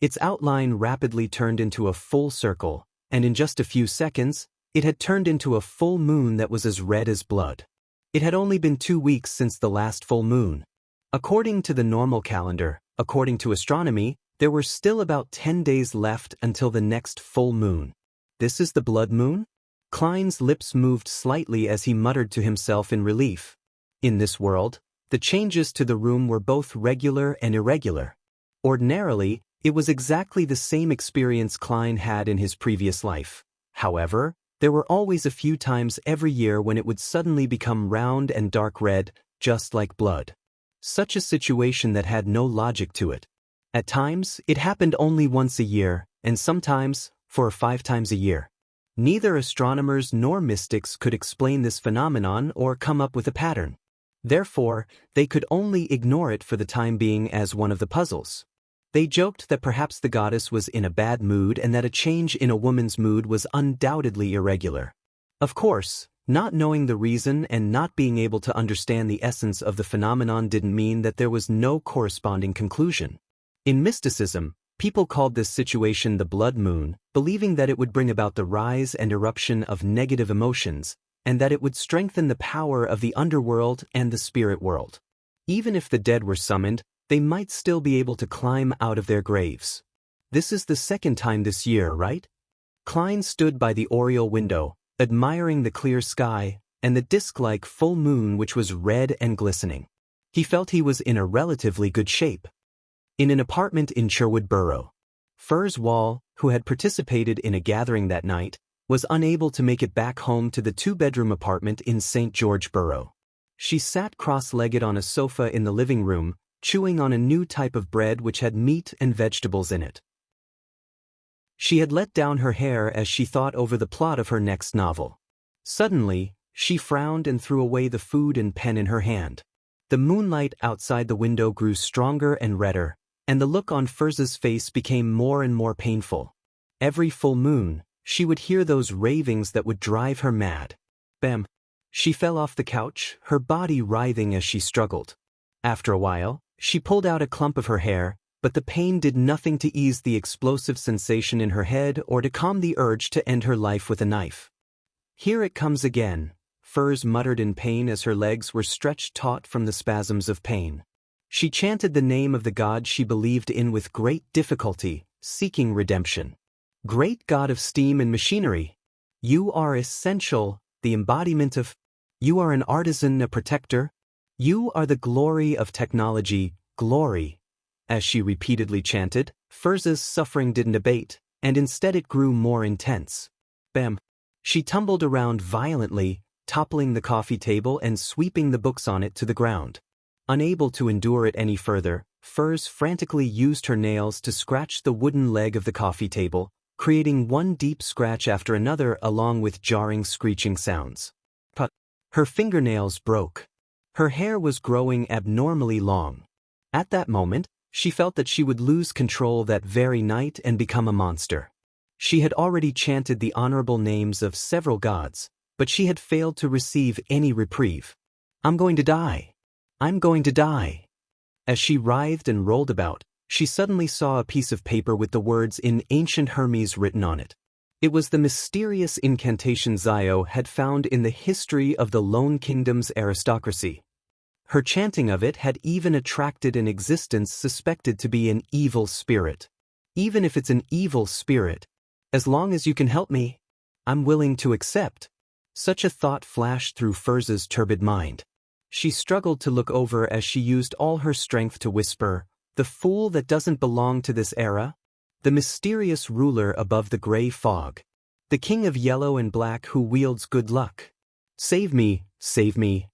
Its outline rapidly turned into a full circle, and in just a few seconds, it had turned into a full moon that was as red as blood. It had only been 2 weeks since the last full moon. According to the normal calendar, according to astronomy, there were still about 10 days left until the next full moon. This is the blood moon? Klein's lips moved slightly as he muttered to himself in relief. In this world, the changes to the room were both regular and irregular. Ordinarily, it was exactly the same experience Klein had in his previous life. However, there were always a few times every year when it would suddenly become round and dark red, just like blood. Such a situation that had no logic to it. At times, it happened only once a year, and sometimes 4 or 5 times a year. Neither astronomers nor mystics could explain this phenomenon or come up with a pattern. Therefore, they could only ignore it for the time being as one of the puzzles. They joked that perhaps the goddess was in a bad mood and that a change in a woman's mood was undoubtedly irregular. Of course, not knowing the reason and not being able to understand the essence of the phenomenon didn't mean that there was no corresponding conclusion. In mysticism, people called this situation the blood moon, believing that it would bring about the rise and eruption of negative emotions, and that it would strengthen the power of the underworld and the spirit world. Even if the dead were summoned, they might still be able to climb out of their graves. This is the second time this year, right? Klein stood by the oriel window, admiring the clear sky and the disc-like full moon which was red and glistening. He felt he was in a relatively good shape. In an apartment in Sherwood Borough, Furs Wall, who had participated in a gathering that night, was unable to make it back home to the 2-bedroom apartment in St. George Borough. She sat cross-legged on a sofa in the living room, chewing on a new type of bread which had meat and vegetables in it. She had let down her hair as she thought over the plot of her next novel. Suddenly, she frowned and threw away the food and pen in her hand. The moonlight outside the window grew stronger and redder, and the look on Furz's face became more and more painful. Every full moon, she would hear those ravings that would drive her mad. Bam! She fell off the couch, her body writhing as she struggled. After a while, she pulled out a clump of her hair, but the pain did nothing to ease the explosive sensation in her head or to calm the urge to end her life with a knife. Here it comes again, Furs muttered in pain as her legs were stretched taut from the spasms of pain. She chanted the name of the god she believed in with great difficulty, seeking redemption. Great God of steam and machinery, you are essential, the embodiment of. You are an artisan, a protector. You are the glory of technology, glory. As she repeatedly chanted, Furz's suffering didn't abate, and instead it grew more intense. Bam! She tumbled around violently, toppling the coffee table and sweeping the books on it to the ground. Unable to endure it any further, Furs frantically used her nails to scratch the wooden leg of the coffee table, creating one deep scratch after another along with jarring screeching sounds. But her fingernails broke. Her hair was growing abnormally long. At that moment, she felt that she would lose control that very night and become a monster. She had already chanted the honorable names of several gods, but she had failed to receive any reprieve. I'm going to die. I'm going to die. As she writhed and rolled about, she suddenly saw a piece of paper with the words in ancient Hermes written on it. It was the mysterious incantation Zio had found in the history of the Lone Kingdom's aristocracy. Her chanting of it had even attracted an existence suspected to be an evil spirit. Even if it's an evil spirit, as long as you can help me, I'm willing to accept. Such a thought flashed through Firz's turbid mind. She struggled to look over as she used all her strength to whisper, "The fool that doesn't belong to this era? The mysterious ruler above the gray fog. The king of yellow and black who wields good luck. Save me, save me."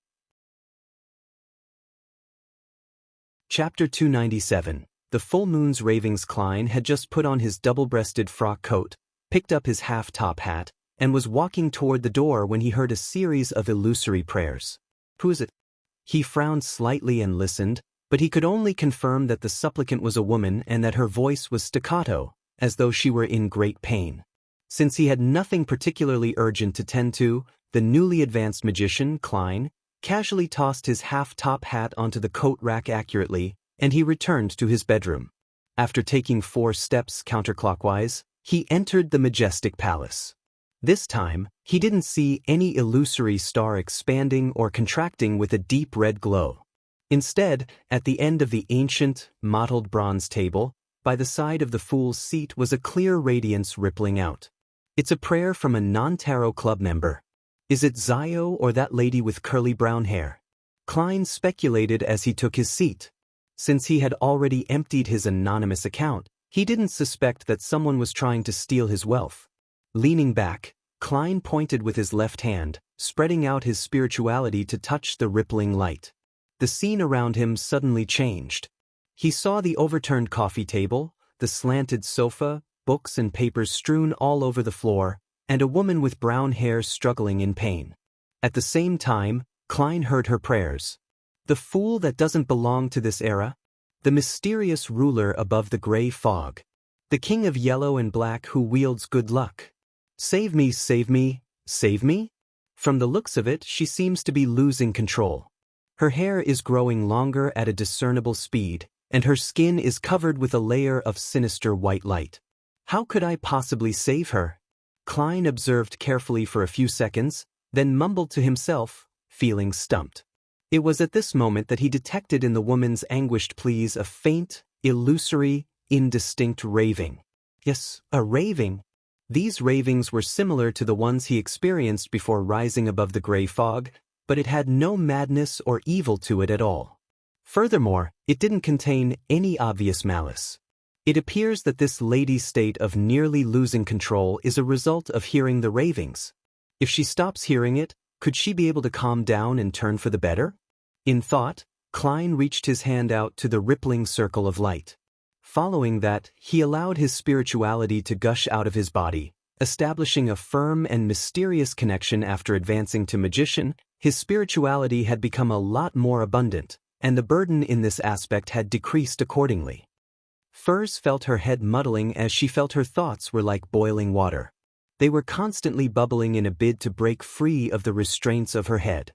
Chapter 297. The full moon's ravings. Klein had just put on his double-breasted frock coat, picked up his half-top hat, and was walking toward the door when he heard a series of illusory prayers. Who is it? He frowned slightly and listened, but he could only confirm that the supplicant was a woman and that her voice was staccato, as though she were in great pain. Since he had nothing particularly urgent to tend to, the newly advanced magician, Klein, casually tossed his half-top hat onto the coat rack accurately, and he returned to his bedroom. After taking 4 steps counterclockwise, he entered the majestic palace. This time, he didn't see any illusory star expanding or contracting with a deep red glow. Instead, at the end of the ancient, mottled bronze table, by the side of the fool's seat was a clear radiance rippling out. It's a prayer from a non-tarot club member. Is it Zio or that lady with curly brown hair? Klein speculated as he took his seat. Since he had already emptied his anonymous account, he didn't suspect that someone was trying to steal his wealth. Leaning back, Klein pointed with his left hand, spreading out his spirituality to touch the rippling light. The scene around him suddenly changed. He saw the overturned coffee table, the slanted sofa, books and papers strewn all over the floor, and a woman with brown hair struggling in pain. At the same time, Klein heard her prayers. The fool that doesn't belong to this era? The mysterious ruler above the gray fog. The king of yellow and black who wields good luck. Save me, save me, save me? From the looks of it, she seems to be losing control. Her hair is growing longer at a discernible speed, and her skin is covered with a layer of sinister white light. How could I possibly save her? Klein observed carefully for a few seconds, then mumbled to himself, feeling stumped. It was at this moment that he detected in the woman's anguished pleas a faint, illusory, indistinct raving. Yes, a raving. These ravings were similar to the ones he experienced before rising above the gray fog, but it had no madness or evil to it at all. Furthermore, it didn't contain any obvious malice. It appears that this lady's state of nearly losing control is a result of hearing the ravings. If she stops hearing it, could she be able to calm down and turn for the better? In thought, Klein reached his hand out to the rippling circle of light. Following that, he allowed his spirituality to gush out of his body, establishing a firm and mysterious connection. After advancing to magician, his spirituality had become a lot more abundant, and the burden in this aspect had decreased accordingly. Furze felt her head muddling as she felt her thoughts were like boiling water. They were constantly bubbling in a bid to break free of the restraints of her head.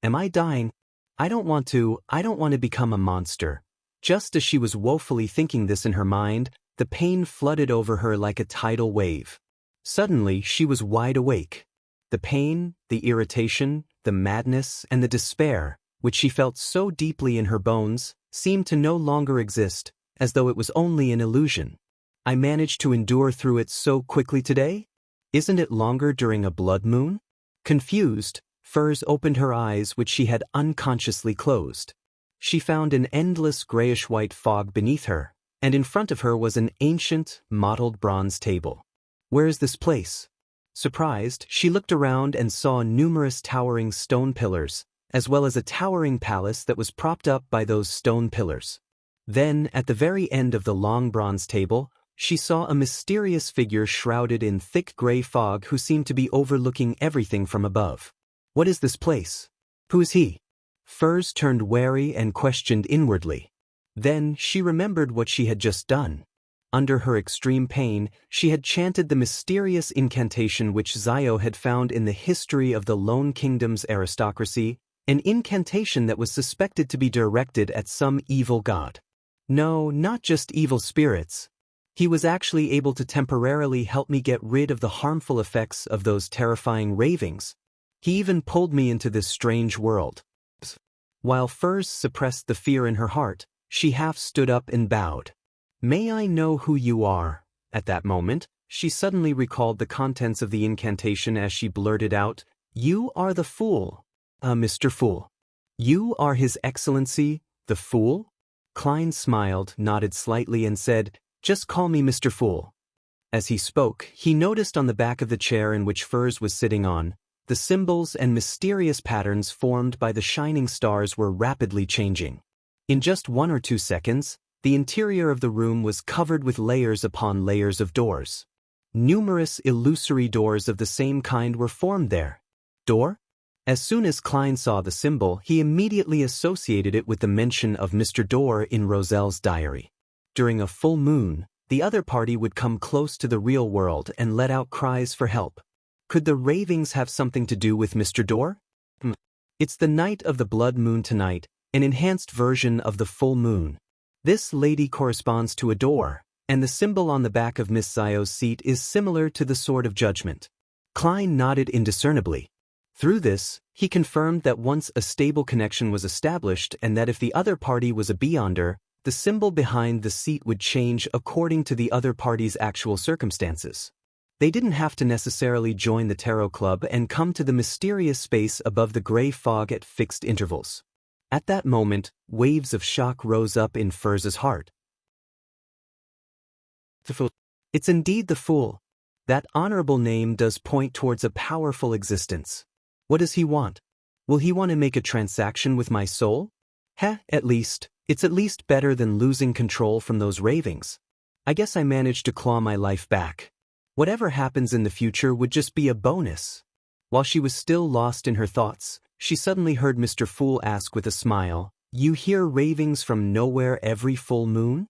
Am I dying? I don't want to become a monster. Just as she was woefully thinking this in her mind, the pain flooded over her like a tidal wave. Suddenly, she was wide awake. The pain, the irritation, the madness, and the despair, which she felt so deeply in her bones, seemed to no longer exist, as though it was only an illusion. I managed to endure through it so quickly today? Isn't it longer during a blood moon? Confused, Furze opened her eyes, which she had unconsciously closed. She found an endless grayish-white fog beneath her, and in front of her was an ancient, mottled bronze table. Where is this place? Surprised, she looked around and saw numerous towering stone pillars, as well as a towering palace that was propped up by those stone pillars. Then, at the very end of the long bronze table, she saw a mysterious figure shrouded in thick gray fog who seemed to be overlooking everything from above. What is this place? Who is he? Furze turned wary and questioned inwardly. Then she remembered what she had just done. Under her extreme pain, she had chanted the mysterious incantation which Zio had found in the history of the Lone Kingdom's aristocracy, an incantation that was suspected to be directed at some evil god. No, not just evil spirits. He was actually able to temporarily help me get rid of the harmful effects of those terrifying ravings. He even pulled me into this strange world. While Furs suppressed the fear in her heart, she half stood up and bowed. May I know who you are? At that moment, she suddenly recalled the contents of the incantation as she blurted out, You are the Fool. Mr. Fool. You are His Excellency, the Fool? Klein smiled, nodded slightly and said, Just call me Mr. Fool. As he spoke, he noticed on the back of the chair in which Furs was sitting on, the symbols and mysterious patterns formed by the shining stars were rapidly changing. In just 1 or 2 seconds, the interior of the room was covered with layers upon layers of doors. Numerous illusory doors of the same kind were formed there. Door? As soon as Klein saw the symbol, he immediately associated it with the mention of Mr. Door in Roselle's diary. During a full moon, the other party would come close to the real world and let out cries for help. Could the ravings have something to do with Mr. Door? It's the night of the blood moon tonight, an enhanced version of the full moon. This lady corresponds to a door, and the symbol on the back of Miss Zio's seat is similar to the Sword of Judgment. Klein nodded indiscernibly. Through this, he confirmed that once a stable connection was established and that if the other party was a beyonder, the symbol behind the seat would change according to the other party's actual circumstances. They didn't have to necessarily join the tarot club and come to the mysterious space above the gray fog at fixed intervals. At that moment, waves of shock rose up in Furs's heart. The Fool. It's indeed the Fool. That honorable name does point towards a powerful existence. What does he want? Will he want to make a transaction with my soul? It's at least better than losing control from those ravings. I guess I managed to claw my life back. Whatever happens in the future would just be a bonus. While she was still lost in her thoughts, she suddenly heard Mr. Fool ask with a smile, You hear ravings from nowhere every full moon?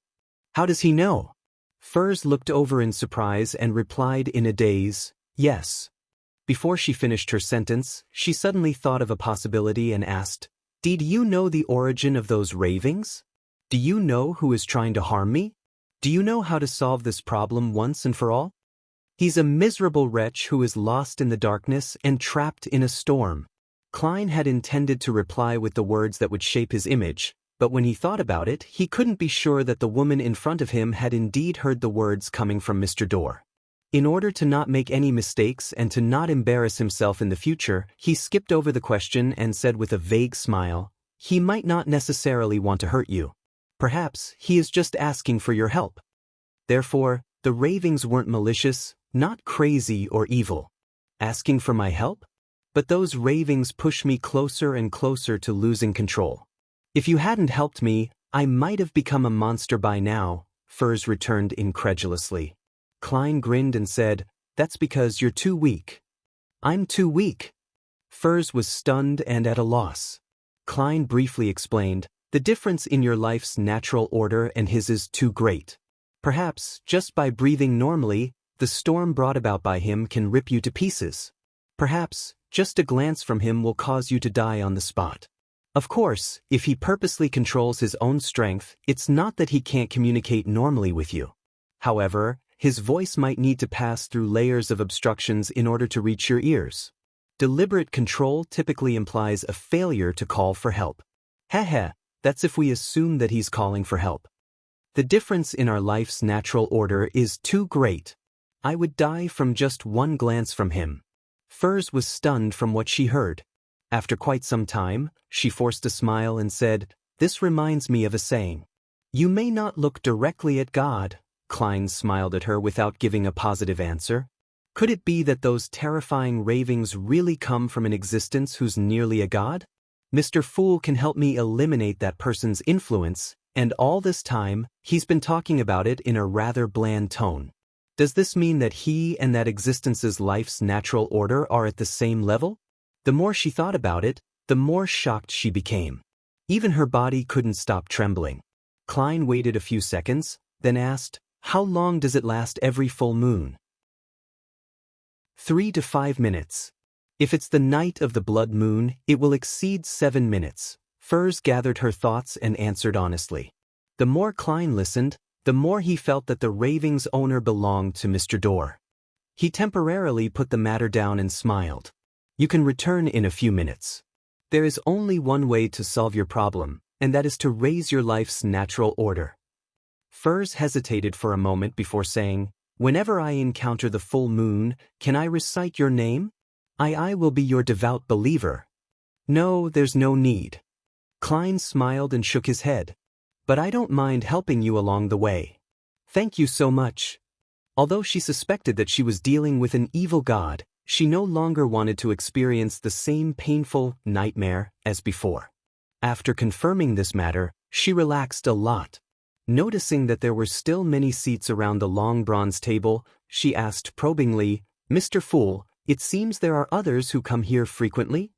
How does he know? Furs looked over in surprise and replied in a daze, Yes. Before she finished her sentence, she suddenly thought of a possibility and asked, Did you know the origin of those ravings? Do you know who is trying to harm me? Do you know how to solve this problem once and for all? He's a miserable wretch who is lost in the darkness and trapped in a storm. Klein had intended to reply with the words that would shape his image, but when he thought about it, he couldn't be sure that the woman in front of him had indeed heard the words coming from Mr. Door. In order to not make any mistakes and to not embarrass himself in the future, he skipped over the question and said with a vague smile, He might not necessarily want to hurt you. Perhaps he is just asking for your help. Therefore, the ravings weren't malicious, not crazy or evil. Asking for my help? But those ravings push me closer and closer to losing control. If you hadn't helped me, I might have become a monster by now, Furs returned incredulously. Klein grinned and said, That's because you're too weak. I'm too weak. Furs was stunned and at a loss. Klein briefly explained, The difference in your life's natural order and his is too great. Perhaps, just by breathing normally, the storm brought about by him can rip you to pieces. Perhaps, just a glance from him will cause you to die on the spot. Of course, if he purposely controls his own strength, it's not that he can't communicate normally with you. However, his voice might need to pass through layers of obstructions in order to reach your ears. Deliberate control typically implies a failure to call for help. That's if we assume that he's calling for help. The difference in our life's natural order is too great. I would die from just one glance from him. Furs was stunned from what she heard. After quite some time, she forced a smile and said, This reminds me of a saying. You may not look directly at God. Klein smiled at her without giving a positive answer. Could it be that those terrifying ravings really come from an existence who's nearly a god? Mr. Fool can help me eliminate that person's influence, and all this time, he's been talking about it in a rather bland tone. Does this mean that he and that existence's life's natural order are at the same level? The more she thought about it, the more shocked she became. Even her body couldn't stop trembling. Klein waited a few seconds, then asked, How long does it last every full moon? 3 to 5 minutes. If it's the night of the blood moon, it will exceed 7 minutes. Furs gathered her thoughts and answered honestly. The more Klein listened, the more he felt that the raving's owner belonged to Mr. Door. He temporarily put the matter down and smiled. You can return in a few minutes. There is only one way to solve your problem, and that is to raise your life's natural order. Furs hesitated for a moment before saying, "Whenever I encounter the full moon, can I recite your name? I will be your devout believer." "No, there's no need." Klein smiled and shook his head. "But I don't mind helping you along the way. Thank you so much." Although she suspected that she was dealing with an evil god, she no longer wanted to experience the same painful nightmare as before. After confirming this matter, she relaxed a lot. Noticing that there were still many seats around the long bronze table, she asked probingly, "Mr. Fool, it seems there are others who come here frequently?"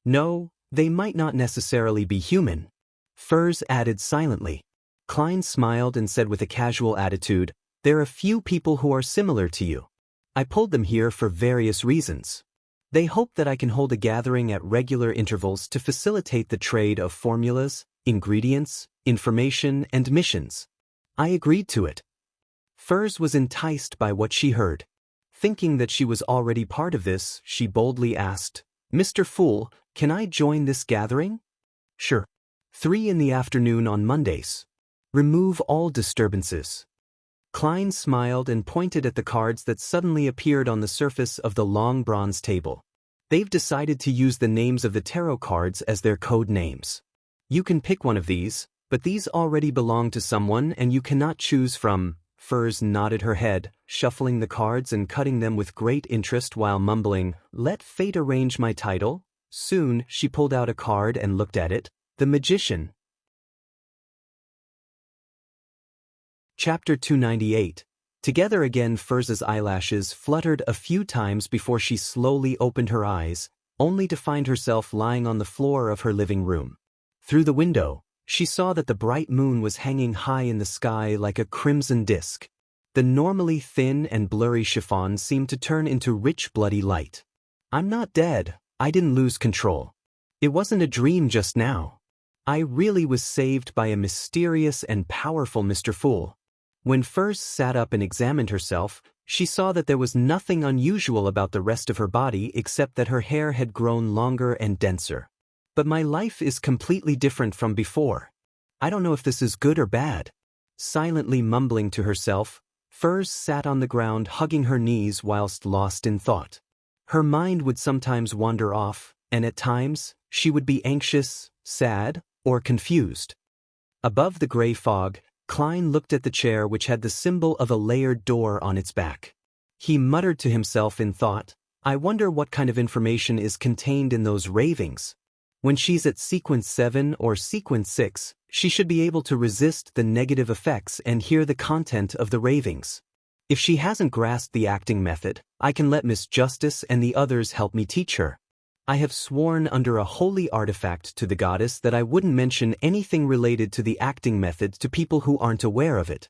"No, they might not necessarily be human," Furs added silently. Klein smiled and said with a casual attitude, "There are few people who are similar to you. I pulled them here for various reasons. They hope that I can hold a gathering at regular intervals to facilitate the trade of formulas, ingredients, information, and missions." I agreed to it. Furs was enticed by what she heard. Thinking that she was already part of this, she boldly asked, "Mr. Fool, can I join this gathering?" "Sure. 3 in the afternoon on Mondays. Remove all disturbances." Klein smiled and pointed at the cards that suddenly appeared on the surface of the long bronze table. "They've decided to use the names of the tarot cards as their code names. You can pick one of these, but these already belong to someone and you cannot choose from." Furs nodded her head, shuffling the cards and cutting them with great interest while mumbling, "Let fate arrange my title." Soon, she pulled out a card and looked at it. The Magician. Chapter 298. Together again. Furs's eyelashes fluttered a few times before she slowly opened her eyes, only to find herself lying on the floor of her living room. Through the window, she saw that the bright moon was hanging high in the sky like a crimson disk. The normally thin and blurry chiffon seemed to turn into rich bloody light. "I'm not dead. I didn't lose control. It wasn't a dream just now. I really was saved by a mysterious and powerful Mr. Fool." When Furs sat up and examined herself, she saw that there was nothing unusual about the rest of her body except that her hair had grown longer and denser. "But my life is completely different from before. I don't know if this is good or bad." Silently mumbling to herself, Furs sat on the ground hugging her knees whilst lost in thought. Her mind would sometimes wander off, and at times, she would be anxious, sad, or confused. Above the gray fog, Klein looked at the chair which had the symbol of a layered door on its back. He muttered to himself in thought, "I wonder what kind of information is contained in those ravings. When she's at sequence 7 or sequence 6, she should be able to resist the negative effects and hear the content of the ravings. If she hasn't grasped the acting method, I can let Miss Justice and the others help me teach her. I have sworn under a holy artifact to the goddess that I wouldn't mention anything related to the acting method to people who aren't aware of it.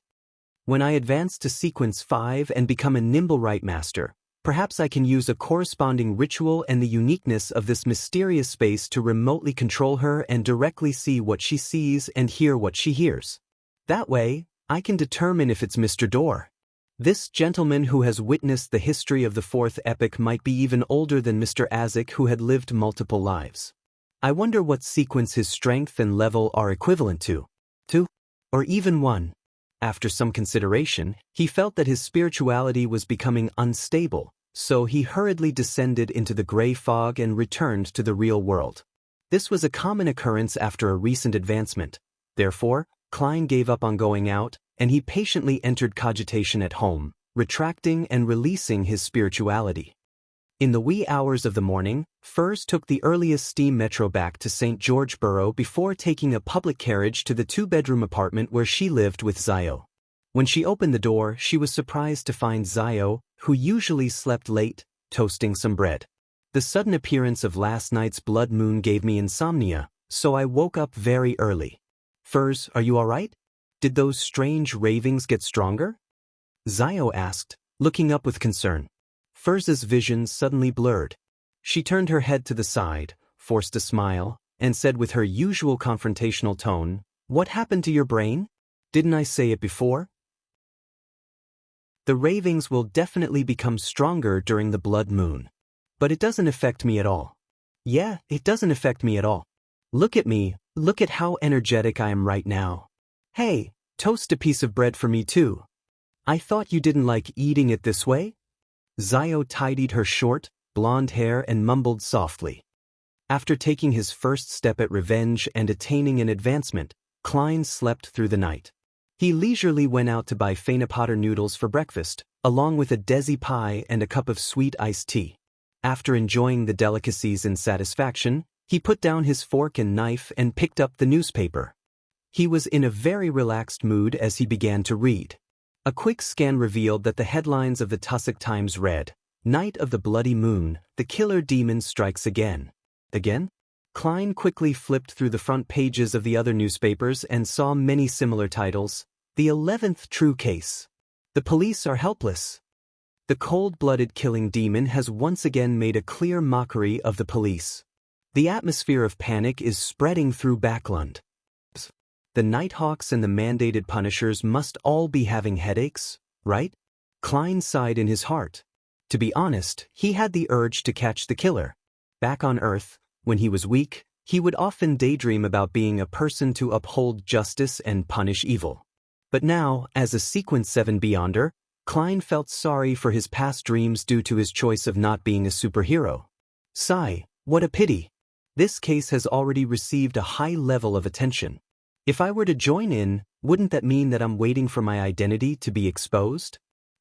When I advance to sequence 5 and become a nimble rite master, perhaps I can use a corresponding ritual and the uniqueness of this mysterious space to remotely control her and directly see what she sees and hear what she hears. That way, I can determine if it's Mr. Door. This gentleman who has witnessed the history of the fourth epoch might be even older than Mr. Azik, who had lived multiple lives. I wonder what sequence his strength and level are equivalent to. 2? Or even 1? After some consideration, he felt that his spirituality was becoming unstable, so he hurriedly descended into the gray fog and returned to the real world. This was a common occurrence after a recent advancement. Therefore, Klein gave up on going out, and he patiently entered cogitation at home, retracting and releasing his spirituality. In the wee hours of the morning, Furs took the earliest steam metro back to St. George Borough before taking a public carriage to the 2-bedroom apartment where she lived with Zio. When she opened the door, she was surprised to find Zio, who usually slept late, toasting some bread. "The sudden appearance of last night's blood moon gave me insomnia, so I woke up very early." "Furs, are you all right? Did those strange ravings get stronger?" Zio asked, looking up with concern. Furs's vision suddenly blurred. She turned her head to the side, forced a smile, and said with her usual confrontational tone, "What happened to your brain? Didn't I say it before? The ravings will definitely become stronger during the blood moon. But it doesn't affect me at all. Yeah, it doesn't affect me at all. Look at me, look at how energetic I am right now. Hey, toast a piece of bread for me too. I thought you didn't like eating it this way? Zio tidied her short, blonde hair and mumbled softly. After taking his first step at revenge and attaining an advancement, Klein slept through the night. He leisurely went out to buy Potter noodles for breakfast, along with a desi pie and a cup of sweet iced tea. After enjoying the delicacies in satisfaction, he put down his fork and knife and picked up the newspaper. He was in a very relaxed mood as he began to read. A quick scan revealed that the headlines of the Tussock Times read, "Night of the Bloody Moon, the Killer Demon Strikes Again." Again? Klein quickly flipped through the front pages of the other newspapers and saw many similar titles. The 11th True Case. The police are helpless. The cold-blooded killing demon has once again made a clear mockery of the police. The atmosphere of panic is spreading through Backlund. The Nighthawks and the mandated punishers must all be having headaches, right? Klein sighed in his heart. To be honest, he had the urge to catch the killer. Back on Earth, when he was weak, he would often daydream about being a person to uphold justice and punish evil. But now, as a Sequence 7 Beyonder, Klein felt sorry for his past dreams due to his choice of not being a superhero. Sigh, what a pity. This case has already received a high level of attention. If I were to join in, wouldn't that mean that I'm waiting for my identity to be exposed?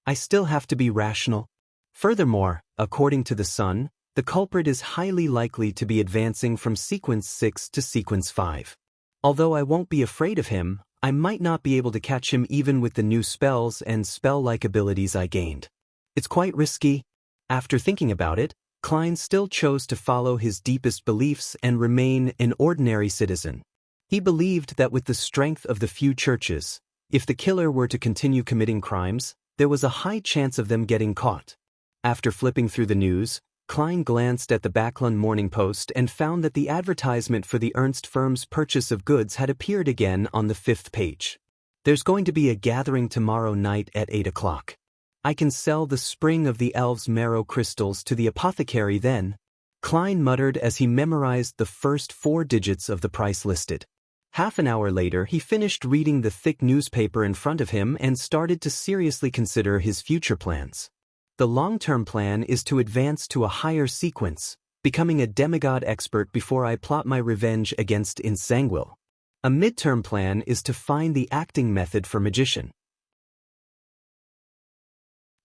I still have to be rational. Furthermore, according to the Sun, the culprit is highly likely to be advancing from Sequence 6 to Sequence 5. Although I won't be afraid of him, I might not be able to catch him even with the new spells and spell-like abilities I gained. It's quite risky. After thinking about it, Klein still chose to follow his deepest beliefs and remain an ordinary citizen. He believed that with the strength of the few churches, if the killer were to continue committing crimes, there was a high chance of them getting caught. After flipping through the news, Klein glanced at the Backlund Morning Post and found that the advertisement for the Ernst firm's purchase of goods had appeared again on the 5th page. There's going to be a gathering tomorrow night at 8 o'clock. I can sell the Spring of the Elves marrow crystals to the apothecary then, Klein muttered as he memorized the first 4 digits of the price listed. Half an hour later, he finished reading the thick newspaper in front of him and started to seriously consider his future plans. The long-term plan is to advance to a higher sequence, becoming a demigod expert before I plot my revenge against Insanguil. A midterm plan is to find the acting method for magician.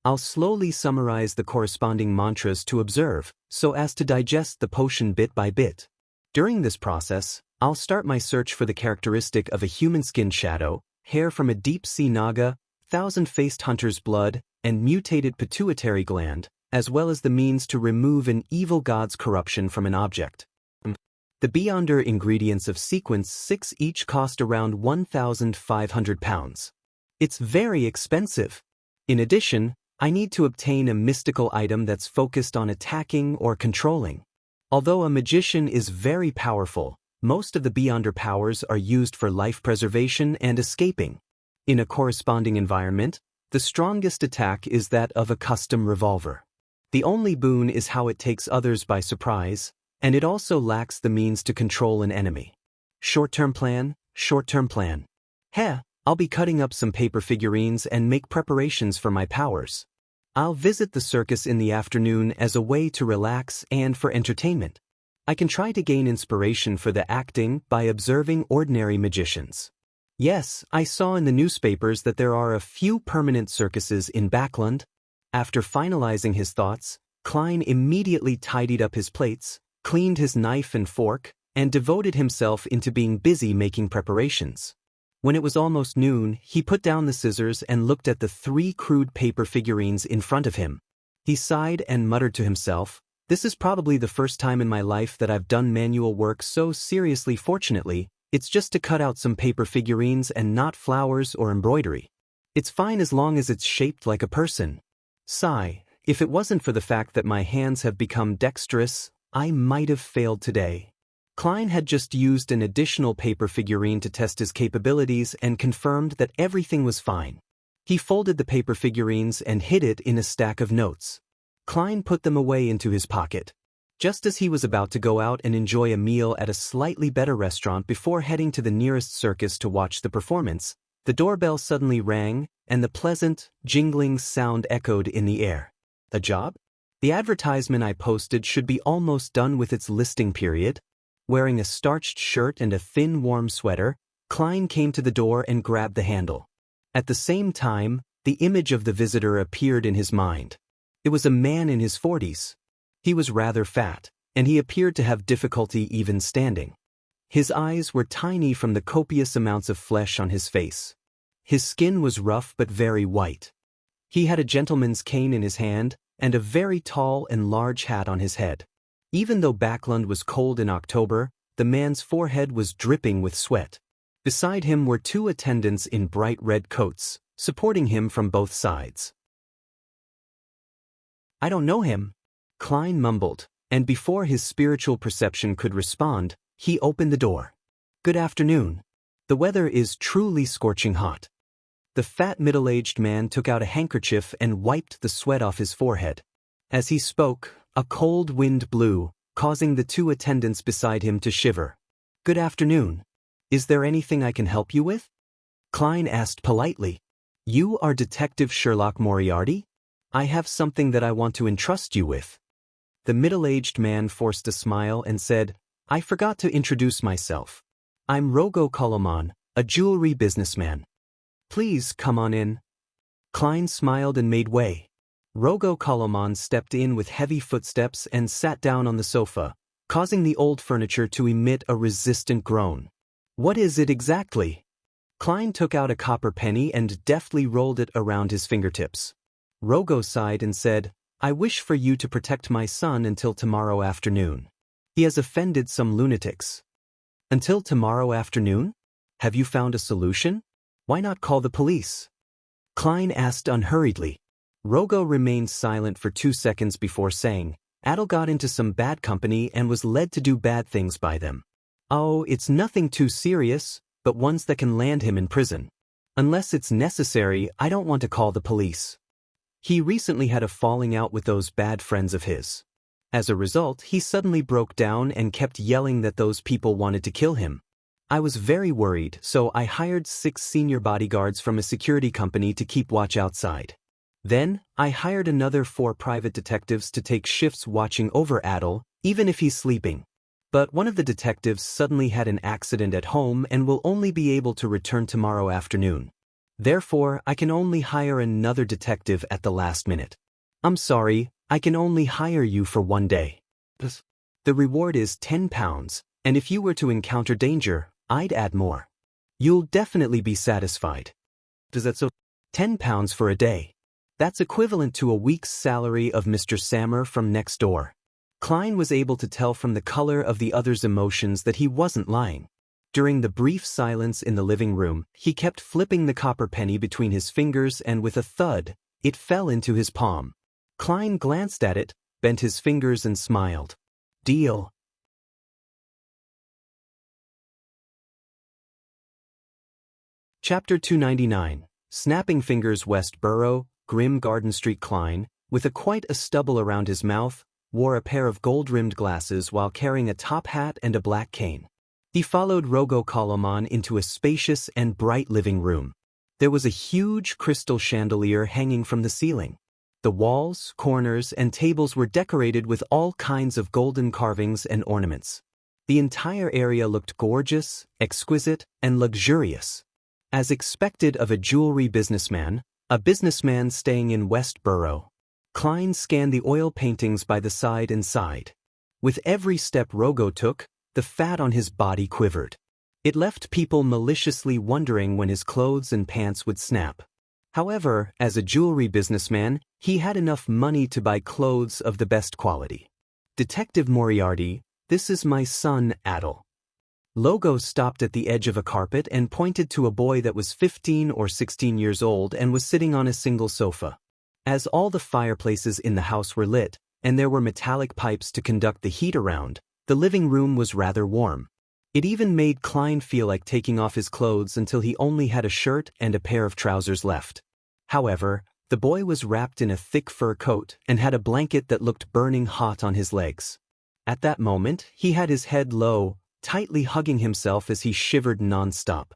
I'll slowly summarize the corresponding mantras to observe, so as to digest the potion bit by bit. During this process, I'll start my search for the characteristic of a human-skinned shadow, hair from a deep-sea naga, thousand-faced hunter's blood, and mutated pituitary gland, as well as the means to remove an evil god's corruption from an object. The Beyonder ingredients of Sequence 6 each cost around £1,500. It's very expensive. In addition, I need to obtain a mystical item that's focused on attacking or controlling. Although a magician is very powerful, most of the Beyonder powers are used for life preservation and escaping. In a corresponding environment, the strongest attack is that of a custom revolver. The only boon is how it takes others by surprise, and it also lacks the means to control an enemy. Short-term plan, short-term plan. I'll be cutting up some paper figurines and make preparations for my powers. I'll visit the circus in the afternoon as a way to relax and for entertainment. I can try to gain inspiration for the acting by observing ordinary magicians. Yes, I saw in the newspapers that there are a few permanent circuses in Backlund. After finalizing his thoughts, Klein immediately tidied up his plates, cleaned his knife and fork, and devoted himself into being busy making preparations. When it was almost noon, he put down the scissors and looked at the 3 crude paper figurines in front of him. He sighed and muttered to himself, "This is probably the first time in my life that I've done manual work so seriously. Fortunately, it's just to cut out some paper figurines and not flowers or embroidery. It's fine as long as it's shaped like a person." Sigh, if it wasn't for the fact that my hands have become dexterous, I might have failed today. Klein had just used an additional paper figurine to test his capabilities and confirmed that everything was fine. He folded the paper figurines and hid it in a stack of notes. Klein put them away into his pocket. Just as he was about to go out and enjoy a meal at a slightly better restaurant before heading to the nearest circus to watch the performance, the doorbell suddenly rang, and the pleasant, jingling sound echoed in the air. A job? The advertisement I posted should be almost done with its listing period. Wearing a starched shirt and a thin, warm sweater, Klein came to the door and grabbed the handle. At the same time, the image of the visitor appeared in his mind. It was a man in his 40s. He was rather fat, and he appeared to have difficulty even standing. His eyes were tiny from the copious amounts of flesh on his face. His skin was rough but very white. He had a gentleman's cane in his hand, and a very tall and large hat on his head. Even though Backlund was cold in October, the man's forehead was dripping with sweat. Beside him were two attendants in bright red coats, supporting him from both sides. "I don't know him," Klein mumbled, and before his spiritual perception could respond, he opened the door. "Good afternoon. The weather is truly scorching hot." The fat middle-aged man took out a handkerchief and wiped the sweat off his forehead. As he spoke, a cold wind blew, causing the two attendants beside him to shiver. "Good afternoon. Is there anything I can help you with?" Klein asked politely. "You are Detective Sherlock Moriarty? I have something that I want to entrust you with." The middle-aged man forced a smile and said, "I forgot to introduce myself. I'm Rogo Koloman, a jewelry businessman. Please come on in." Klein smiled and made way. Rogo Koloman stepped in with heavy footsteps and sat down on the sofa, causing the old furniture to emit a resistant groan. "What is it exactly?" Klein took out a copper penny and deftly rolled it around his fingertips. Rogo sighed and said, "I wish for you to protect my son until tomorrow afternoon. He has offended some lunatics." "Until tomorrow afternoon? Have you found a solution? Why not call the police?" Klein asked unhurriedly. Rogo remained silent for 2 seconds before saying, "Adel got into some bad company and was led to do bad things by them. Oh, it's nothing too serious, but ones that can land him in prison. Unless it's necessary, I don't want to call the police. He recently had a falling out with those bad friends of his. As a result, he suddenly broke down and kept yelling that those people wanted to kill him. I was very worried, so I hired 6 senior bodyguards from a security company to keep watch outside. Then, I hired another 4 private detectives to take shifts watching over Adel, even if he's sleeping. But one of the detectives suddenly had an accident at home and will only be able to return tomorrow afternoon. Therefore, I can only hire another detective at the last minute. I'm sorry, I can only hire you for 1 day. The reward is £10, and if you were to encounter danger, I'd add more. You'll definitely be satisfied. Does that so? £10 for a day. That's equivalent to a week's salary of Mr. Sammer from next door." Klein was able to tell from the color of the other's emotions that he wasn't lying. During the brief silence in the living room, he kept flipping the copper penny between his fingers, and with a thud, it fell into his palm. Klein glanced at it, bent his fingers and smiled. "Deal." Chapter 299. Snapping Fingers. West Borough, Grim Garden Street. Klein, with quite a stubble around his mouth, wore a pair of gold-rimmed glasses while carrying a top hat and a black cane. He followed Rogo Koloman into a spacious and bright living room. There was a huge crystal chandelier hanging from the ceiling. The walls, corners, and tables were decorated with all kinds of golden carvings and ornaments. The entire area looked gorgeous, exquisite, and luxurious. As expected of a jewelry businessman, a businessman staying in West Borough, Klein scanned the oil paintings by the side and sighed. With every step Rogo took, the fat on his body quivered. It left people maliciously wondering when his clothes and pants would snap. However, as a jewelry businessman, he had enough money to buy clothes of the best quality. "Detective Moriarty, this is my son, Adel." Logo stopped at the edge of a carpet and pointed to a boy that was 15 or 16 years old and was sitting on a single sofa. As all the fireplaces in the house were lit, and there were metallic pipes to conduct the heat around, the living room was rather warm. It even made Klein feel like taking off his clothes until he only had a shirt and a pair of trousers left. However, the boy was wrapped in a thick fur coat and had a blanket that looked burning hot on his legs. At that moment, he had his head low, tightly hugging himself as he shivered non-stop.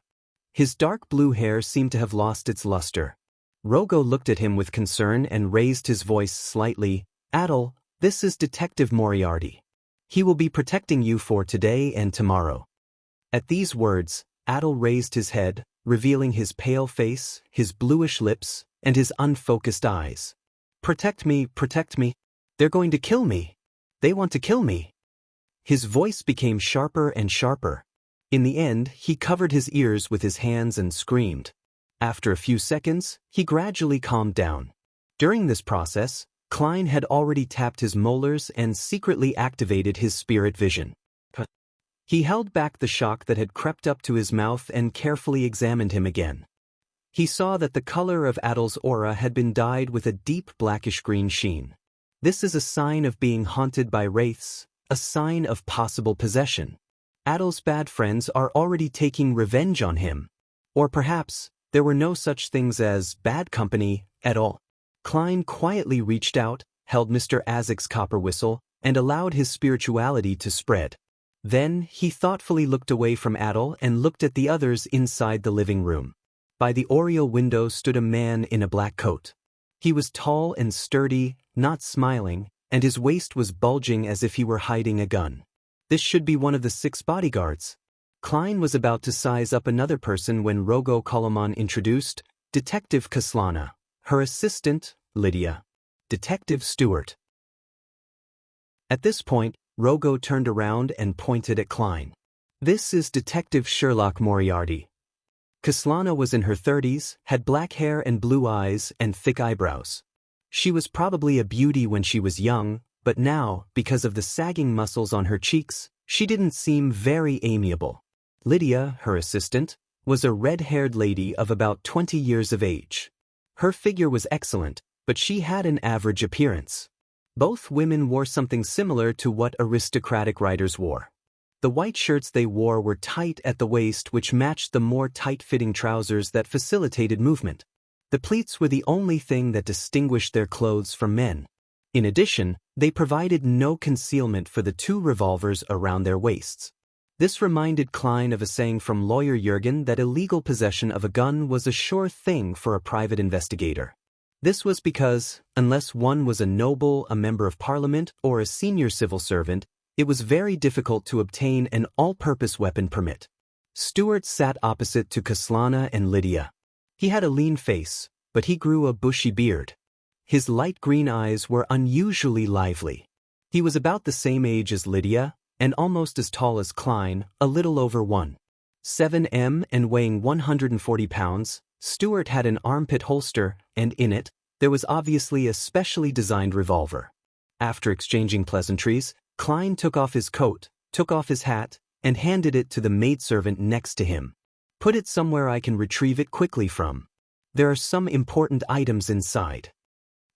His dark blue hair seemed to have lost its luster. Rogo looked at him with concern and raised his voice slightly. "Adol, this is Detective Moriarty. He will be protecting you for today and tomorrow." At these words, Adol raised his head, revealing his pale face, his bluish lips, and his unfocused eyes. Protect me, protect me. They're going to kill me. They want to kill me." His voice became sharper and sharper. In the end, he covered his ears with his hands and screamed. After a few seconds, he gradually calmed down. During this process, Klein had already tapped his molars and secretly activated his spirit vision. He held back the shock that had crept up to his mouth and carefully examined him again. He saw that the color of Adol's aura had been dyed with a deep blackish-green sheen. This is a sign of being haunted by wraiths, a sign of possible possession. Adol's bad friends are already taking revenge on him. Or perhaps, there were no such things as bad company at all. Klein quietly reached out, held Mr. Azek's copper whistle, and allowed his spirituality to spread. Then, he thoughtfully looked away from Adol and looked at the others inside the living room. By the oriel window stood a man in a black coat. He was tall and sturdy, not smiling, and his waist was bulging as if he were hiding a gun. This should be one of the 6 bodyguards. Klein was about to size up another person when Rogo Koloman introduced Detective Kaslana, her assistant, Lydia, Detective Stewart. At this point, Rogo turned around and pointed at Klein. "This is Detective Sherlock Moriarty." Kaslana was in her 30s, had black hair and blue eyes and thick eyebrows. She was probably a beauty when she was young, but now, because of the sagging muscles on her cheeks, she didn't seem very amiable. Lydia, her assistant, was a red-haired lady of about 20 years of age. Her figure was excellent, but she had an average appearance. Both women wore something similar to what aristocratic writers wore. The white shirts they wore were tight at the waist, which matched the more tight-fitting trousers that facilitated movement. The pleats were the only thing that distinguished their clothes from men. In addition, they provided no concealment for the 2 revolvers around their waists. This reminded Klein of a saying from lawyer Jurgen that illegal possession of a gun was a sure thing for a private investigator. This was because, unless one was a noble, a member of parliament, or a senior civil servant, it was very difficult to obtain an all-purpose weapon permit. Stewart sat opposite to Kaslana and Lydia. He had a lean face, but he grew a bushy beard. His light green eyes were unusually lively. He was about the same age as Lydia, and almost as tall as Klein, a little over 1.7 and weighing 140 pounds, Stewart had an armpit holster, and in it, there was obviously a specially designed revolver. After exchanging pleasantries, Klein took off his coat, took off his hat, and handed it to the maidservant next to him. "Put it somewhere I can retrieve it quickly from. There are some important items inside."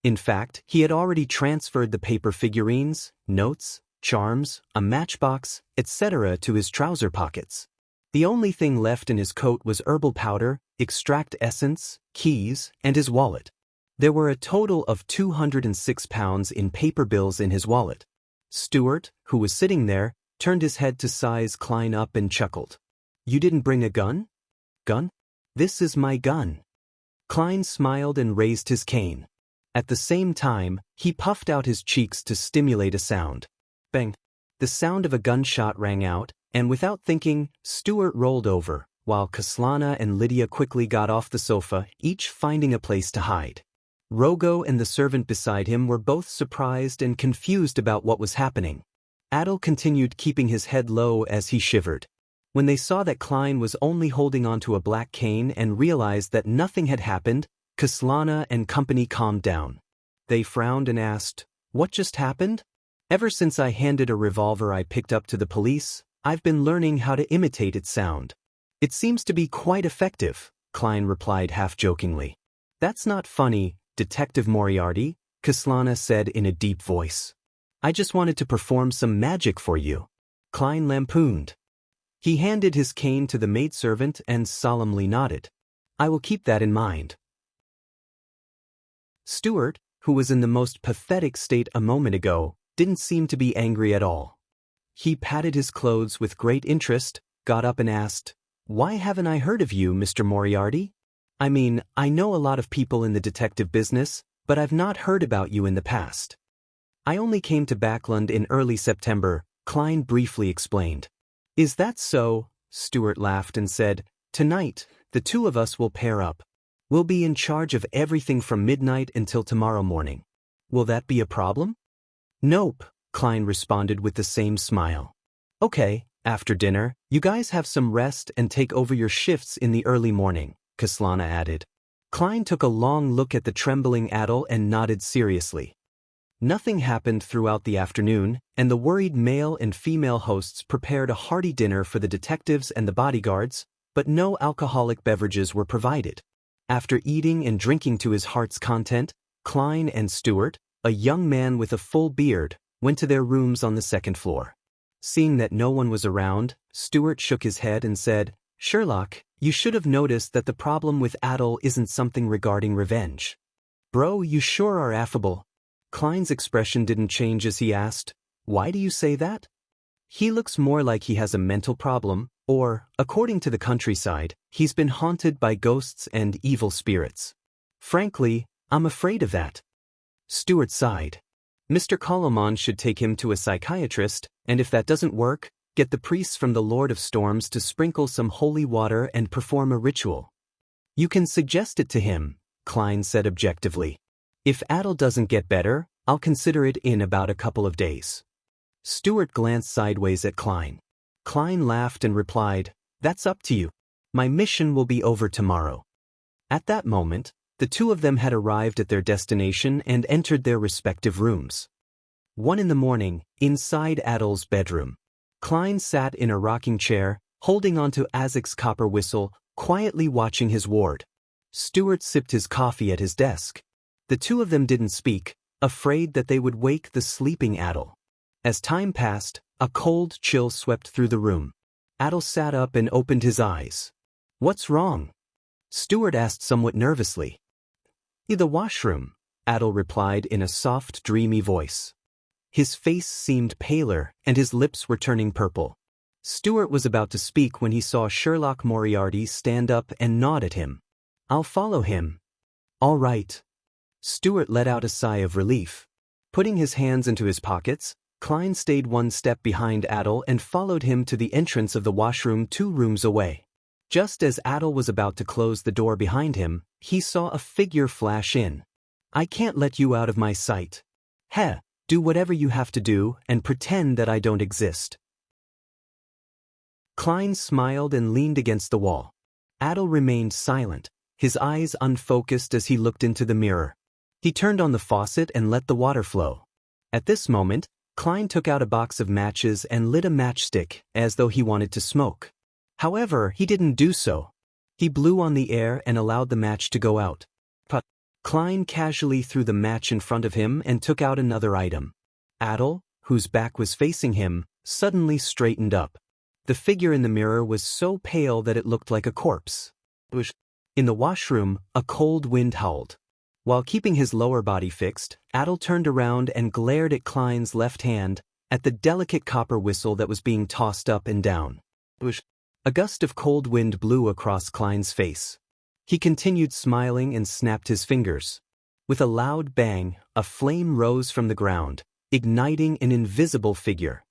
In fact, he had already transferred the paper figurines, notes, charms, a matchbox, etc. to his trouser pockets. The only thing left in his coat was herbal powder, extract essence, keys, and his wallet. There were a total of 206 pounds in paper bills in his wallet. Stewart, who was sitting there, turned his head to size Klein up and chuckled. "You didn't bring a gun?" "Gun? This is my gun." Klein smiled and raised his cane. At the same time, he puffed out his cheeks to stimulate a sound. Bang! The sound of a gunshot rang out, and without thinking, Stewart rolled over, while Kaslana and Lydia quickly got off the sofa, each finding a place to hide. Rogo and the servant beside him were both surprised and confused about what was happening. Adol continued keeping his head low as he shivered. When they saw that Klein was only holding onto a black cane and realized that nothing had happened, Kaslana and company calmed down. They frowned and asked, "What just happened?" "Ever since I handed a revolver I picked up to the police, I've been learning how to imitate its sound. It seems to be quite effective," Klein replied half-jokingly. "That's not funny, Detective Moriarty," Kaslana said in a deep voice. "I just wanted to perform some magic for you," Klein lampooned. He handed his cane to the maidservant and solemnly nodded. "I will keep that in mind." Stewart, who was in the most pathetic state a moment ago, didn't seem to be angry at all. He patted his clothes with great interest, got up and asked, "Why haven't I heard of you, Mr. Moriarty? I mean, I know a lot of people in the detective business, but I've not heard about you in the past." "I only came to Backland in early September," Klein briefly explained. "Is that so?" Stewart laughed and said, "Tonight, the two of us will pair up. We'll be in charge of everything from midnight until tomorrow morning. Will that be a problem?" "Nope," Klein responded with the same smile. "Okay, after dinner, you guys have some rest and take over your shifts in the early morning," Kaslana added. Klein took a long look at the trembling Adel and nodded seriously. Nothing happened throughout the afternoon, and the worried male and female hosts prepared a hearty dinner for the detectives and the bodyguards, but no alcoholic beverages were provided. After eating and drinking to his heart's content, Klein and Stewart, a young man with a full beard, went to their rooms on the second floor. Seeing that no one was around, Stewart shook his head and said, "Sherlock, you should have noticed that the problem with Adel isn't something regarding revenge." "Bro, you sure are affable." Klein's expression didn't change as he asked, "Why do you say that?" "He looks more like he has a mental problem, or, according to the countryside, he's been haunted by ghosts and evil spirits. Frankly, I'm afraid of that." Stewart sighed. "Mr. Koloman should take him to a psychiatrist, and if that doesn't work, get the priests from the Lord of Storms to sprinkle some holy water and perform a ritual." "You can suggest it to him," Klein said objectively. "If Adel doesn't get better, I'll consider it in about a couple of days." Stewart glanced sideways at Klein. Klein laughed and replied, "That's up to you. My mission will be over tomorrow." At that moment, the two of them had arrived at their destination and entered their respective rooms. 1 in the morning, inside Adel's bedroom. Klein sat in a rocking chair, holding onto Isaac's copper whistle, quietly watching his ward. Stewart sipped his coffee at his desk. The two of them didn't speak, afraid that they would wake the sleeping Adel. As time passed, a cold chill swept through the room. Adel sat up and opened his eyes. "What's wrong?" Stewart asked somewhat nervously. "In the washroom," Adel replied in a soft, dreamy voice. His face seemed paler, and his lips were turning purple. Stewart was about to speak when he saw Sherlock Moriarty stand up and nod at him. "I'll follow him." "All right." Stewart let out a sigh of relief. Putting his hands into his pockets, Klein stayed one step behind Adel and followed him to the entrance of the washroom 2 rooms away. Just as Adel was about to close the door behind him, he saw a figure flash in. "I can't let you out of my sight. Heh, do whatever you have to do and pretend that I don't exist." Klein smiled and leaned against the wall. Adel remained silent, his eyes unfocused as he looked into the mirror. He turned on the faucet and let the water flow. At this moment, Klein took out a box of matches and lit a matchstick as though he wanted to smoke. However, he didn't do so. He blew on the air and allowed the match to go out. But Klein casually threw the match in front of him and took out another item. Adel, whose back was facing him, suddenly straightened up. The figure in the mirror was so pale that it looked like a corpse. In the washroom, a cold wind howled. While keeping his lower body fixed, Adel turned around and glared at Klein's left hand, at the delicate copper whistle that was being tossed up and down. A gust of cold wind blew across Klein's face. He continued smiling and snapped his fingers. With a loud bang, a flame rose from the ground, igniting an invisible figure.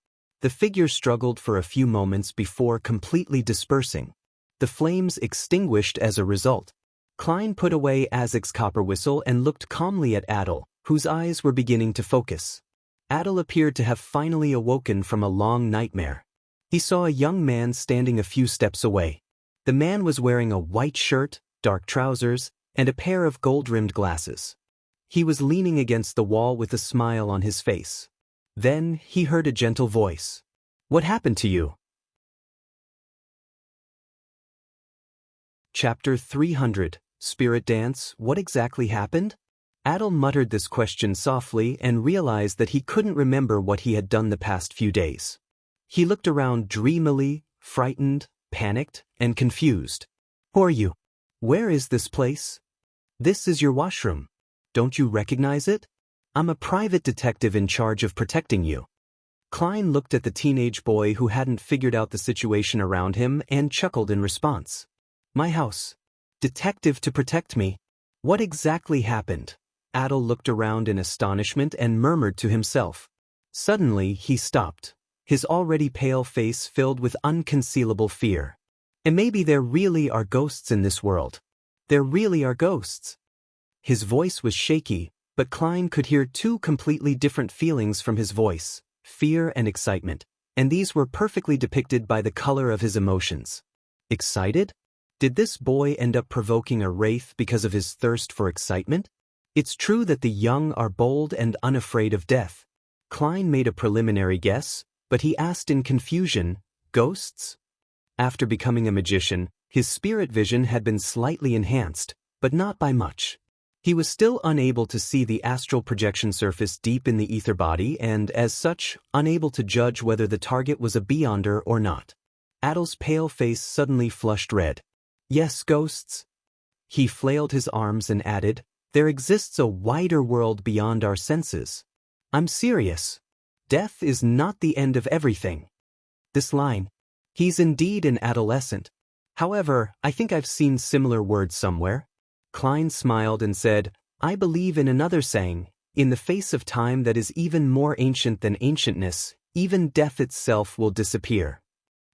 The figure struggled for a few moments before completely dispersing. The flames extinguished as a result. Klein put away Isaac's copper whistle and looked calmly at Adel, whose eyes were beginning to focus. Adel appeared to have finally awoken from a long nightmare. He saw a young man standing a few steps away. The man was wearing a white shirt, dark trousers, and a pair of gold-rimmed glasses. He was leaning against the wall with a smile on his face. Then he heard a gentle voice. "What happened to you?" Chapter 300, Spirit Dance. What exactly happened? Adel muttered this question softly and realized that he couldn't remember what he had done the past few days. He looked around dreamily, frightened, panicked, and confused. "Who are you? Where is this place?" "This is your washroom. Don't you recognize it? I'm a private detective in charge of protecting you." Klein looked at the teenage boy who hadn't figured out the situation around him and chuckled in response. My house. Detective to protect me. What exactly happened? Adel looked around in astonishment and murmured to himself. Suddenly he stopped, his already pale face filled with unconcealable fear. And maybe there really are ghosts in this world. There really are ghosts. His voice was shaky, but Klein could hear two completely different feelings from his voice, fear and excitement, and these were perfectly depicted by the color of his emotions. Excited? Did this boy end up provoking a wraith because of his thirst for excitement? It's true that the young are bold and unafraid of death. Klein made a preliminary guess, but he asked in confusion, ghosts? After becoming a magician, his spirit vision had been slightly enhanced, but not by much. He was still unable to see the astral projection surface deep in the ether body and, as such, unable to judge whether the target was a beyonder or not. Adel's pale face suddenly flushed red. Yes, ghosts. He flailed his arms and added, there exists a wider world beyond our senses. I'm serious. Death is not the end of everything. This line. He's indeed an adolescent. However, I think I've seen similar words somewhere. Klein smiled and said, I believe in another saying, in the face of time that is even more ancient than ancientness, even death itself will disappear.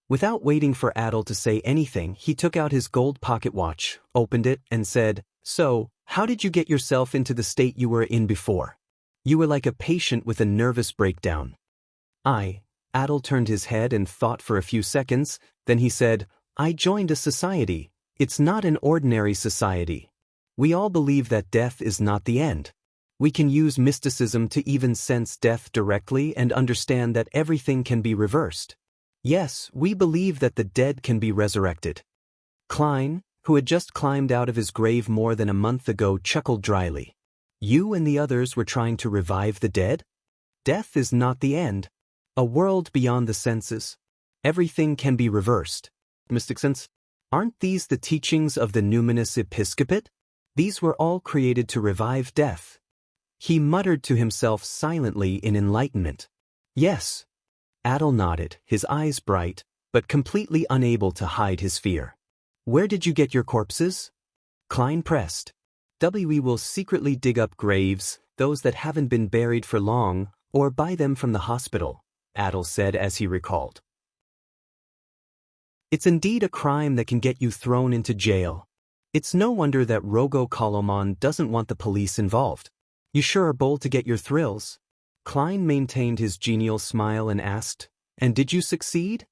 Without waiting for Adel to say anything, he took out his gold pocket watch, opened it, and said, So, how did you get yourself into the state you were in before? You were like a patient with a nervous breakdown. Adel turned his head and thought for a few seconds, then he said, I joined a society. It's not an ordinary society. We all believe that death is not the end. We can use mysticism to even sense death directly and understand that everything can be reversed. Yes, we believe that the dead can be resurrected. Klein, who had just climbed out of his grave more than a month ago, chuckled dryly. You and the others were trying to revive the dead? Death is not the end. A world beyond the senses. Everything can be reversed. Mystic sense? Aren't these the teachings of the numinous episcopate? These were all created to revive death. He muttered to himself silently in enlightenment. Yes. Adel nodded, his eyes bright, but completely unable to hide his fear. Where did you get your corpses? Klein pressed. We will secretly dig up graves, those that haven't been buried for long, or buy them from the hospital, Adel said as he recalled. It's indeed a crime that can get you thrown into jail. It's no wonder that Rogo Colomon doesn't want the police involved. You sure are bold to get your thrills. Klein maintained his genial smile and asked, And did you succeed?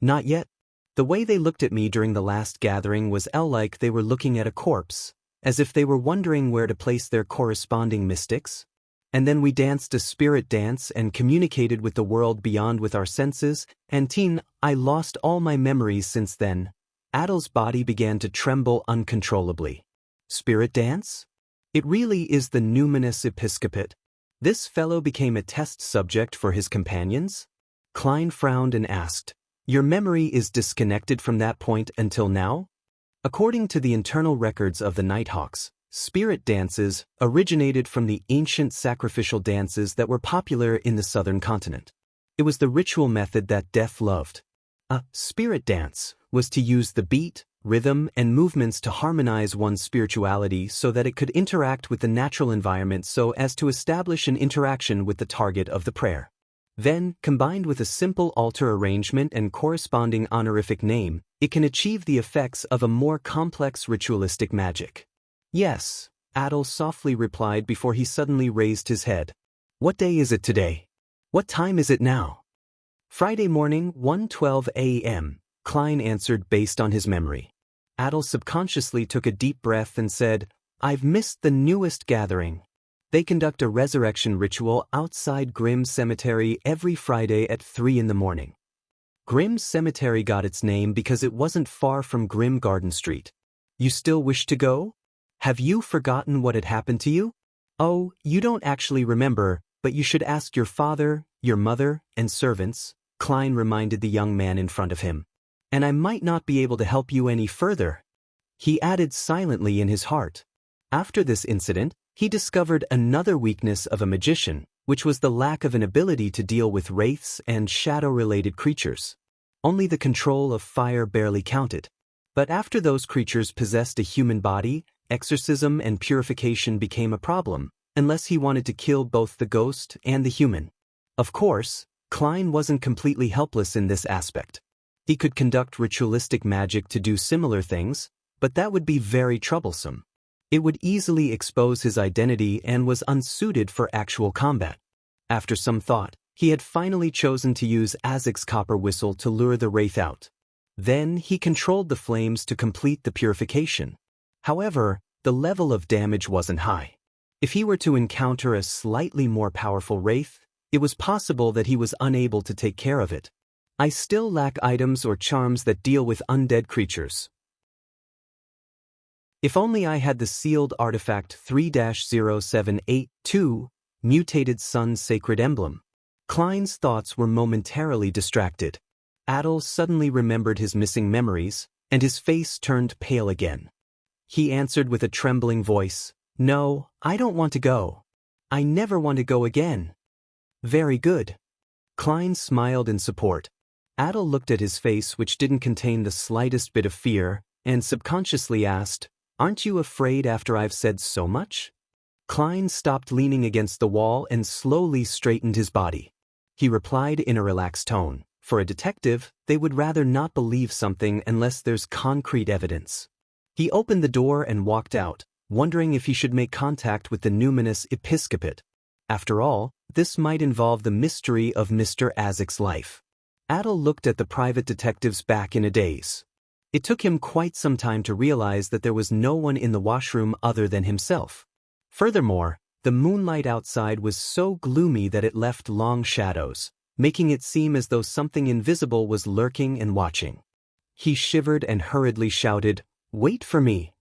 Not yet. The way they looked at me during the last gathering was like they were looking at a corpse, as if they were wondering where to place their corresponding mystics. And then we danced a spirit dance and communicated with the world beyond with our senses, and I lost all my memories since then. Adel's body began to tremble uncontrollably. Spirit dance? It really is the numinous episcopate. This fellow became a test subject for his companions? Klein frowned and asked, Your memory is disconnected from that point until now? According to the internal records of the Nighthawks, spirit dances originated from the ancient sacrificial dances that were popular in the southern continent. It was the ritual method that death loved. A spirit dance was to use the beat, rhythm, and movements to harmonize one's spirituality so that it could interact with the natural environment so as to establish an interaction with the target of the prayer. Then, combined with a simple altar arrangement and corresponding honorific name, it can achieve the effects of a more complex ritualistic magic. Yes, Adel softly replied before he suddenly raised his head. What day is it today? What time is it now? Friday morning, 1:12 a.m., Klein answered based on his memory. Adel subconsciously took a deep breath and said, I've missed the newest gathering. They conduct a resurrection ritual outside Grimm's Cemetery every Friday at 3 in the morning. Grimm's Cemetery got its name because it wasn't far from Grimm Garden Street. You still wish to go? Have you forgotten what had happened to you? Oh, you don't actually remember, but you should ask your father, your mother, and servants, Klein reminded the young man in front of him. And I might not be able to help you any further. He added silently in his heart. After this incident, he discovered another weakness of a magician, which was the lack of an ability to deal with wraiths and shadow-related creatures. Only the control of fire barely counted. But after those creatures possessed a human body, exorcism and purification became a problem, unless he wanted to kill both the ghost and the human. Of course, Klein wasn't completely helpless in this aspect. He could conduct ritualistic magic to do similar things, but that would be very troublesome. It would easily expose his identity and was unsuited for actual combat. After some thought, he had finally chosen to use Azek's copper whistle to lure the wraith out. Then he controlled the flames to complete the purification. However, the level of damage wasn't high. If he were to encounter a slightly more powerful wraith, it was possible that he was unable to take care of it. I still lack items or charms that deal with undead creatures. If only I had the sealed artifact 3-0782, Mutated Sun's Sacred Emblem. Klein's thoughts were momentarily distracted. Adel suddenly remembered his missing memories, and his face turned pale again. He answered with a trembling voice, "No, I don't want to go. I never want to go again." "Very good." Klein smiled in support. Adel looked at his face, which didn't contain the slightest bit of fear, and subconsciously asked, "Aren't you afraid after I've said so much?" Klein stopped leaning against the wall and slowly straightened his body. He replied in a relaxed tone, "For a detective, they would rather not believe something unless there's concrete evidence." He opened the door and walked out, wondering if he should make contact with the numinous episcopate. After all, this might involve the mystery of Mr. Azek's life. Adel looked at the private detective's back in a daze. It took him quite some time to realize that there was no one in the washroom other than himself. Furthermore, the moonlight outside was so gloomy that it left long shadows, making it seem as though something invisible was lurking and watching. He shivered and hurriedly shouted, "Wait for me."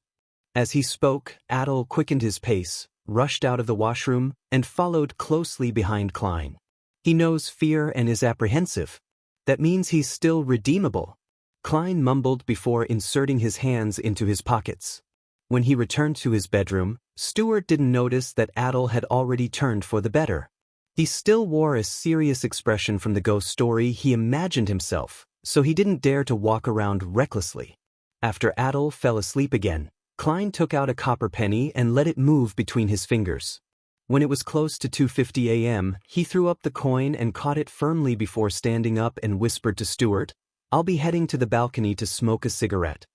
As he spoke, Adel quickened his pace, rushed out of the washroom, and followed closely behind Klein. He knows fear and is apprehensive. That means he's still redeemable. Klein mumbled before inserting his hands into his pockets. When he returned to his bedroom, Stuart didn't notice that Adel had already turned for the better. He still wore a serious expression from the ghost story he imagined himself, so he didn't dare to walk around recklessly. After Adel fell asleep again, Klein took out a copper penny and let it move between his fingers. When it was close to 2:50 a.m., he threw up the coin and caught it firmly before standing up and whispered to Stuart, "I'll be heading to the balcony to smoke a cigarette."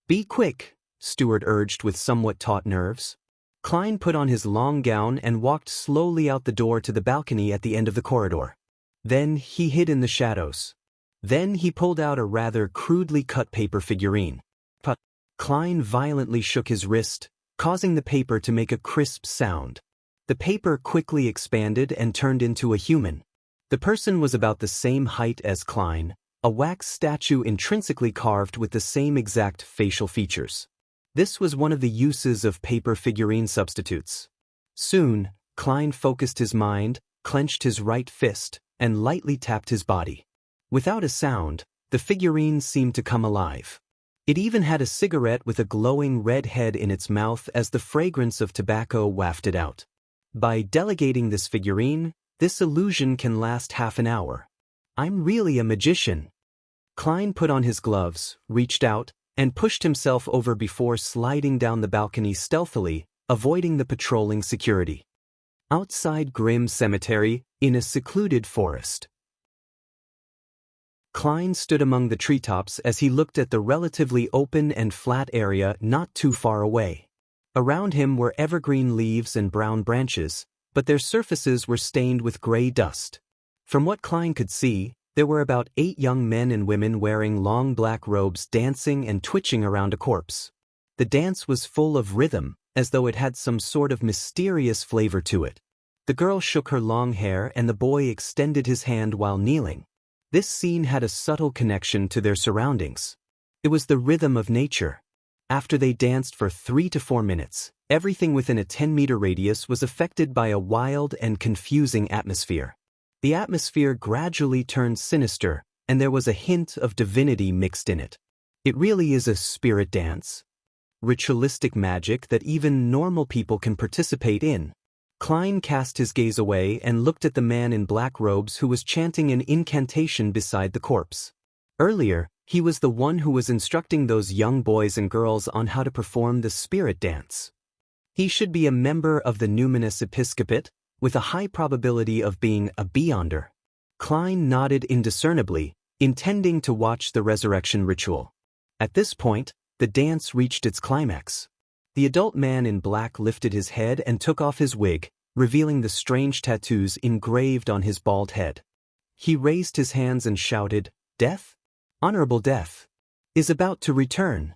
"Be quick," Stuart urged with somewhat taut nerves. Klein put on his long gown and walked slowly out the door to the balcony at the end of the corridor. Then he hid in the shadows. Then he pulled out a rather crudely cut paper figurine. But Klein violently shook his wrist, causing the paper to make a crisp sound. The paper quickly expanded and turned into a human. The person was about the same height as Klein, a wax statue intrinsically carved with the same exact facial features. This was one of the uses of paper figurine substitutes. Soon, Klein focused his mind, clenched his right fist, and lightly tapped his body. Without a sound, the figurine seemed to come alive. It even had a cigarette with a glowing red head in its mouth as the fragrance of tobacco wafted out. By delegating this figurine, this illusion can last half an hour. I'm really a magician. Klein put on his gloves, reached out, and pushed himself over before sliding down the balcony stealthily, avoiding the patrolling security. Outside Grimm Cemetery, in a secluded forest. Klein stood among the treetops as he looked at the relatively open and flat area not too far away. Around him were evergreen leaves and brown branches, but their surfaces were stained with gray dust. From what Klein could see, there were about 8 young men and women wearing long black robes dancing and twitching around a corpse. The dance was full of rhythm, as though it had some sort of mysterious flavor to it. The girl shook her long hair and the boy extended his hand while kneeling. This scene had a subtle connection to their surroundings. It was the rhythm of nature. After they danced for 3 to 4 minutes, everything within a 10-meter radius was affected by a wild and confusing atmosphere. The atmosphere gradually turned sinister, and there was a hint of divinity mixed in it. It really is a spirit dance. Ritualistic magic that even normal people can participate in. Klein cast his gaze away and looked at the man in black robes who was chanting an incantation beside the corpse. Earlier, he was the one who was instructing those young boys and girls on how to perform the spirit dance. He should be a member of the numinous episcopate, with a high probability of being a beyonder. Klein nodded indiscernibly, intending to watch the resurrection ritual. At this point, the dance reached its climax. The adult man in black lifted his head and took off his wig, revealing the strange tattoos engraved on his bald head. He raised his hands and shouted, "Death? Honorable death is about to return."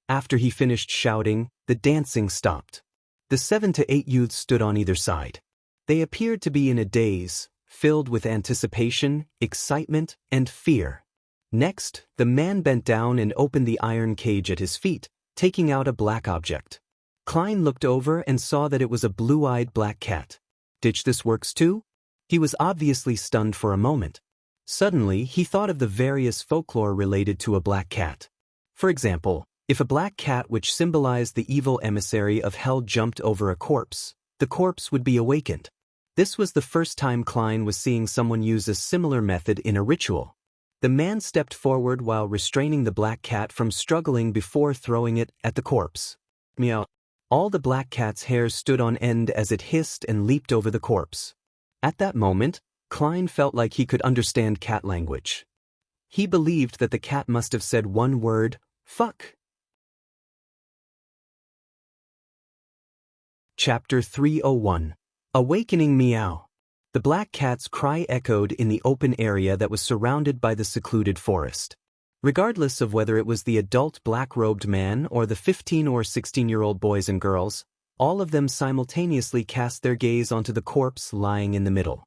After he finished shouting, the dancing stopped. The 7 to 8 youths stood on either side. They appeared to be in a daze, filled with anticipation, excitement, and fear. Next, the man bent down and opened the iron cage at his feet, taking out a black object. Klein looked over and saw that it was a blue-eyed black cat. Ditch this works too? He was obviously stunned for a moment. Suddenly, he thought of the various folklore related to a black cat. For example, if a black cat which symbolized the evil emissary of hell jumped over a corpse, the corpse would be awakened. This was the first time Klein was seeing someone use a similar method in a ritual. The man stepped forward while restraining the black cat from struggling before throwing it at the corpse. Meow. All the black cat's hairs stood on end as it hissed and leaped over the corpse. At that moment, Klein felt like he could understand cat language. He believed that the cat must have said one word, "Fuck." Chapter 301. Awakening Meow. The black cat's cry echoed in the open area that was surrounded by the secluded forest. Regardless of whether it was the adult black-robed man or the 15 or 16-year-old boys and girls, all of them simultaneously cast their gaze onto the corpse lying in the middle.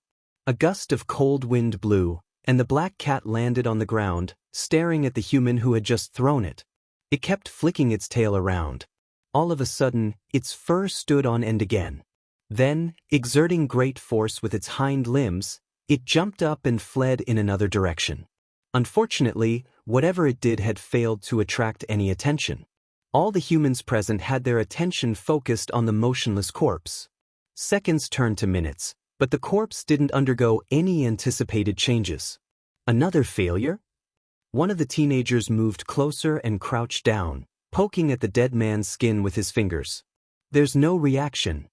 A gust of cold wind blew, and the black cat landed on the ground, staring at the human who had just thrown it. It kept flicking its tail around. All of a sudden, its fur stood on end again. Then, exerting great force with its hind limbs, it jumped up and fled in another direction. Unfortunately, whatever it did had failed to attract any attention. All the humans present had their attention focused on the motionless corpse. Seconds turned to minutes, but the corpse didn't undergo any anticipated changes. Another failure? One of the teenagers moved closer and crouched down, poking at the dead man's skin with his fingers. There's no reaction.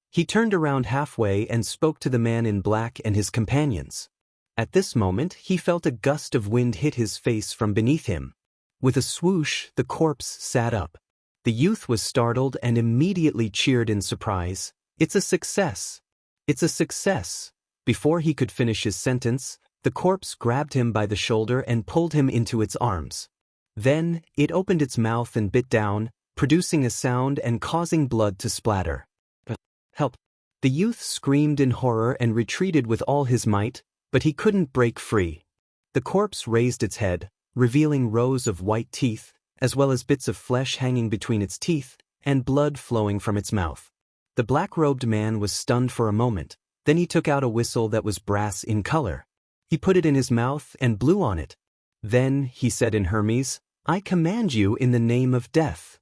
He turned around halfway and spoke to the man in black and his companions. At this moment, he felt a gust of wind hit his face from beneath him. With a swoosh, the corpse sat up. The youth was startled and immediately cheered in surprise. "It's a success! It's a success!" Before he could finish his sentence, the corpse grabbed him by the shoulder and pulled him into its arms. Then, it opened its mouth and bit down, producing a sound and causing blood to splatter. "Help!" The youth screamed in horror and retreated with all his might, but he couldn't break free. The corpse raised its head, revealing rows of white teeth, as well as bits of flesh hanging between its teeth, and blood flowing from its mouth. The black-robed man was stunned for a moment, then he took out a whistle that was brass in color. He put it in his mouth and blew on it. Then, he said in Hermes, "I command you in the name of death."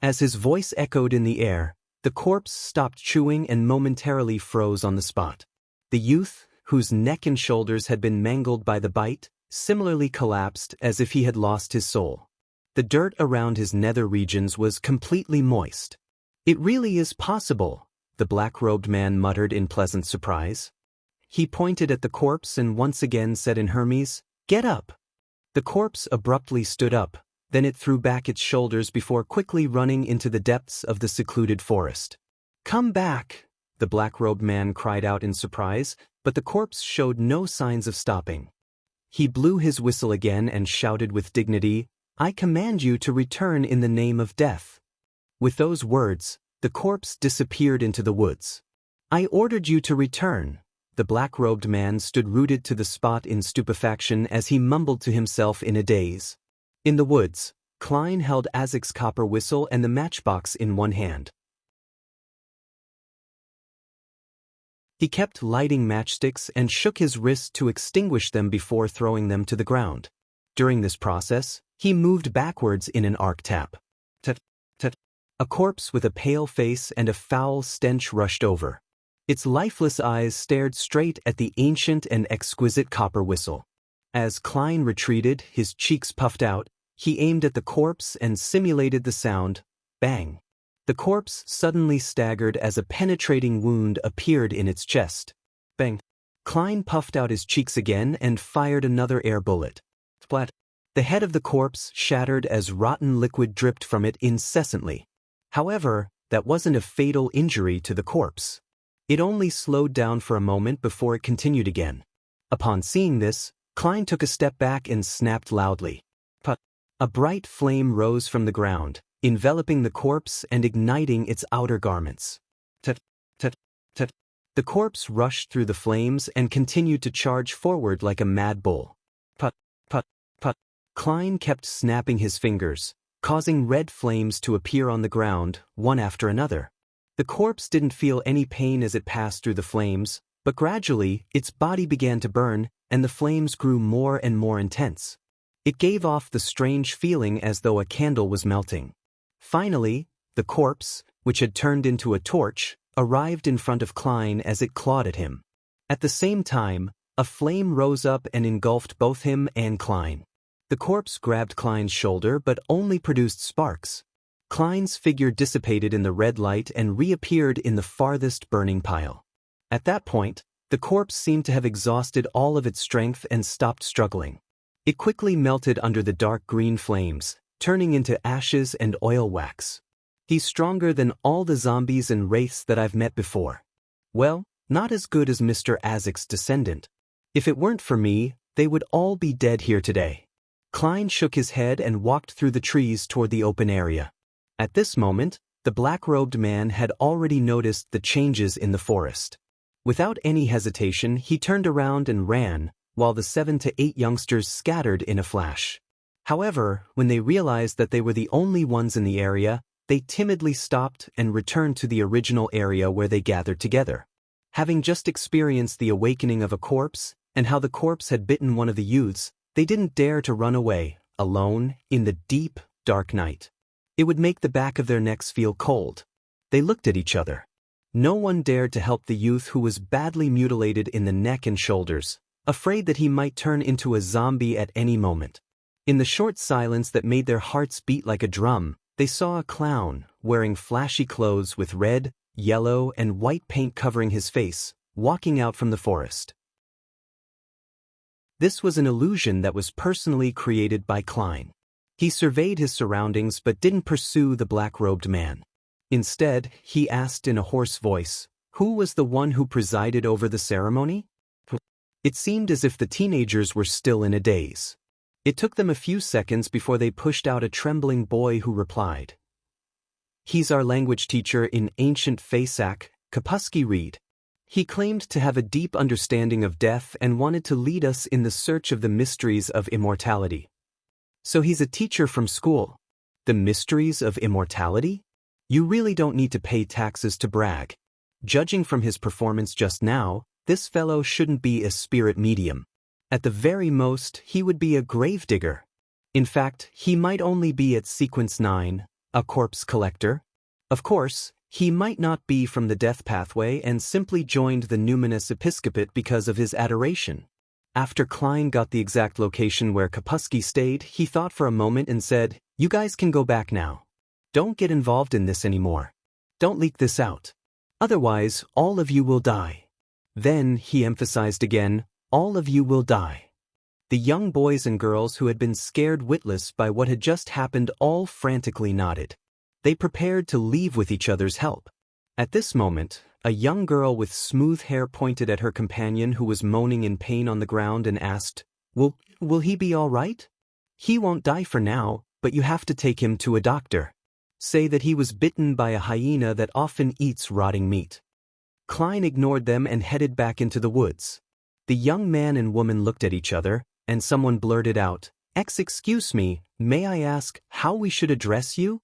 As his voice echoed in the air, the corpse stopped chewing and momentarily froze on the spot. The youth, whose neck and shoulders had been mangled by the bite, similarly collapsed as if he had lost his soul. The dirt around his nether regions was completely moist. "It really is possible," the black-robed man muttered in pleasant surprise. He pointed at the corpse and once again said in Hermes, "Get up." The corpse abruptly stood up, then it threw back its shoulders before quickly running into the depths of the secluded forest. "Come back," the black-robed man cried out in surprise, but the corpse showed no signs of stopping. He blew his whistle again and shouted with dignity, "I command you to return in the name of death." With those words, the corpse disappeared into the woods. "I ordered you to return." The black-robed man stood rooted to the spot in stupefaction as he mumbled to himself in a daze. In the woods, Klein held Isaac's copper whistle and the matchbox in one hand. He kept lighting matchsticks and shook his wrist to extinguish them before throwing them to the ground. During this process, he moved backwards in an arc tap. Tut, tut. A corpse with a pale face and a foul stench rushed over. Its lifeless eyes stared straight at the ancient and exquisite copper whistle. As Klein retreated, his cheeks puffed out, he aimed at the corpse and simulated the sound. Bang! The corpse suddenly staggered as a penetrating wound appeared in its chest. Bang! Klein puffed out his cheeks again and fired another air bullet. Splat! The head of the corpse shattered as rotten liquid dripped from it incessantly. However, that wasn't a fatal injury to the corpse. It only slowed down for a moment before it continued again. Upon seeing this, Klein took a step back and snapped loudly. Put! A bright flame rose from the ground, enveloping the corpse and igniting its outer garments. Tut, tut, tut. The corpse rushed through the flames and continued to charge forward like a mad bull. Put, put, put. Klein kept snapping his fingers, causing red flames to appear on the ground, one after another. The corpse didn't feel any pain as it passed through the flames, but gradually, its body began to burn, and the flames grew more and more intense. It gave off the strange feeling as though a candle was melting. Finally, the corpse, which had turned into a torch, arrived in front of Klein as it clawed at him. At the same time, a flame rose up and engulfed both him and Klein. The corpse grabbed Klein's shoulder but only produced sparks. Klein's figure dissipated in the red light and reappeared in the farthest burning pile. At that point, the corpse seemed to have exhausted all of its strength and stopped struggling. It quickly melted under the dark green flames, turning into ashes and oil wax. He's stronger than all the zombies and wraiths that I've met before. Well, not as good as Mr. Azek's descendant. If it weren't for me, they would all be dead here today. Klein shook his head and walked through the trees toward the open area. At this moment, the black-robed man had already noticed the changes in the forest. Without any hesitation, he turned around and ran, while the 7 to 8 youngsters scattered in a flash. However, when they realized that they were the only ones in the area, they timidly stopped and returned to the original area where they gathered together. Having just experienced the awakening of a corpse, and how the corpse had bitten one of the youths, they didn't dare to run away, alone, in the deep, dark night. It would make the back of their necks feel cold. They looked at each other. No one dared to help the youth who was badly mutilated in the neck and shoulders, afraid that he might turn into a zombie at any moment. In the short silence that made their hearts beat like a drum, they saw a clown, wearing flashy clothes with red, yellow, and white paint covering his face, walking out from the forest. This was an illusion that was personally created by Klein. He surveyed his surroundings but didn't pursue the black-robed man. Instead, he asked in a hoarse voice, who was the one who presided over the ceremony? It seemed as if the teenagers were still in a daze. It took them a few seconds before they pushed out a trembling boy who replied. He's our language teacher in ancient Fasak, Kapusky Reed. He claimed to have a deep understanding of death and wanted to lead us in the search of the mysteries of immortality. So he's a teacher from school. The mysteries of immortality? You really don't need to pay taxes to brag. Judging from his performance just now, this fellow shouldn't be a spirit medium. At the very most, he would be a gravedigger. In fact, he might only be at sequence 9, a corpse collector. Of course, he might not be from the death pathway and simply joined the numinous episcopate because of his adoration. After Klein got the exact location where Kapusky stayed, he thought for a moment and said, "You guys can go back now. Don't get involved in this anymore. Don't leak this out. Otherwise, all of you will die." Then, he emphasized again, all of you will die. The young boys and girls who had been scared witless by what had just happened all frantically nodded. They prepared to leave with each other's help. At this moment, a young girl with smooth hair pointed at her companion who was moaning in pain on the ground and asked, Will he be all right? He won't die for now, but you have to take him to a doctor. Say that he was bitten by a hyena that often eats rotting meat." Klein ignored them and headed back into the woods. The young man and woman looked at each other, and someone blurted out, Excuse me, may I ask how we should address you?"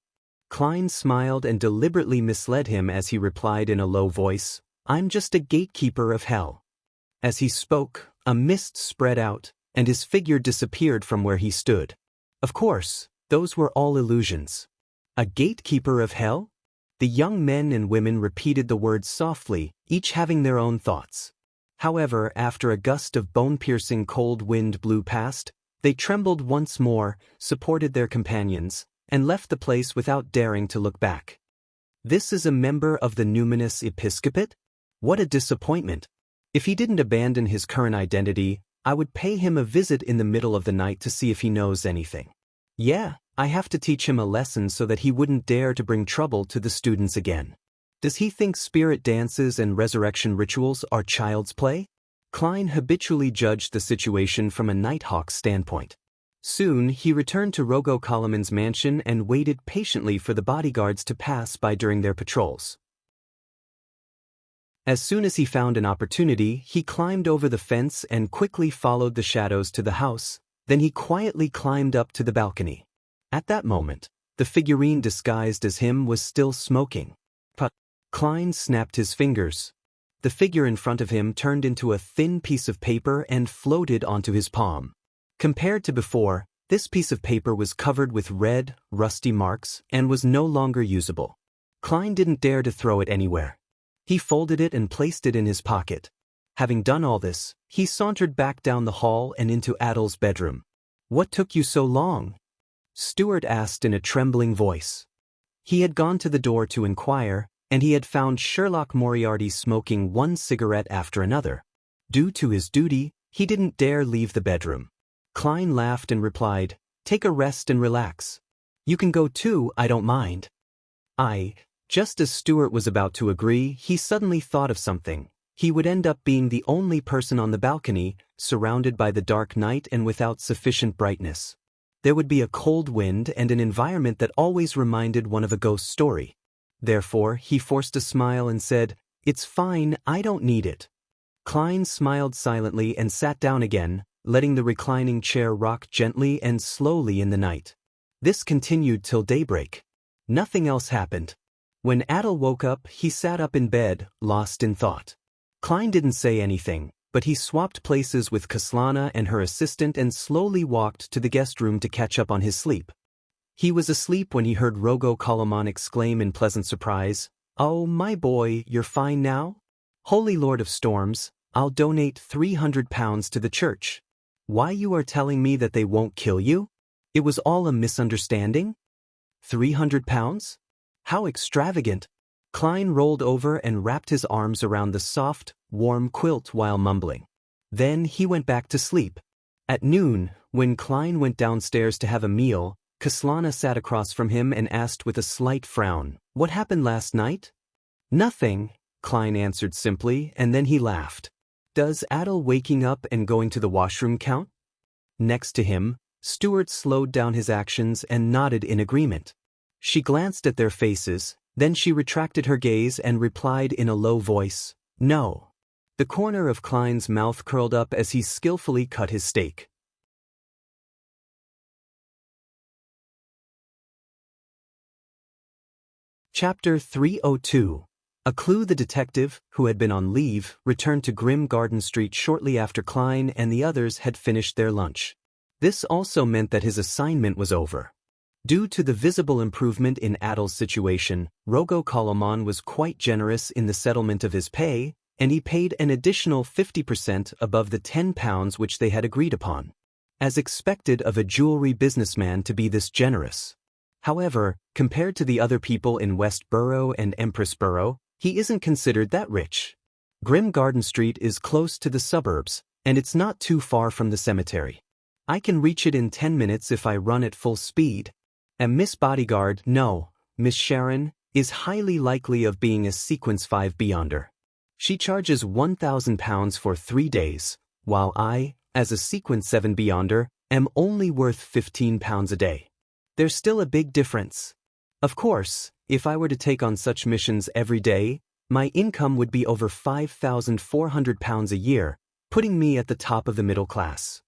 Klein smiled and deliberately misled him as he replied in a low voice, "I'm just a gatekeeper of hell." As he spoke, a mist spread out, and his figure disappeared from where he stood. Of course, those were all illusions. A gatekeeper of hell? The young men and women repeated the words softly, each having their own thoughts. However, after a gust of bone-piercing cold wind blew past, they trembled once more, supported their companions, and left the place without daring to look back. This is a member of the numinous episcopate? What a disappointment! If he didn't abandon his current identity, I would pay him a visit in the middle of the night to see if he knows anything. Yeah, I have to teach him a lesson so that he wouldn't dare to bring trouble to the students again. Does he think spirit dances and resurrection rituals are child's play? Klein habitually judged the situation from a nighthawk's standpoint. Soon, he returned to Rogo Koloman's mansion and waited patiently for the bodyguards to pass by during their patrols. As soon as he found an opportunity, he climbed over the fence and quickly followed the shadows to the house, then he quietly climbed up to the balcony. At that moment, the figurine disguised as him was still smoking. But Klein snapped his fingers. The figure in front of him turned into a thin piece of paper and floated onto his palm. Compared to before, this piece of paper was covered with red, rusty marks and was no longer usable. Klein didn't dare to throw it anywhere. He folded it and placed it in his pocket. Having done all this, he sauntered back down the hall and into Adel's bedroom. "What took you so long?" Stuart asked in a trembling voice. He had gone to the door to inquire, and he had found Sherlock Moriarty smoking one cigarette after another. Due to his duty, he didn't dare leave the bedroom. Klein laughed and replied, "Take a rest and relax. You can go too, I don't mind." Just as Stuart was about to agree, he suddenly thought of something. He would end up being the only person on the balcony, surrounded by the dark night and without sufficient brightness. There would be a cold wind and an environment that always reminded one of a ghost story. Therefore, he forced a smile and said, "It's fine, I don't need it." Klein smiled silently and sat down again, letting the reclining chair rock gently and slowly in the night. This continued till daybreak. Nothing else happened. When Adel woke up, he sat up in bed, lost in thought. Klein didn't say anything, but he swapped places with Kaslana and her assistant and slowly walked to the guest room to catch up on his sleep. He was asleep when he heard Rogo Koloman exclaim in pleasant surprise, "Oh, my boy, you're fine now? Holy Lord of Storms, I'll donate 300 pounds to the church. Why you are telling me that they won't kill you? It was all a misunderstanding? 300 pounds? How extravagant!" Klein rolled over and wrapped his arms around the soft, warm quilt while mumbling. Then he went back to sleep. At noon, when Klein went downstairs to have a meal, Kaslana sat across from him and asked with a slight frown, "What happened last night?" "Nothing," Klein answered simply, and then he laughed. "Does Adel waking up and going to the washroom count?" Next to him, Stuart slowed down his actions and nodded in agreement. She glanced at their faces, then she retracted her gaze and replied in a low voice, "No." The corner of Klein's mouth curled up as he skillfully cut his steak. Chapter 302. A clue. The detective, who had been on leave, returned to Grim Garden Street shortly after Klein and the others had finished their lunch. This also meant that his assignment was over. Due to the visible improvement in Adel's situation, Rogo Koloman was quite generous in the settlement of his pay, and he paid an additional 50% above the £10 which they had agreed upon. As expected of a jewelry businessman to be this generous. However, compared to the other people in West Borough and Empress Borough, he isn't considered that rich. Grim Garden Street is close to the suburbs, and it's not too far from the cemetery. I can reach it in 10 minutes if I run at full speed. And Miss Bodyguard, no, Miss Sharon, is highly likely of being a Sequence 5 Beyonder. She charges £1,000 for 3 days, while I, as a Sequence 7 Beyonder, am only worth £15 a day. There's still a big difference. Of course, if I were to take on such missions every day, my income would be over £5,400 a year, putting me at the top of the middle class.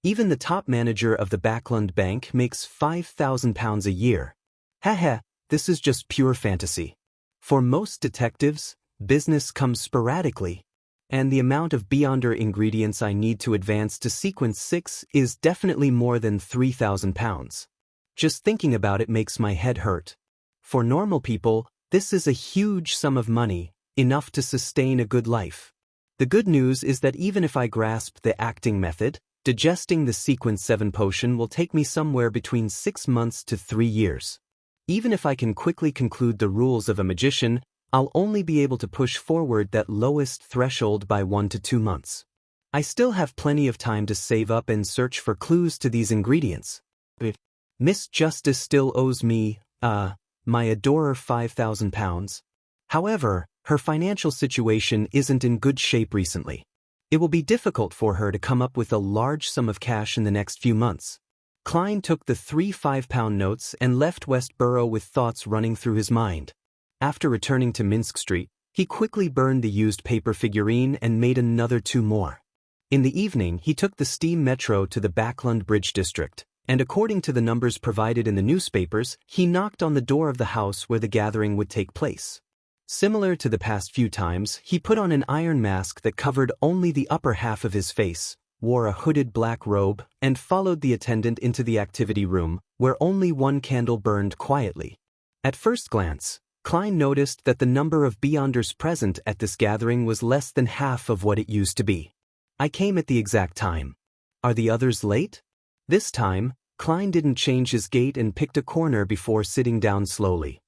Even the top manager of the Backland Bank makes £5,000 a year. Haha, this is just pure fantasy. For most detectives, business comes sporadically, and the amount of Beyonder ingredients I need to advance to Sequence 6 is definitely more than £3,000. Just thinking about it makes my head hurt. For normal people, This is a huge sum of money, enough to sustain a good life. The good news is that even if I grasp the acting method, digesting the Sequence 7 potion will take me somewhere between 6 months to 3 years. Even if I can quickly conclude the rules of a magician, I'll only be able to push forward that lowest threshold by 1 to 2 months. I still have plenty of time to save up and search for clues to these ingredients. But Miss Justice still owes me, my adorer £5,000. However, her financial situation isn't in good shape recently. It will be difficult for her to come up with a large sum of cash in the next few months. Klein took the 3 £5 notes and left Westboro with thoughts running through his mind. After returning to Minsk Street, he quickly burned the used paper figurine and made another 2 more. In the evening, he took the steam metro to the Backlund Bridge district, and according to the numbers provided in the newspapers, he knocked on the door of the house where the gathering would take place. Similar to the past few times, he put on an iron mask that covered only the upper half of his face, wore a hooded black robe, and followed the attendant into the activity room, where only 1 candle burned quietly. At first glance, Klein noticed that the number of Beyonders present at this gathering was less than half of what it used to be. I came at the exact time. Are the others late? This time, Klein didn't change his gait and picked a corner before sitting down slowly.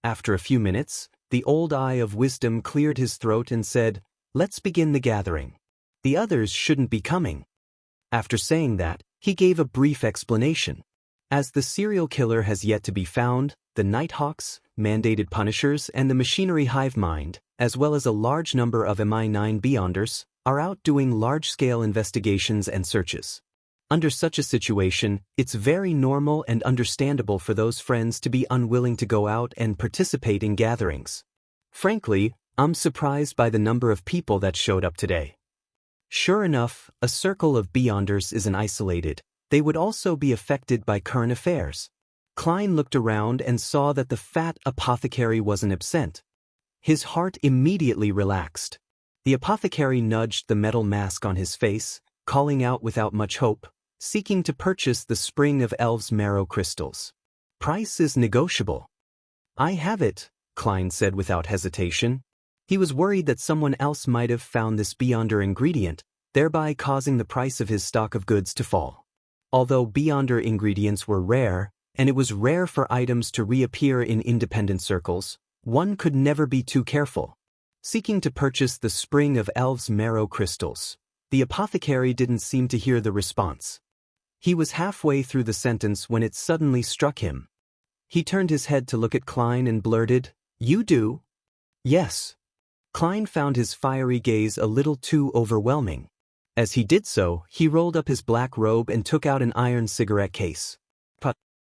After a few minutes, the old eye of wisdom cleared his throat and said, "Let's begin the gathering. The others shouldn't be coming." After saying that, he gave a brief explanation. As the serial killer has yet to be found, the Nighthawks, mandated punishers, and the machinery hive mind, as well as a large number of MI9 Beyonders, are out doing large-scale investigations and searches. Under such a situation, it's very normal and understandable for those friends to be unwilling to go out and participate in gatherings. Frankly, I'm surprised by the number of people that showed up today. Sure enough, a circle of Beyonders isn't isolated. They would also be affected by current affairs. Klein looked around and saw that the fat apothecary wasn't absent. His heart immediately relaxed. The apothecary nudged the metal mask on his face, calling out without much hope, seeking to purchase the spring of Elves marrow crystals. Price is negotiable. I have it, Klein said without hesitation. He was worried that someone else might have found this Beyonder ingredient, thereby causing the price of his stock of goods to fall. Although Beyonder ingredients were rare, and it was rare for items to reappear in independent circles, one could never be too careful. Seeking to purchase the spring of Elves marrow crystals, the apothecary didn't seem to hear the response. He was halfway through the sentence when it suddenly struck him. He turned his head to look at Klein and blurted, "You do?" "Yes." Klein found his fiery gaze a little too overwhelming. As he did so, he rolled up his black robe and took out an iron cigarette case.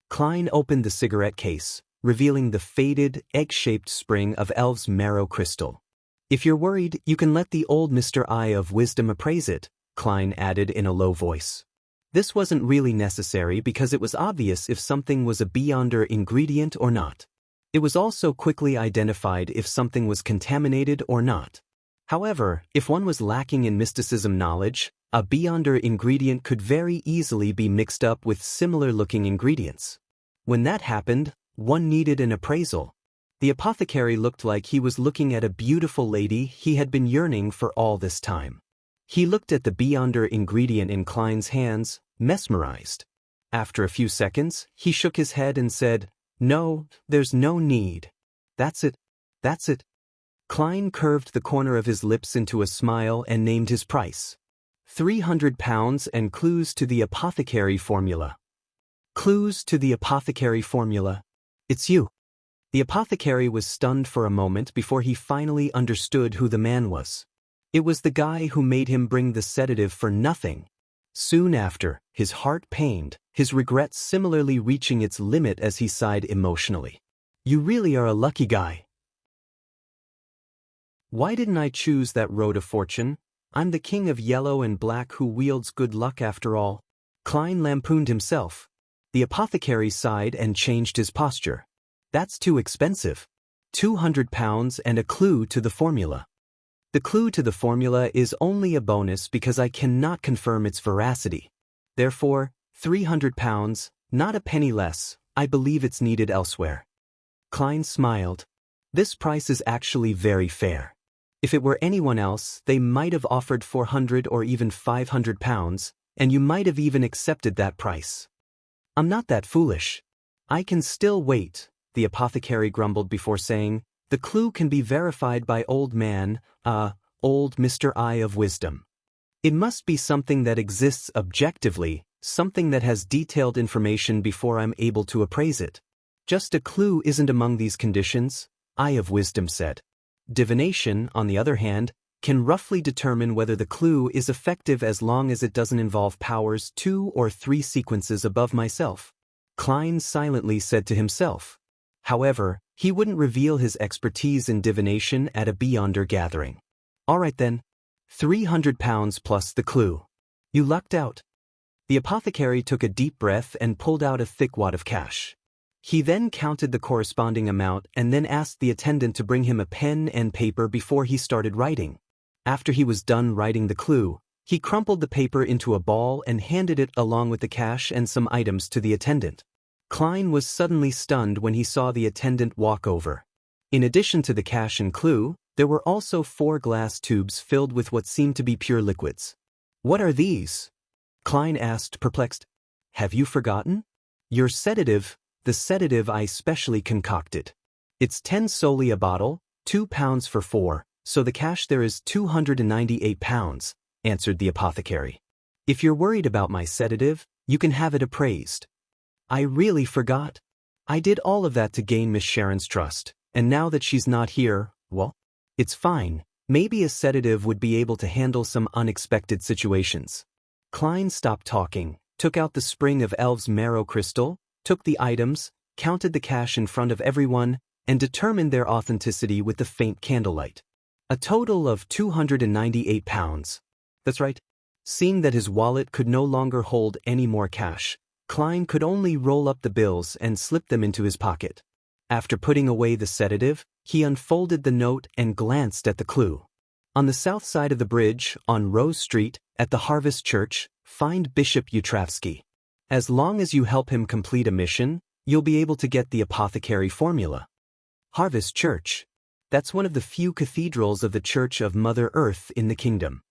Klein opened the cigarette case, revealing the faded, egg-shaped spring of Elves marrow crystal. "If you're worried, you can let the old Mr. Eye of Wisdom appraise it," Klein added in a low voice. This wasn't really necessary because it was obvious if something was a Beyonder ingredient or not. It was also quickly identified if something was contaminated or not. However, if one was lacking in mysticism knowledge, a Beyonder ingredient could very easily be mixed up with similar-looking ingredients. When that happened, one needed an appraisal. The apothecary looked like he was looking at a beautiful lady he had been yearning for all this time. He looked at the Beyonder ingredient in Klein's hands, mesmerized. After a few seconds, he shook his head and said, "No, there's no need. That's it. That's it." Klein curved the corner of his lips into a smile and named his price. £300 and clues to the apothecary formula. Clues to the apothecary formula. It's you. The apothecary was stunned for a moment before he finally understood who the man was. It was the guy who made him bring the sedative for nothing. Soon after, his heart pained, his regret similarly reaching its limit as he sighed emotionally. "You really are a lucky guy. Why didn't I choose that road of fortune? I'm the king of yellow and black who wields good luck after all." Klein lampooned himself. The apothecary sighed and changed his posture. "That's too expensive. £200 and a clue to the formula." The clue to the formula is only a bonus because I cannot confirm its veracity. Therefore, £300, not a penny less. I believe it's needed elsewhere. Klein smiled. This price is actually very fair. If it were anyone else, they might have offered 400 or even 500 pounds, and you might have even accepted that price. I'm not that foolish. I can still wait, the apothecary grumbled before saying, the clue can be verified by old Mr. Eye of Wisdom. It must be something that exists objectively, something that has detailed information before I'm able to appraise it. Just a clue isn't among these conditions, Eye of Wisdom said. Divination, on the other hand, can roughly determine whether the clue is effective as long as it doesn't involve powers 2 or 3 sequences above myself. Klein silently said to himself. However, he wouldn't reveal his expertise in divination at a Beyonder gathering. All right then. 300 pounds plus the clue. You lucked out. The apothecary took a deep breath and pulled out a thick wad of cash. He then counted the corresponding amount and then asked the attendant to bring him a pen and paper before he started writing. After he was done writing the clue, he crumpled the paper into a ball and handed it along with the cash and some items to the attendant. Klein was suddenly stunned when he saw the attendant walk over. In addition to the cash and clue, there were also 4 glass tubes filled with what seemed to be pure liquids. What are these? Klein asked, perplexed. Have you forgotten? Your sedative, the sedative I specially concocted. It's 10 solely a bottle, 2 pounds for 4, so the cash there is 298 pounds, answered the apothecary. If you're worried about my sedative, you can have it appraised. I really forgot. I did all of that to gain Miss Sharon's trust, and now that she's not here, well, it's fine. Maybe a sedative would be able to handle some unexpected situations. Klein stopped talking, took out the spring of Elf's marrow crystal, took the items, counted the cash in front of everyone, and determined their authenticity with the faint candlelight. A total of 298 pounds. That's right. Seeing that his wallet could no longer hold any more cash, Klein could only roll up the bills and slip them into his pocket. After putting away the sedative, he unfolded the note and glanced at the clue. On the south side of the bridge, on Rose Street, at the Harvest Church, find Bishop Utravsky. As long as you help him complete a mission, you'll be able to get the apothecary formula. Harvest Church. That's one of the few cathedrals of the Church of Mother Earth in the kingdom.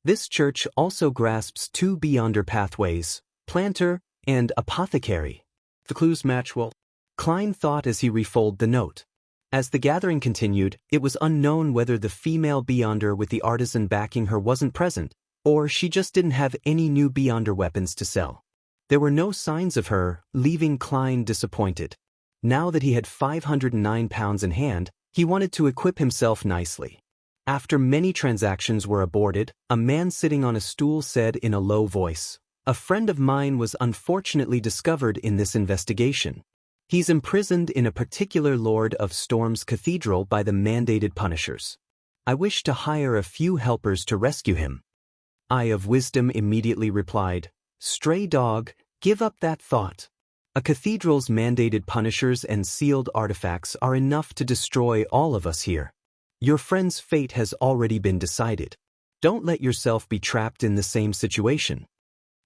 This church also grasps 2 Beyonder pathways, planter and apothecary. The clues match well. Klein thought as he refolded the note. As the gathering continued, it was unknown whether the female Beyonder with the artisan backing her wasn't present, or she just didn't have any new Beyonder weapons to sell. There were no signs of her, leaving Klein disappointed. Now that he had 509 pounds in hand, he wanted to equip himself nicely. After many transactions were aborted, a man sitting on a stool said in a low voice, "A friend of mine was unfortunately discovered in this investigation. He's imprisoned in a particular Lord of Storm's cathedral by the mandated punishers. I wish to hire a few helpers to rescue him." Eye of Wisdom immediately replied, "Stray dog, give up that thought. A cathedral's mandated punishers and sealed artifacts are enough to destroy all of us here. Your friend's fate has already been decided. Don't let yourself be trapped in the same situation."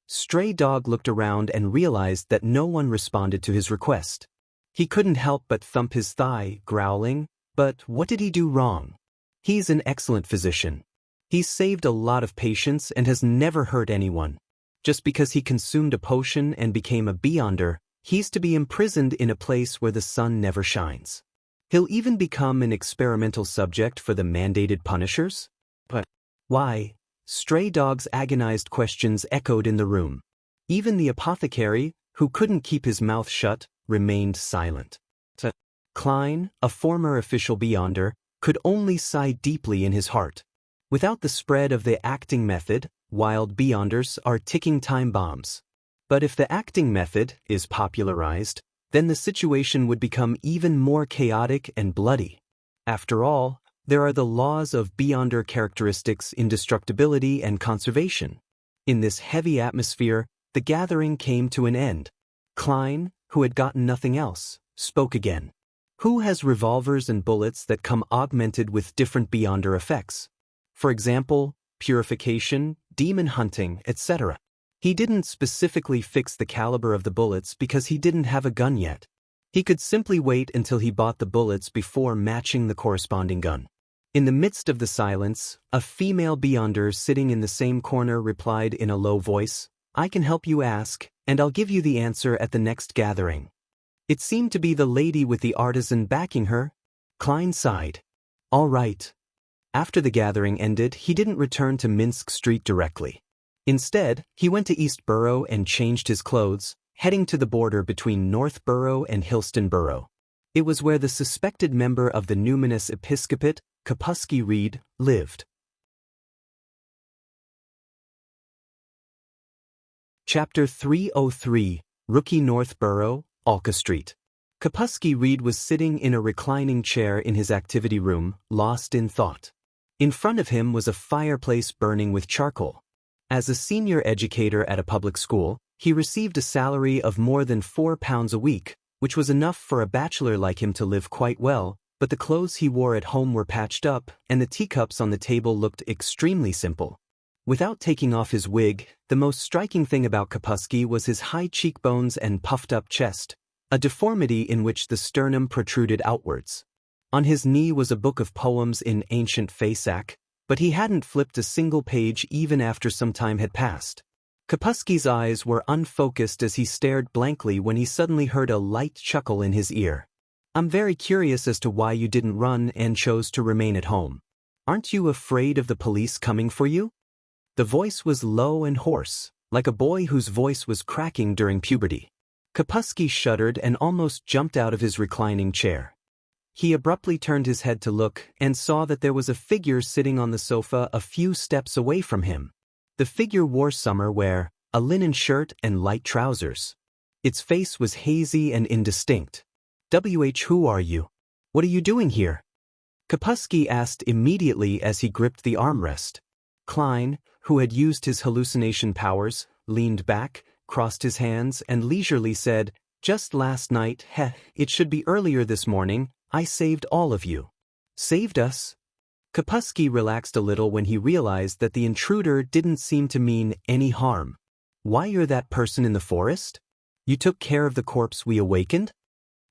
Stray Dog looked around and realized that no one responded to his request. He couldn't help but thump his thigh, growling, but what did he do wrong? He's an excellent physician. He's saved a lot of patients and has never hurt anyone. Just because he consumed a potion and became a Beyonder, he's to be imprisoned in a place where the sun never shines. He'll even become an experimental subject for the mandated punishers? But why? Stray Dog's agonized questions echoed in the room. Even the apothecary, who couldn't keep his mouth shut, remained silent. Klein, a former official Beyonder, could only sigh deeply in his heart. Without the spread of the acting method, wild Beyonders are ticking time bombs. But if the acting method is popularized, then the situation would become even more chaotic and bloody. After all, there are the laws of Beyonder characteristics, indestructibility, and conservation. In this heavy atmosphere, the gathering came to an end. Klein, who had gotten nothing else, spoke again. Who has revolvers and bullets that come augmented with different Beyonder effects? For example, purification, demon hunting, etc. He didn't specifically fix the caliber of the bullets because he didn't have a gun yet. He could simply wait until he bought the bullets before matching the corresponding gun. In the midst of the silence, a female beyonder sitting in the same corner replied in a low voice, "I can help you ask, and I'll give you the answer at the next gathering." It seemed to be the lady with the artisan backing her. Klein sighed. All right. After the gathering ended, he didn't return to Minsk Street directly. Instead, he went to East Borough and changed his clothes, heading to the border between North Borough and Hillston Borough. It was where the suspected member of the numinous episcopate, Kapusky Reed, lived. Chapter 303, Rookie North Borough, Alka Street. Kapusky Reed was sitting in a reclining chair in his activity room, lost in thought. In front of him was a fireplace burning with charcoal. As a senior educator at a public school, he received a salary of more than £4 a week, which was enough for a bachelor like him to live quite well, but the clothes he wore at home were patched up, and the teacups on the table looked extremely simple. Without taking off his wig, the most striking thing about Kapusky was his high cheekbones and puffed-up chest, a deformity in which the sternum protruded outwards. On his knee was a book of poems in ancient Fasak, but he hadn't flipped a single page even after some time had passed. Kapusky's eyes were unfocused as he stared blankly when he suddenly heard a light chuckle in his ear. "I'm very curious as to why you didn't run and chose to remain at home. Aren't you afraid of the police coming for you?" The voice was low and hoarse, like a boy whose voice was cracking during puberty. Kapusky shuddered and almost jumped out of his reclining chair. He abruptly turned his head to look and saw that there was a figure sitting on the sofa a few steps away from him. The figure wore summer wear, a linen shirt and light trousers. Its face was hazy and indistinct. Who are you? What are you doing here?" Kapusky asked immediately as he gripped the armrest. Klein, who had used his hallucination powers, leaned back, crossed his hands, and leisurely said, "Just last night, it should be earlier this morning, I saved all of you." "Saved us?" Kapusky relaxed a little when he realized that the intruder didn't seem to mean any harm. "Why, you're that person in the forest? You took care of the corpse we awakened?"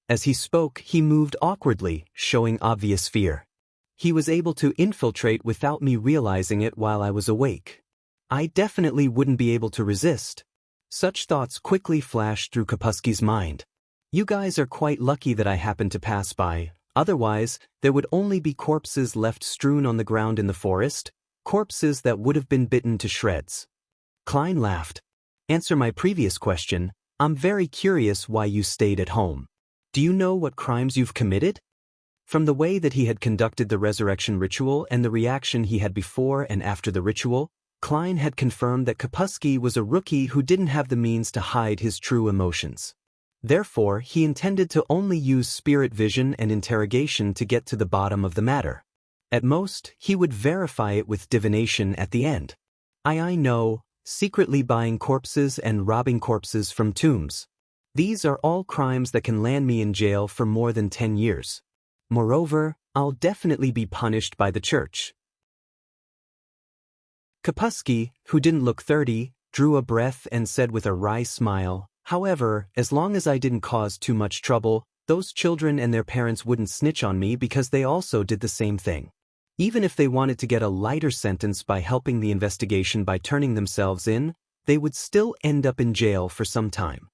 As he spoke, he moved awkwardly, showing obvious fear. "He was able to infiltrate without me realizing it while I was awake. I definitely wouldn't be able to resist." Such thoughts quickly flashed through Kapusky's mind. "You guys are quite lucky that I happened to pass by, otherwise there would only be corpses left strewn on the ground in the forest, corpses that would have been bitten to shreds." Klein laughed. "Answer my previous question, I'm very curious why you stayed at home. Do you know what crimes you've committed?" From the way that he had conducted the resurrection ritual and the reaction he had before and after the ritual, Klein had confirmed that Kapusky was a rookie who didn't have the means to hide his true emotions. Therefore, he intended to only use spirit vision and interrogation to get to the bottom of the matter. At most, he would verify it with divination at the end. I know, secretly buying corpses and robbing corpses from tombs. These are all crimes that can land me in jail for more than 10 years. Moreover, I'll definitely be punished by the church." Kapusky, who didn't look 30, drew a breath and said with a wry smile, "However, as long as I didn't cause too much trouble, those children and their parents wouldn't snitch on me because they also did the same thing. Even if they wanted to get a lighter sentence by helping the investigation by turning themselves in, they would still end up in jail for some time."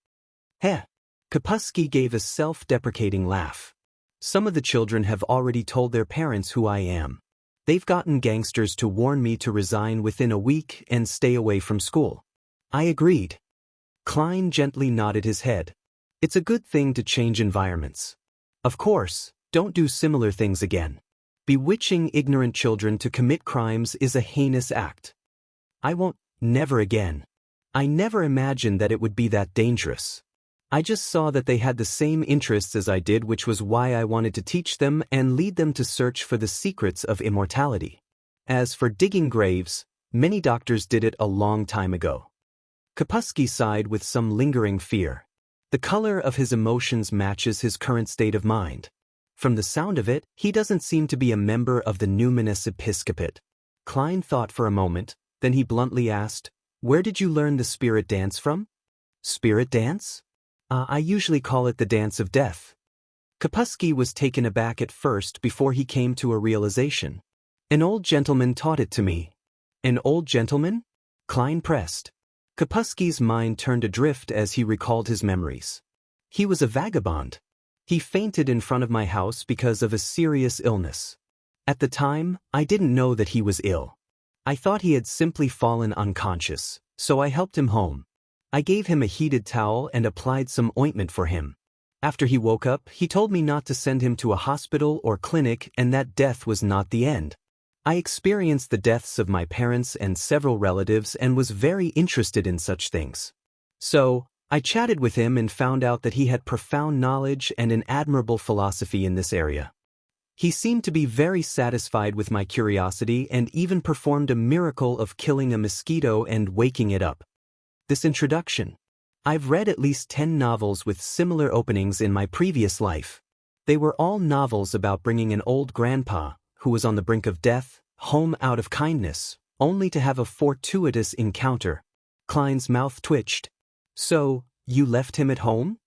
Kapusky gave a self-deprecating laugh. "Some of the children have already told their parents who I am. They've gotten gangsters to warn me to resign within a week and stay away from school." I agreed. Klein gently nodded his head. "It's a good thing to change environments. Of course, don't do similar things again. Bewitching ignorant children to commit crimes is a heinous act. I won't, never again. I never imagined that it would be that dangerous. I just saw that they had the same interests as I did, which was why I wanted to teach them and lead them to search for the secrets of immortality. As for digging graves, many doctors did it a long time ago." Kapusky sighed with some lingering fear. The color of his emotions matches his current state of mind. From the sound of it, he doesn't seem to be a member of the numinous episcopate. Klein thought for a moment, then he bluntly asked, "Where did you learn the spirit dance from?" "Spirit dance? I usually call it the dance of death. Kapusky was taken aback at first before he came to a realization. An old gentleman taught it to me. An old gentleman? Klein pressed. Kapusky's mind turned adrift as he recalled his memories. He was a vagabond. He fainted in front of my house because of a serious illness. At the time, I didn't know that he was ill. I thought he had simply fallen unconscious, so I helped him home. I gave him a heated towel and applied some ointment for him. After he woke up, he told me not to send him to a hospital or clinic and that death was not the end. I experienced the deaths of my parents and several relatives and was very interested in such things. So, I chatted with him and found out that he had profound knowledge and an admirable philosophy in this area. He seemed to be very satisfied with my curiosity and even performed a miracle of killing a mosquito and waking it up. This introduction. I've read at least 10 novels with similar openings in my previous life. They were all novels about bringing an old grandpa, who was on the brink of death, home out of kindness, only to have a fortuitous encounter. Klein's mouth twitched. So, you left him at home?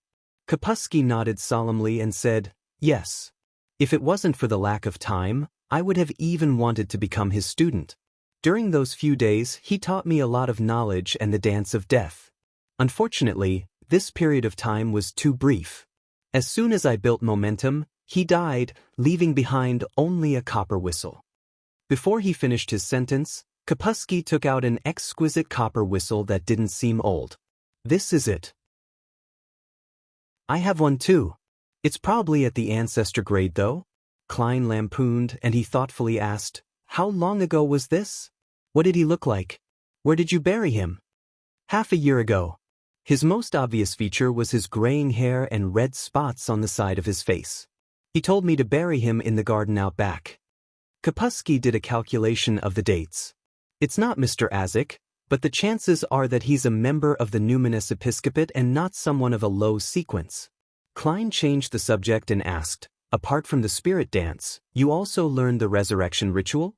Kapusky nodded solemnly and said, yes. If it wasn't for the lack of time, I would have even wanted to become his student. During those few days, he taught me a lot of knowledge and the dance of death. Unfortunately, this period of time was too brief. As soon as I built momentum, he died, leaving behind only a copper whistle. Before he finished his sentence, Kapusky took out an exquisite copper whistle that didn't seem old. This is it. I have one too. It's probably at the ancestor grade though. Klein lampooned and he thoughtfully asked, how long ago was this? What did he look like? Where did you bury him? Half a year ago. His most obvious feature was his graying hair and red spots on the side of his face. He told me to bury him in the garden out back. Kapusky did a calculation of the dates. It's not Mr. Azik, but the chances are that he's a member of the numinous episcopate and not someone of a low sequence. Klein changed the subject and asked, apart from the spirit dance, you also learned the resurrection ritual?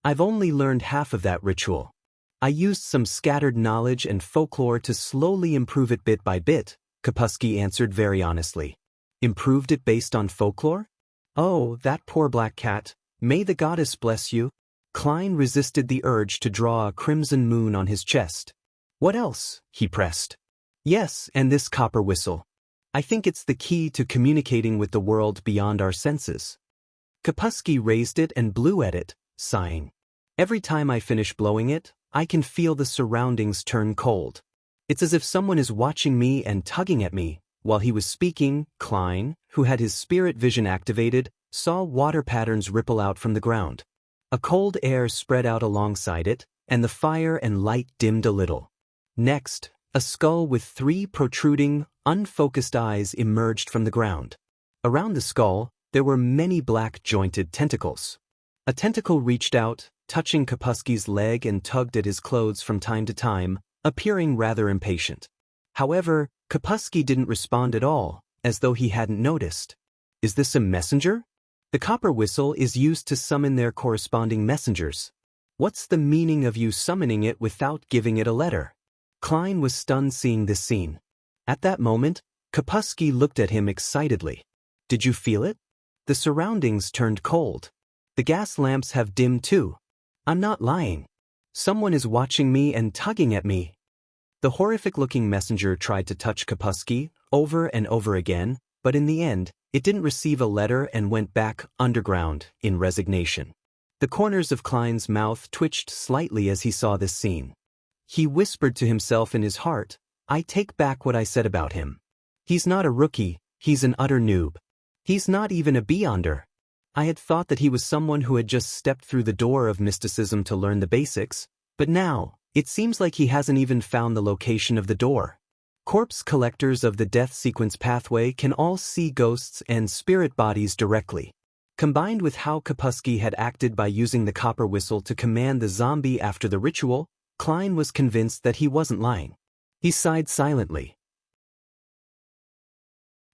I've only learned half of that ritual. I used some scattered knowledge and folklore to slowly improve it bit by bit, Kapusky answered very honestly. Improved it based on folklore? Oh, that poor black cat. May the goddess bless you. Klein resisted the urge to draw a crimson moon on his chest. What else? He pressed. Yes, and this copper whistle. I think it's the key to communicating with the world beyond our senses. Kapusky raised it and blew at it, sighing. Every time I finish blowing it, I can feel the surroundings turn cold. It's as if someone is watching me and tugging at me. While he was speaking, Klein, who had his spirit vision activated, saw water patterns ripple out from the ground. A cold air spread out alongside it, and the fire and light dimmed a little. Next, a skull with 3 protruding, unfocused eyes emerged from the ground. Around the skull, there were many black jointed tentacles. A tentacle reached out, touching Kapusky's leg and tugged at his clothes from time to time, appearing rather impatient. However, Kapusky didn't respond at all, as though he hadn't noticed. Is this a messenger? The copper whistle is used to summon their corresponding messengers. What's the meaning of you summoning it without giving it a letter? Klein was stunned seeing this scene. At that moment, Kapusky looked at him excitedly. Did you feel it? The surroundings turned cold. The gas lamps have dimmed too. I'm not lying. Someone is watching me and tugging at me. The horrific-looking messenger tried to touch Kapusky over and over again, but in the end, it didn't receive a letter and went back underground in resignation. The corners of Klein's mouth twitched slightly as he saw this scene. He whispered to himself in his heart, I take back what I said about him. He's not a rookie, he's an utter noob. He's not even a beyonder. I had thought that he was someone who had just stepped through the door of mysticism to learn the basics, but now, it seems like he hasn't even found the location of the door. Corpse collectors of the death sequence pathway can all see ghosts and spirit bodies directly. Combined with how Kapusky had acted by using the copper whistle to command the zombie after the ritual, Klein was convinced that he wasn't lying. He sighed silently.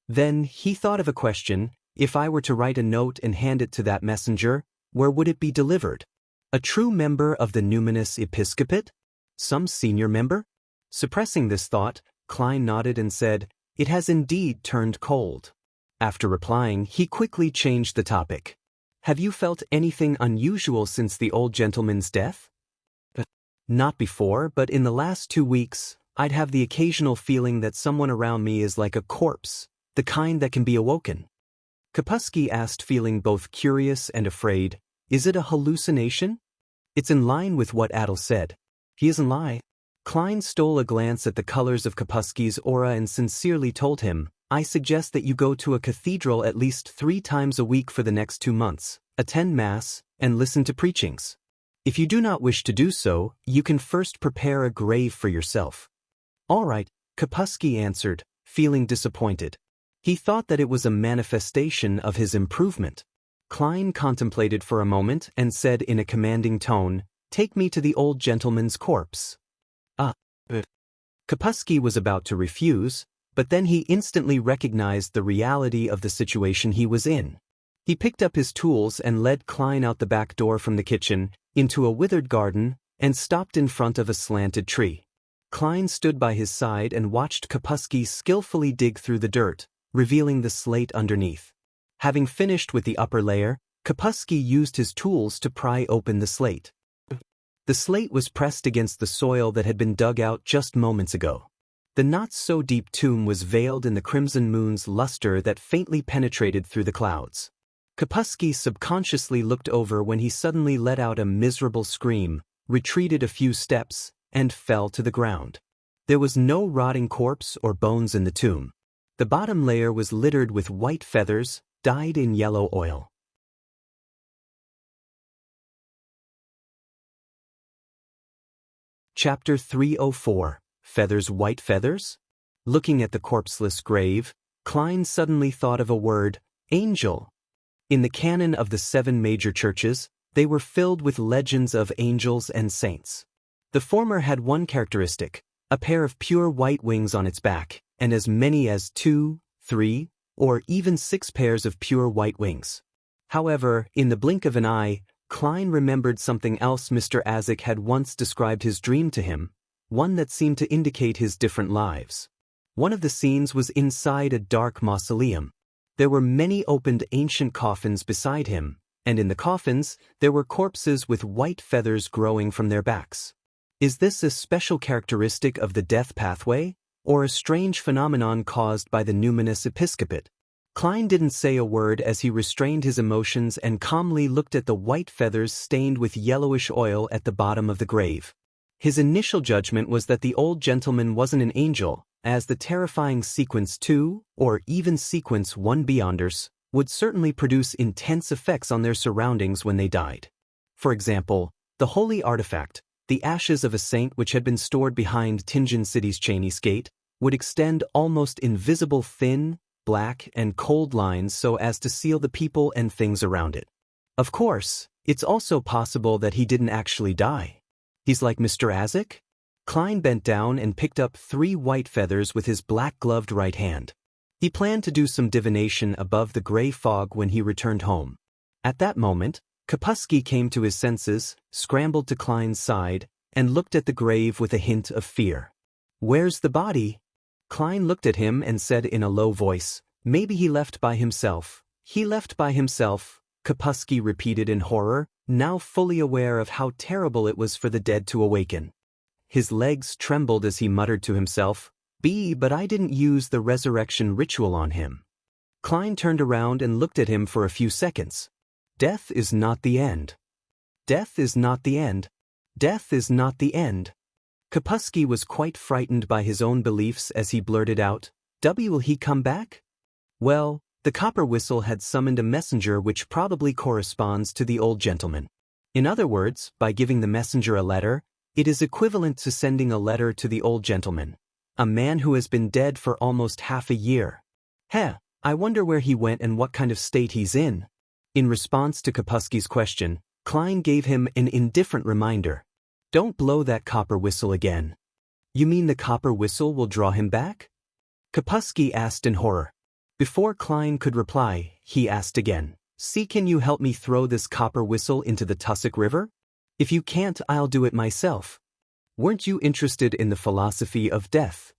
Then he thought of a question. If I were to write a note and hand it to that messenger, where would it be delivered? A true member of the numinous episcopate? Some senior member? Suppressing this thought, Klein nodded and said, It has indeed turned cold. After replying, he quickly changed the topic. Have you felt anything unusual since the old gentleman's death? Not before, but in the last 2 weeks, I'd have the occasional feeling that someone around me is like a corpse, the kind that can be awoken. Kapusky asked, feeling both curious and afraid, is it a hallucination? It's in line with what Adel said. He isn't lying. Klein stole a glance at the colors of Kapusky's aura and sincerely told him, I suggest that you go to a cathedral at least 3 times a week for the next 2 months, attend Mass, and listen to preachings. If you do not wish to do so, you can first prepare a grave for yourself. All right, Kapusky answered, feeling disappointed. He thought that it was a manifestation of his improvement. Klein contemplated for a moment and said in a commanding tone, take me to the old gentleman's corpse. Kapusky was about to refuse, but then he instantly recognized the reality of the situation he was in. He picked up his tools and led Klein out the back door from the kitchen, into a withered garden, and stopped in front of a slanted tree. Klein stood by his side and watched Kapusky skillfully dig through the dirt, revealing the slate underneath. Having finished with the upper layer, Kapusky used his tools to pry open the slate. The slate was pressed against the soil that had been dug out just moments ago. The not-so-deep tomb was veiled in the crimson moon's luster that faintly penetrated through the clouds. Kapusky subconsciously looked over when he suddenly let out a miserable scream, retreated a few steps, and fell to the ground. There was no rotting corpse or bones in the tomb. The bottom layer was littered with white feathers, dyed in yellow oil. Chapter 304. Feathers, White Feathers? Looking at the corpseless grave, Klein suddenly thought of a word, angel. In the canon of the 7 major churches, they were filled with legends of angels and saints. The former had one characteristic, a pair of pure white wings on its back, and as many as 2, 3, or even 6 pairs of pure white wings. However, in the blink of an eye, Klein remembered something else Mr. Azik had once described his dream to him, one that seemed to indicate his different lives. One of the scenes was inside a dark mausoleum. There were many opened ancient coffins beside him, and in the coffins, there were corpses with white feathers growing from their backs. Is this a special characteristic of the death pathway, or a strange phenomenon caused by the numinous episcopate? Klein didn't say a word as he restrained his emotions and calmly looked at the white feathers stained with yellowish oil at the bottom of the grave. His initial judgment was that the old gentleman wasn't an angel, as the terrifying Sequence 2, or even Sequence 1 Beyonders, would certainly produce intense effects on their surroundings when they died. For example, the holy artifact, the ashes of a saint which had been stored behind Tinjin City's Chinese gate, would extend almost invisible thin, black, and cold lines so as to seal the people and things around it. Of course, it's also possible that he didn't actually die. He's like Mr. Azik? Klein bent down and picked up 3 white feathers with his black-gloved right hand. He planned to do some divination above the gray fog when he returned home. At that moment, Kapusky came to his senses, scrambled to Klein's side, and looked at the grave with a hint of fear. Where's the body? Klein looked at him and said in a low voice, maybe he left by himself. He left by himself, Kapusky repeated in horror, now fully aware of how terrible it was for the dead to awaken. His legs trembled as he muttered to himself, but I didn't use the resurrection ritual on him. Klein turned around and looked at him for a few seconds. Death is not the end. Death is not the end. Death is not the end. Kapusky was quite frightened by his own beliefs as he blurted out, will he come back? Well, the copper whistle had summoned a messenger which probably corresponds to the old gentleman. In other words, by giving the messenger a letter, it is equivalent to sending a letter to the old gentleman, a man who has been dead for almost half a year. I wonder where he went and what kind of state he's in. In response to Kapusky's question, Klein gave him an indifferent reminder. Don't blow that copper whistle again. You mean the copper whistle will draw him back? Kapusky asked in horror. Before Klein could reply, he asked again, can you help me throw this copper whistle into the Tussock River? If you can't, I'll do it myself. Weren't you interested in the philosophy of death?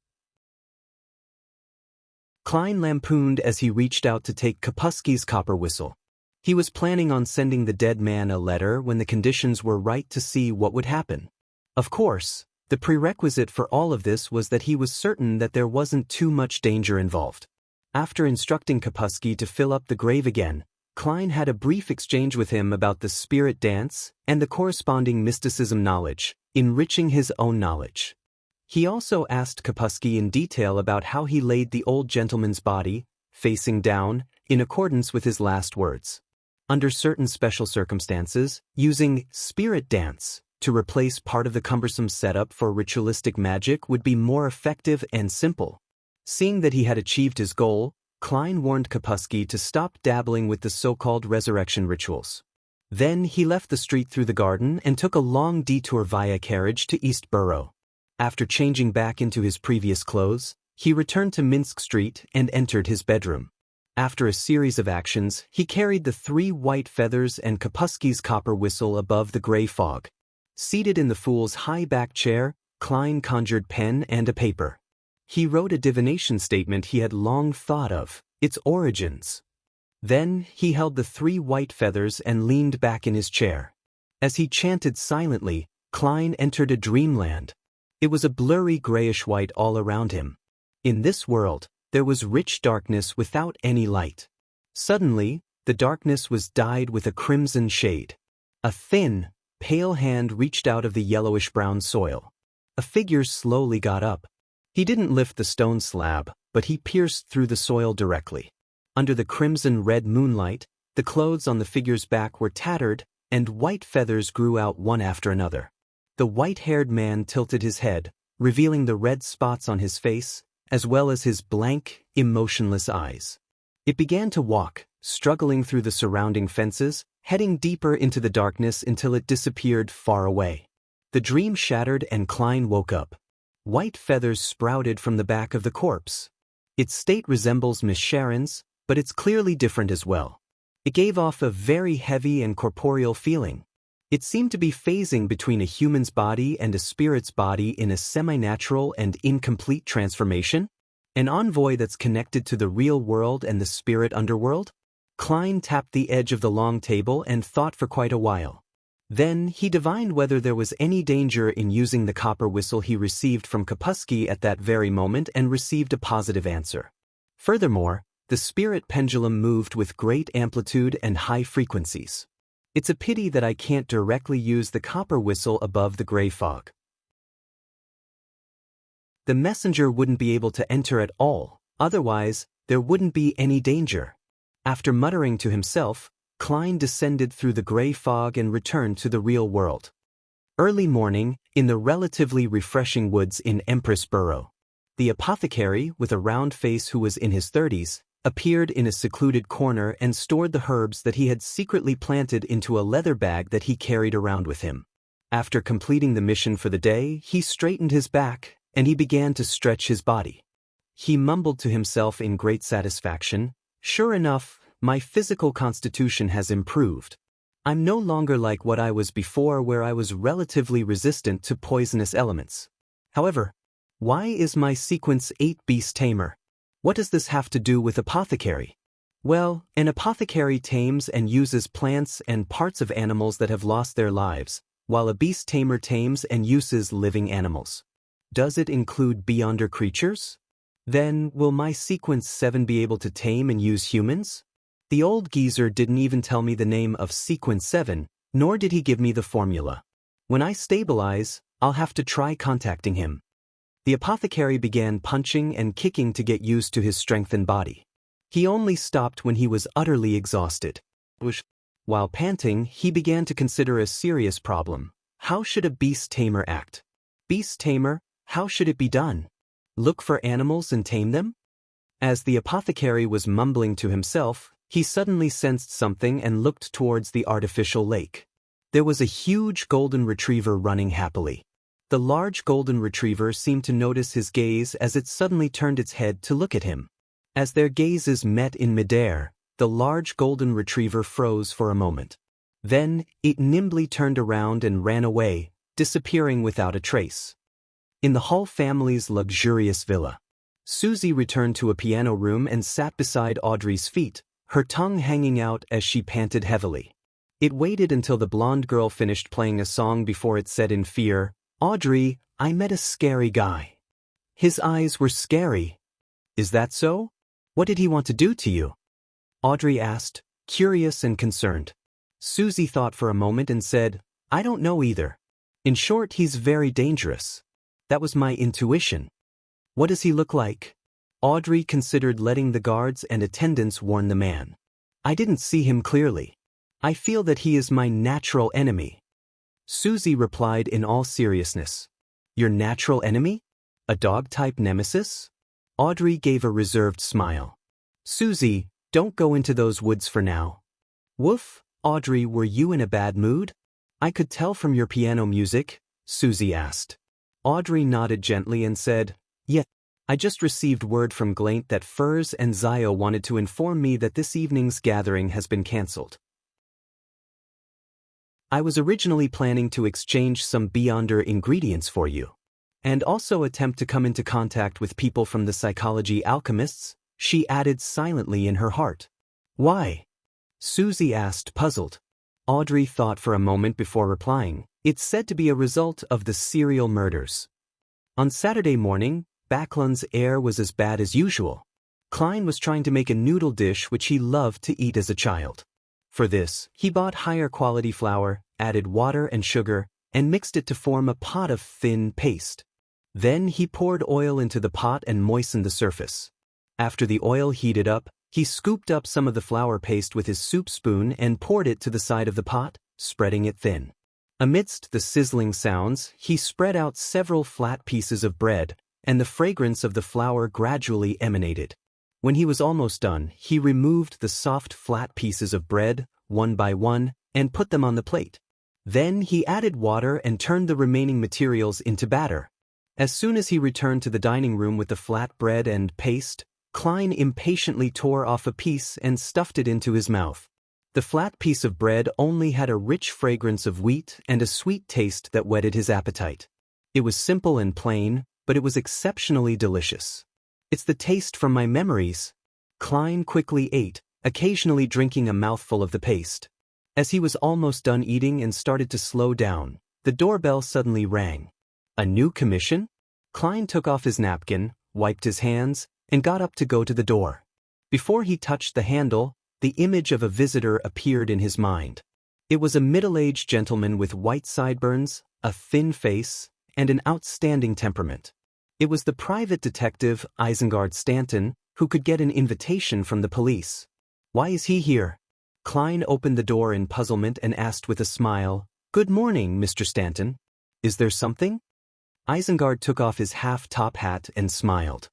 Klein lampooned as he reached out to take Kapusky's copper whistle. He was planning on sending the dead man a letter when the conditions were right to see what would happen. Of course, the prerequisite for all of this was that he was certain that there wasn't too much danger involved. After instructing Kapusky to fill up the grave again, Klein had a brief exchange with him about the spirit dance and the corresponding mysticism knowledge, enriching his own knowledge. He also asked Kapusky in detail about how he laid the old gentleman's body, facing down, in accordance with his last words. Under certain special circumstances, using spirit dance to replace part of the cumbersome setup for ritualistic magic would be more effective and simple. Seeing that he had achieved his goal, Klein warned Kapusky to stop dabbling with the so-called resurrection rituals. Then he left the street through the garden and took a long detour via carriage to East Borough. After changing back into his previous clothes, he returned to Minsk Street and entered his bedroom. After a series of actions, he carried the 3 white feathers and Kapusky's copper whistle above the gray fog. Seated in the fool's high-back chair, Klein conjured pen and a paper. He wrote a divination statement he had long thought of, its origins. Then he held the 3 white feathers and leaned back in his chair. As he chanted silently, Klein entered a dreamland. It was a blurry grayish-white all around him. In this world, there was rich darkness without any light. Suddenly, the darkness was dyed with a crimson shade. A thin, pale hand reached out of the yellowish-brown soil. A figure slowly got up. He didn't lift the stone slab, but he pierced through the soil directly. Under the crimson-red moonlight, the clothes on the figure's back were tattered, and white feathers grew out one after another. The white-haired man tilted his head, revealing the red spots on his face, as well as his blank, emotionless eyes. It began to walk, struggling through the surrounding fences, heading deeper into the darkness until it disappeared far away. The dream shattered and Klein woke up. White feathers sprouted from the back of the corpse. Its state resembles Miss Sharon's, but it's clearly different as well. It gave off a very heavy and corporeal feeling. It seemed to be phasing between a human's body and a spirit's body in a semi-natural and incomplete transformation. An envoy that's connected to the real world and the spirit underworld? Klein tapped the edge of the long table and thought for quite a while. Then he divined whether there was any danger in using the copper whistle he received from Kapusky at that very moment and received a positive answer. Furthermore, the spirit pendulum moved with great amplitude and high frequencies. It's a pity that I can't directly use the copper whistle above the gray fog. The messenger wouldn't be able to enter at all, otherwise, there wouldn't be any danger. After muttering to himself, Klein descended through the gray fog and returned to the real world. Early morning, in the relatively refreshing woods in Empress Borough. The apothecary, with a round face who was in his 30s, appeared in a secluded corner and stored the herbs that he had secretly planted into a leather bag that he carried around with him. After completing the mission for the day, he straightened his back, and he began to stretch his body. He mumbled to himself in great satisfaction, "Sure enough, my physical constitution has improved. I'm no longer like what I was before, where I was relatively resistant to poisonous elements. However, why is my sequence 8 beast tamer? What does this have to do with apothecary? Well, an apothecary tames and uses plants and parts of animals that have lost their lives, while a beast tamer tames and uses living animals. Does it include beyonder creatures? Then, will my sequence 7 be able to tame and use humans? The old geezer didn't even tell me the name of sequence 7, nor did he give me the formula. When I stabilize, I'll have to try contacting him." The apothecary began punching and kicking to get used to his strengthened body. He only stopped when he was utterly exhausted. While panting, he began to consider a serious problem. How should a beast tamer act? Beast tamer, how should it be done? Look for animals and tame them? As the apothecary was mumbling to himself, he suddenly sensed something and looked towards the artificial lake. There was a huge golden retriever running happily. The large golden retriever seemed to notice his gaze as it suddenly turned its head to look at him. As their gazes met in midair, the large golden retriever froze for a moment. Then, it nimbly turned around and ran away, disappearing without a trace. In the Hull family's luxurious villa. Susie returned to a piano room and sat beside Audrey's feet, her tongue hanging out as she panted heavily. It waited until the blonde girl finished playing a song before it said in fear, "Audrey, I met a scary guy. His eyes were scary." "Is that so? What did he want to do to you?" Audrey asked, curious and concerned. Susie thought for a moment and said, "I don't know either. In short, he's very dangerous. That was my intuition." "What does he look like?" Audrey considered letting the guards and attendants warn the man. "I didn't see him clearly. I feel that he is my natural enemy." Susie replied in all seriousness. "Your natural enemy? A dog-type nemesis?" Audrey gave a reserved smile. "Susie, don't go into those woods for now." "Woof, Audrey, were you in a bad mood?" "I could tell from your piano music," Susie asked. Audrey nodded gently and said, "Yes, I just received word from Glaint that Furs and Zio wanted to inform me that this evening's gathering has been cancelled. I was originally planning to exchange some Beyonder ingredients for you, and also attempt to come into contact with people from the psychology alchemists," she added silently in her heart. "Why?" Susie asked, puzzled. Audrey thought for a moment before replying. "It's said to be a result of the serial murders." On Saturday morning, Backlund's air was as bad as usual. Klein was trying to make a noodle dish which he loved to eat as a child. For this, he bought higher quality flour, added water and sugar, and mixed it to form a pot of thin paste. Then he poured oil into the pot and moistened the surface. After the oil heated up, he scooped up some of the flour paste with his soup spoon and poured it to the side of the pot, spreading it thin. Amidst the sizzling sounds, he spread out several flat pieces of bread, and the fragrance of the flour gradually emanated. When he was almost done, he removed the soft flat pieces of bread, one by one, and put them on the plate. Then he added water and turned the remaining materials into batter. As soon as he returned to the dining room with the flat bread and paste, Klein impatiently tore off a piece and stuffed it into his mouth. The flat piece of bread only had a rich fragrance of wheat and a sweet taste that whetted his appetite. It was simple and plain, but it was exceptionally delicious. "It's the taste from my memories." Klein quickly ate, occasionally drinking a mouthful of the paste. As he was almost done eating and started to slow down, the doorbell suddenly rang. A new commission? Klein took off his napkin, wiped his hands, and got up to go to the door. Before he touched the handle, the image of a visitor appeared in his mind. It was a middle-aged gentleman with white sideburns, a thin face, and an outstanding temperament. It was the private detective, Isengard Stanton, who could get an invitation from the police. "Why is he here?" Klein opened the door in puzzlement and asked with a smile, "Good morning, Mr. Stanton. Is there something?" Isengard took off his half-top hat and smiled.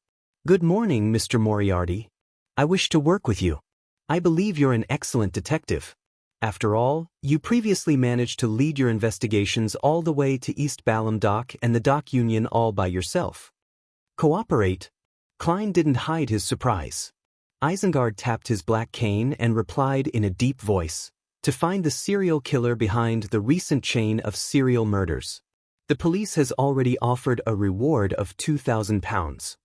"Good morning, Mr. Moriarty. I wish to work with you. I believe you're an excellent detective. After all, you previously managed to lead your investigations all the way to East Balham Dock and the Dock Union all by yourself. Cooperate." Klein didn't hide his surprise. Isengard tapped his black cane and replied in a deep voice, "To find the serial killer behind the recent chain of serial murders. The police has already offered a reward of £2,000.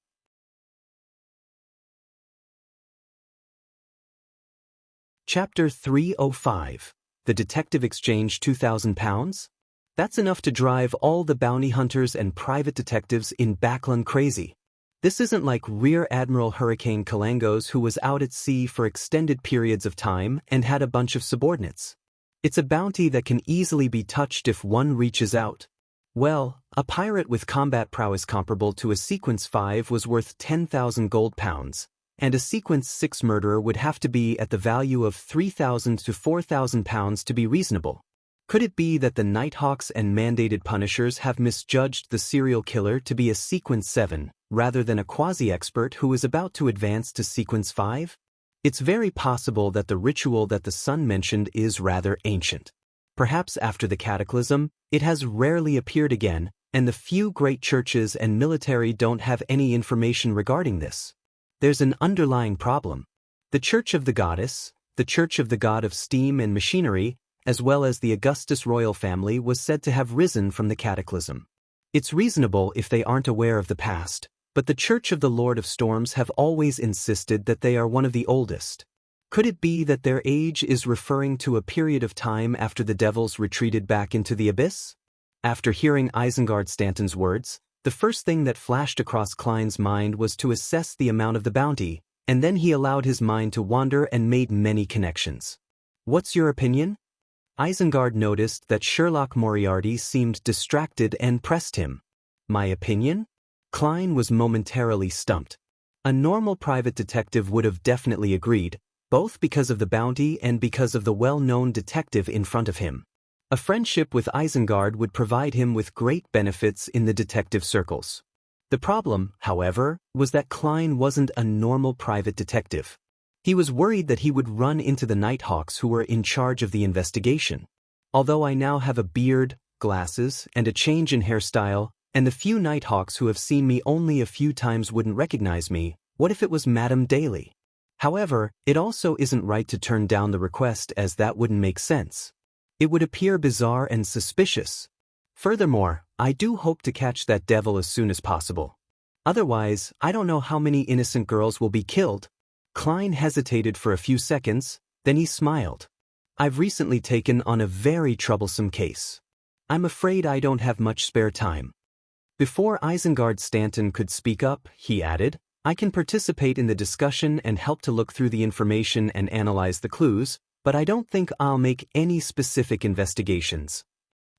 Chapter 305. The detective exchanged £2,000? That's enough to drive all the bounty hunters and private detectives in Backlund crazy. This isn't like Rear Admiral Hurricane Kalangos, who was out at sea for extended periods of time and had a bunch of subordinates. It's a bounty that can easily be touched if one reaches out. Well, a pirate with combat prowess comparable to a Sequence 5 was worth 10,000 gold pounds, and a Sequence 6 murderer would have to be at the value of 3,000 to 4,000 pounds to be reasonable. Could it be that the Nighthawks and mandated punishers have misjudged the serial killer to be a Sequence 7, rather than a quasi-expert who is about to advance to Sequence 5? It's very possible that the ritual that the Sun mentioned is rather ancient. Perhaps after the cataclysm, it has rarely appeared again, and the few great churches and military don't have any information regarding this. There's an underlying problem. The Church of the Goddess, the Church of the God of Steam and Machinery, as well as the Augustus royal family, was said to have risen from the cataclysm. It's reasonable if they aren't aware of the past, but the Church of the Lord of Storms have always insisted that they are one of the oldest. Could it be that their age is referring to a period of time after the devils retreated back into the abyss? After hearing Isengard Stanton's words, the first thing that flashed across Klein's mind was to assess the amount of the bounty, and then he allowed his mind to wander and made many connections. What's your opinion? Isengard noticed that Sherlock Moriarty seemed distracted and pressed him. My opinion? Klein was momentarily stumped. A normal private detective would have definitely agreed, both because of the bounty and because of the well-known detective in front of him. A friendship with Isengard would provide him with great benefits in the detective circles. The problem, however, was that Klein wasn't a normal private detective. He was worried that he would run into the Nighthawks who were in charge of the investigation. Although I now have a beard, glasses, and a change in hairstyle, and the few Nighthawks who have seen me only a few times wouldn't recognize me, what if it was Madame Daly? However, it also isn't right to turn down the request, as that wouldn't make sense. It would appear bizarre and suspicious. Furthermore, I do hope to catch that devil as soon as possible. Otherwise, I don't know how many innocent girls will be killed. Klein hesitated for a few seconds, then he smiled. I've recently taken on a very troublesome case. I'm afraid I don't have much spare time. Before Isengard Stanton could speak up, he added, I can participate in the discussion and help to look through the information and analyze the clues, but I don't think I'll make any specific investigations.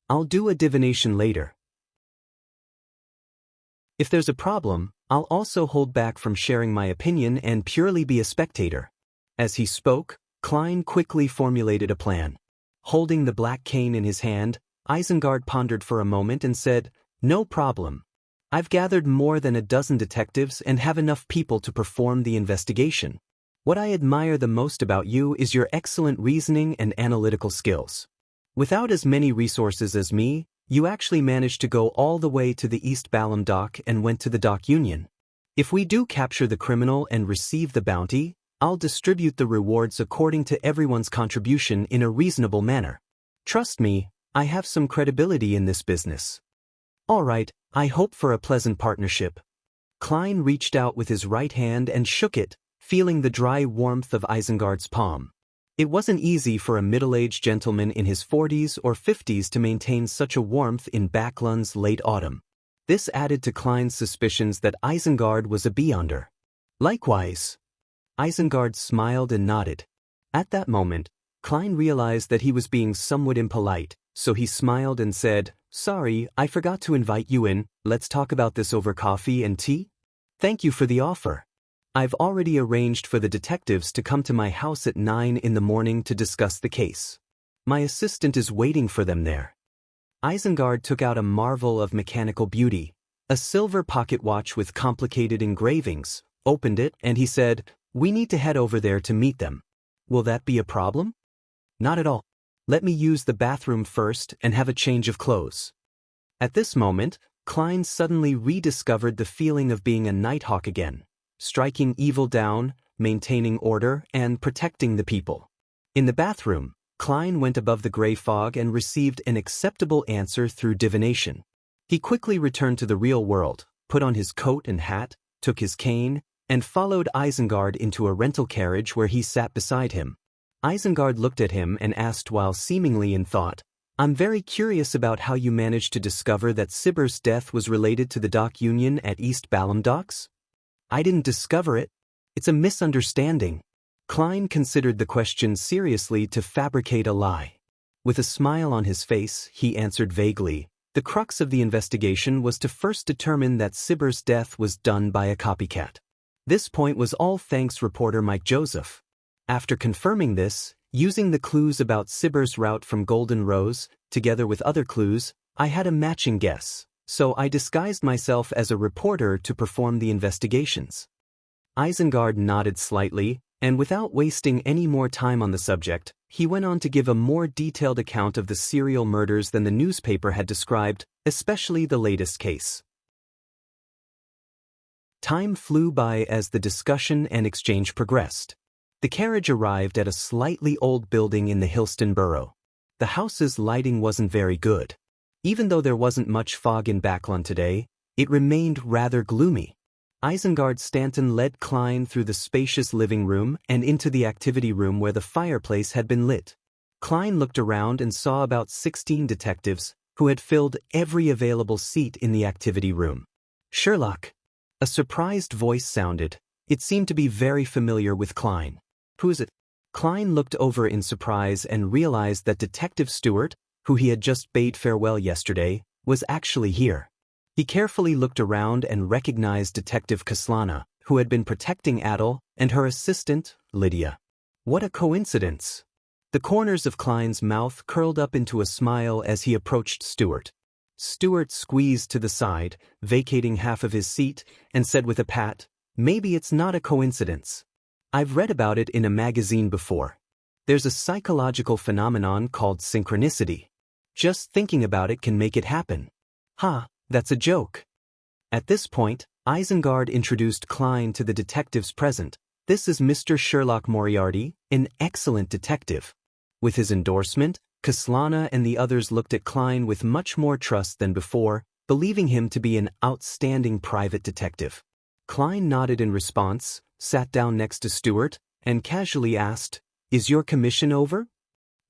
I'll do a divination later. If there's a problem, I'll also hold back from sharing my opinion and purely be a spectator. As he spoke, Klein quickly formulated a plan. Holding the black cane in his hand, Isengard pondered for a moment and said, No problem. I've gathered more than a dozen detectives and have enough people to perform the investigation. What I admire the most about you is your excellent reasoning and analytical skills. Without as many resources as me, you actually managed to go all the way to the East Balham dock and went to the dock union. If we do capture the criminal and receive the bounty, I'll distribute the rewards according to everyone's contribution in a reasonable manner. Trust me, I have some credibility in this business. All right, I hope for a pleasant partnership. Klein reached out with his right hand and shook it, feeling the dry warmth of Isengard's palm. It wasn't easy for a middle-aged gentleman in his 40s or 50s to maintain such a warmth in Backlund's late autumn. This added to Klein's suspicions that Isengard was a beyonder. Likewise. Isengard smiled and nodded. At that moment, Klein realized that he was being somewhat impolite, so he smiled and said, Sorry, I forgot to invite you in. Let's talk about this over coffee and tea? Thank you for the offer. I've already arranged for the detectives to come to my house at 9 in the morning to discuss the case. My assistant is waiting for them there. Isengard took out a marvel of mechanical beauty, a silver pocket watch with complicated engravings, opened it, and he said, We need to head over there to meet them. Will that be a problem? Not at all. Let me use the bathroom first and have a change of clothes. At this moment, Klein suddenly rediscovered the feeling of being a Nighthawk again, striking evil down, maintaining order, and protecting the people. In the bathroom, Klein went above the gray fog and received an acceptable answer through divination. He quickly returned to the real world, put on his coat and hat, took his cane, and followed Isengard into a rental carriage where he sat beside him. Isengard looked at him and asked while seemingly in thought, I'm very curious about how you managed to discover that Sibber's death was related to the dock union at East Balham docks? I didn't discover it. It's a misunderstanding. Klein considered the question seriously to fabricate a lie. With a smile on his face, he answered vaguely, the crux of the investigation was to first determine that Sibber's death was done by a copycat. This point was all thanks reporter Mike Joseph. After confirming this, using the clues about Sibber's route from Golden Rose, together with other clues, I had a matching guess, so I disguised myself as a reporter to perform the investigations. Isengard nodded slightly, and without wasting any more time on the subject, he went on to give a more detailed account of the serial murders than the newspaper had described, especially the latest case. Time flew by as the discussion and exchange progressed. The carriage arrived at a slightly old building in the Hillston borough. The house's lighting wasn't very good. Even though there wasn't much fog in Backlund today, it remained rather gloomy. Isengard Stanton led Klein through the spacious living room and into the activity room where the fireplace had been lit. Klein looked around and saw about 16 detectives, who had filled every available seat in the activity room. "Sherlock." A surprised voice sounded. It seemed to be very familiar with Klein. "Who is it?" Klein looked over in surprise and realized that Detective Stewart, who he had just bade farewell yesterday, was actually here. He carefully looked around and recognized Detective Kaslana, who had been protecting Adel, and her assistant, Lydia. What a coincidence! The corners of Klein's mouth curled up into a smile as he approached Stewart. Stewart squeezed to the side, vacating half of his seat, and said with a pat, "Maybe it's not a coincidence. I've read about it in a magazine before. There's a psychological phenomenon called synchronicity. Just thinking about it can make it happen." "Ha, that's a joke." At this point, Isengard introduced Klein to the detectives present. "This is Mr. Sherlock Moriarty, an excellent detective." With his endorsement, Kaslana and the others looked at Klein with much more trust than before, believing him to be an outstanding private detective. Klein nodded in response, sat down next to Stewart, and casually asked, "Is your commission over?"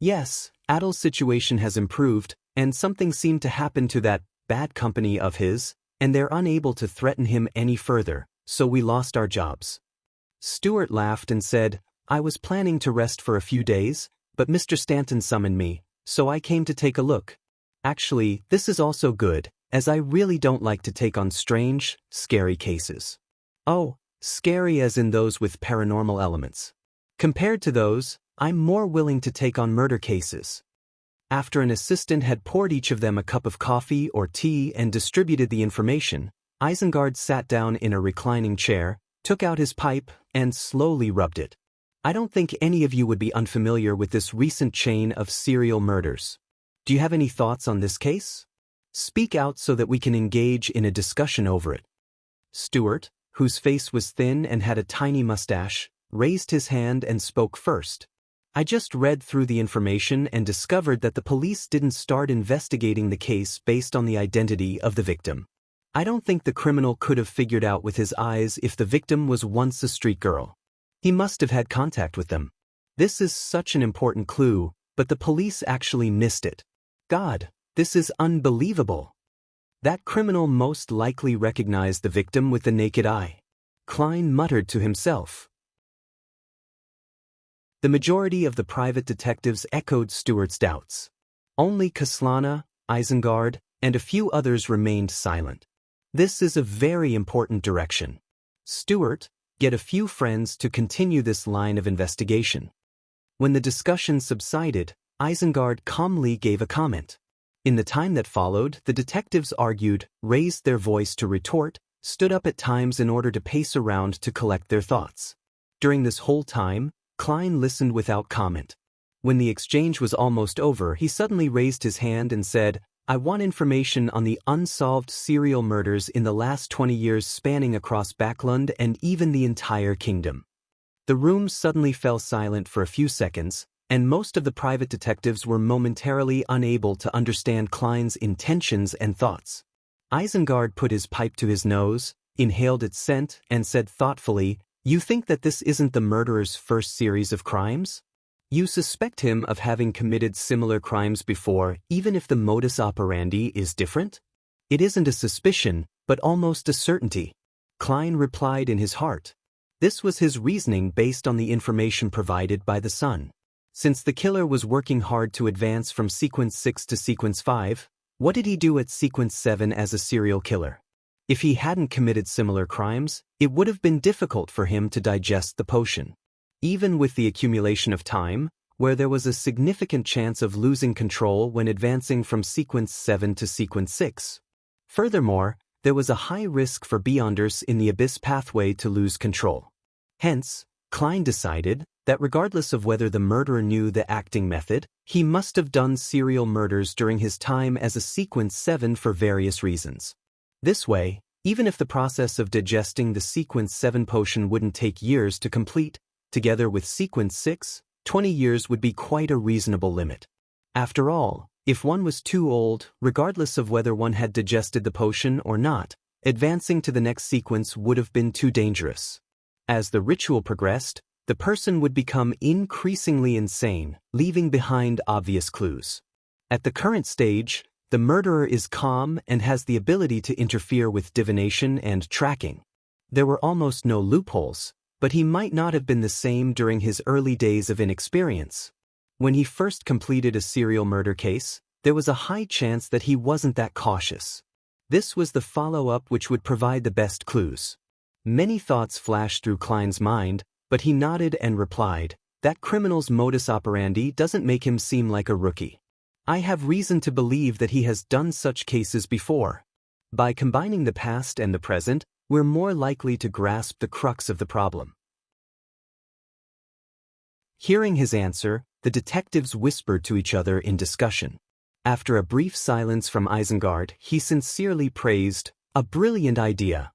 "Yes, Adel's situation has improved, and something seemed to happen to that bad company of his, and they're unable to threaten him any further, so we lost our jobs." Stewart laughed and said, "I was planning to rest for a few days, but Mr. Stanton summoned me, so I came to take a look. Actually, this is also good, as I really don't like to take on strange, scary cases." "Oh, scary as in those with paranormal elements. Compared to those, I'm more willing to take on murder cases." After an assistant had poured each of them a cup of coffee or tea and distributed the information, Isengard sat down in a reclining chair, took out his pipe, and slowly rubbed it. "I don't think any of you would be unfamiliar with this recent chain of serial murders. Do you have any thoughts on this case? Speak out so that we can engage in a discussion over it." Stewart, whose face was thin and had a tiny mustache, raised his hand and spoke first. "I just read through the information and discovered that the police didn't start investigating the case based on the identity of the victim. I don't think the criminal could have figured out with his eyes if the victim was once a street girl. He must have had contact with them. This is such an important clue, but the police actually missed it. God, this is unbelievable. That criminal most likely recognized the victim with the naked eye." Klein muttered to himself. The majority of the private detectives echoed Stewart's doubts. Only Kaslana, Isengard, and a few others remained silent. This is a very important direction. Stewart, get a few friends to continue this line of investigation. When the discussion subsided, Isengard calmly gave a comment. In the time that followed, the detectives argued, raised their voice to retort, stood up at times in order to pace around to collect their thoughts. During this whole time, Klein listened without comment. When the exchange was almost over, he suddenly raised his hand and said, "I want information on the unsolved serial murders in the last 20 years spanning across Backlund and even the entire kingdom." The room suddenly fell silent for a few seconds, and most of the private detectives were momentarily unable to understand Klein's intentions and thoughts. Isengard put his pipe to his nose, inhaled its scent, and said thoughtfully, "You think that this isn't the murderer's first series of crimes? You suspect him of having committed similar crimes before, even if the modus operandi is different?" "It isn't a suspicion, but almost a certainty," Klein replied in his heart. This was his reasoning based on the information provided by the Sun. Since the killer was working hard to advance from Sequence 6 to Sequence 5, what did he do at Sequence 7 as a serial killer? If he hadn't committed similar crimes, it would have been difficult for him to digest the potion. Even with the accumulation of time, where there was a significant chance of losing control when advancing from Sequence 7 to Sequence 6. Furthermore, there was a high risk for Beyonders in the Abyss pathway to lose control. Hence, Klein decided that regardless of whether the murderer knew the acting method, he must have done serial murders during his time as a Sequence 7 for various reasons. This way, even if the process of digesting the Sequence 7 potion wouldn't take years to complete, together with Sequence 6, 20 years would be quite a reasonable limit. After all, if one was too old, regardless of whether one had digested the potion or not, Advancing to the next sequence would have been too dangerous. As the ritual progressed, the person would become increasingly insane, leaving behind obvious clues. At the current stage, the murderer is calm and has the ability to interfere with divination and tracking. There were almost no loopholes, but he might not have been the same during his early days of inexperience. When he first completed a serial murder case, there was a high chance that he wasn't that cautious. This was the follow-up which would provide the best clues. Many thoughts flashed through Klein's mind, but he nodded and replied, "That criminal's modus operandi doesn't make him seem like a rookie. I have reason to believe that he has done such cases before. By combining the past and the present, we're more likely to grasp the crux of the problem." Hearing his answer, the detectives whispered to each other in discussion. After a brief silence from Isengard, he sincerely praised, "A brilliant idea.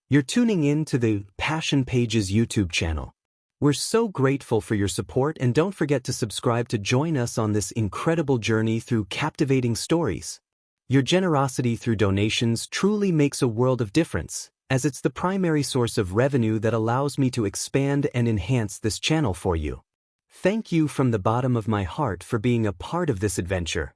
You're tuning in to the Passion Pages YouTube channel. We're so grateful for your support, and don't forget to subscribe to join us on this incredible journey through captivating stories. Your generosity through donations truly makes a world of difference, as it's the primary source of revenue that allows me to expand and enhance this channel for you. Thank you from the bottom of my heart for being a part of this adventure."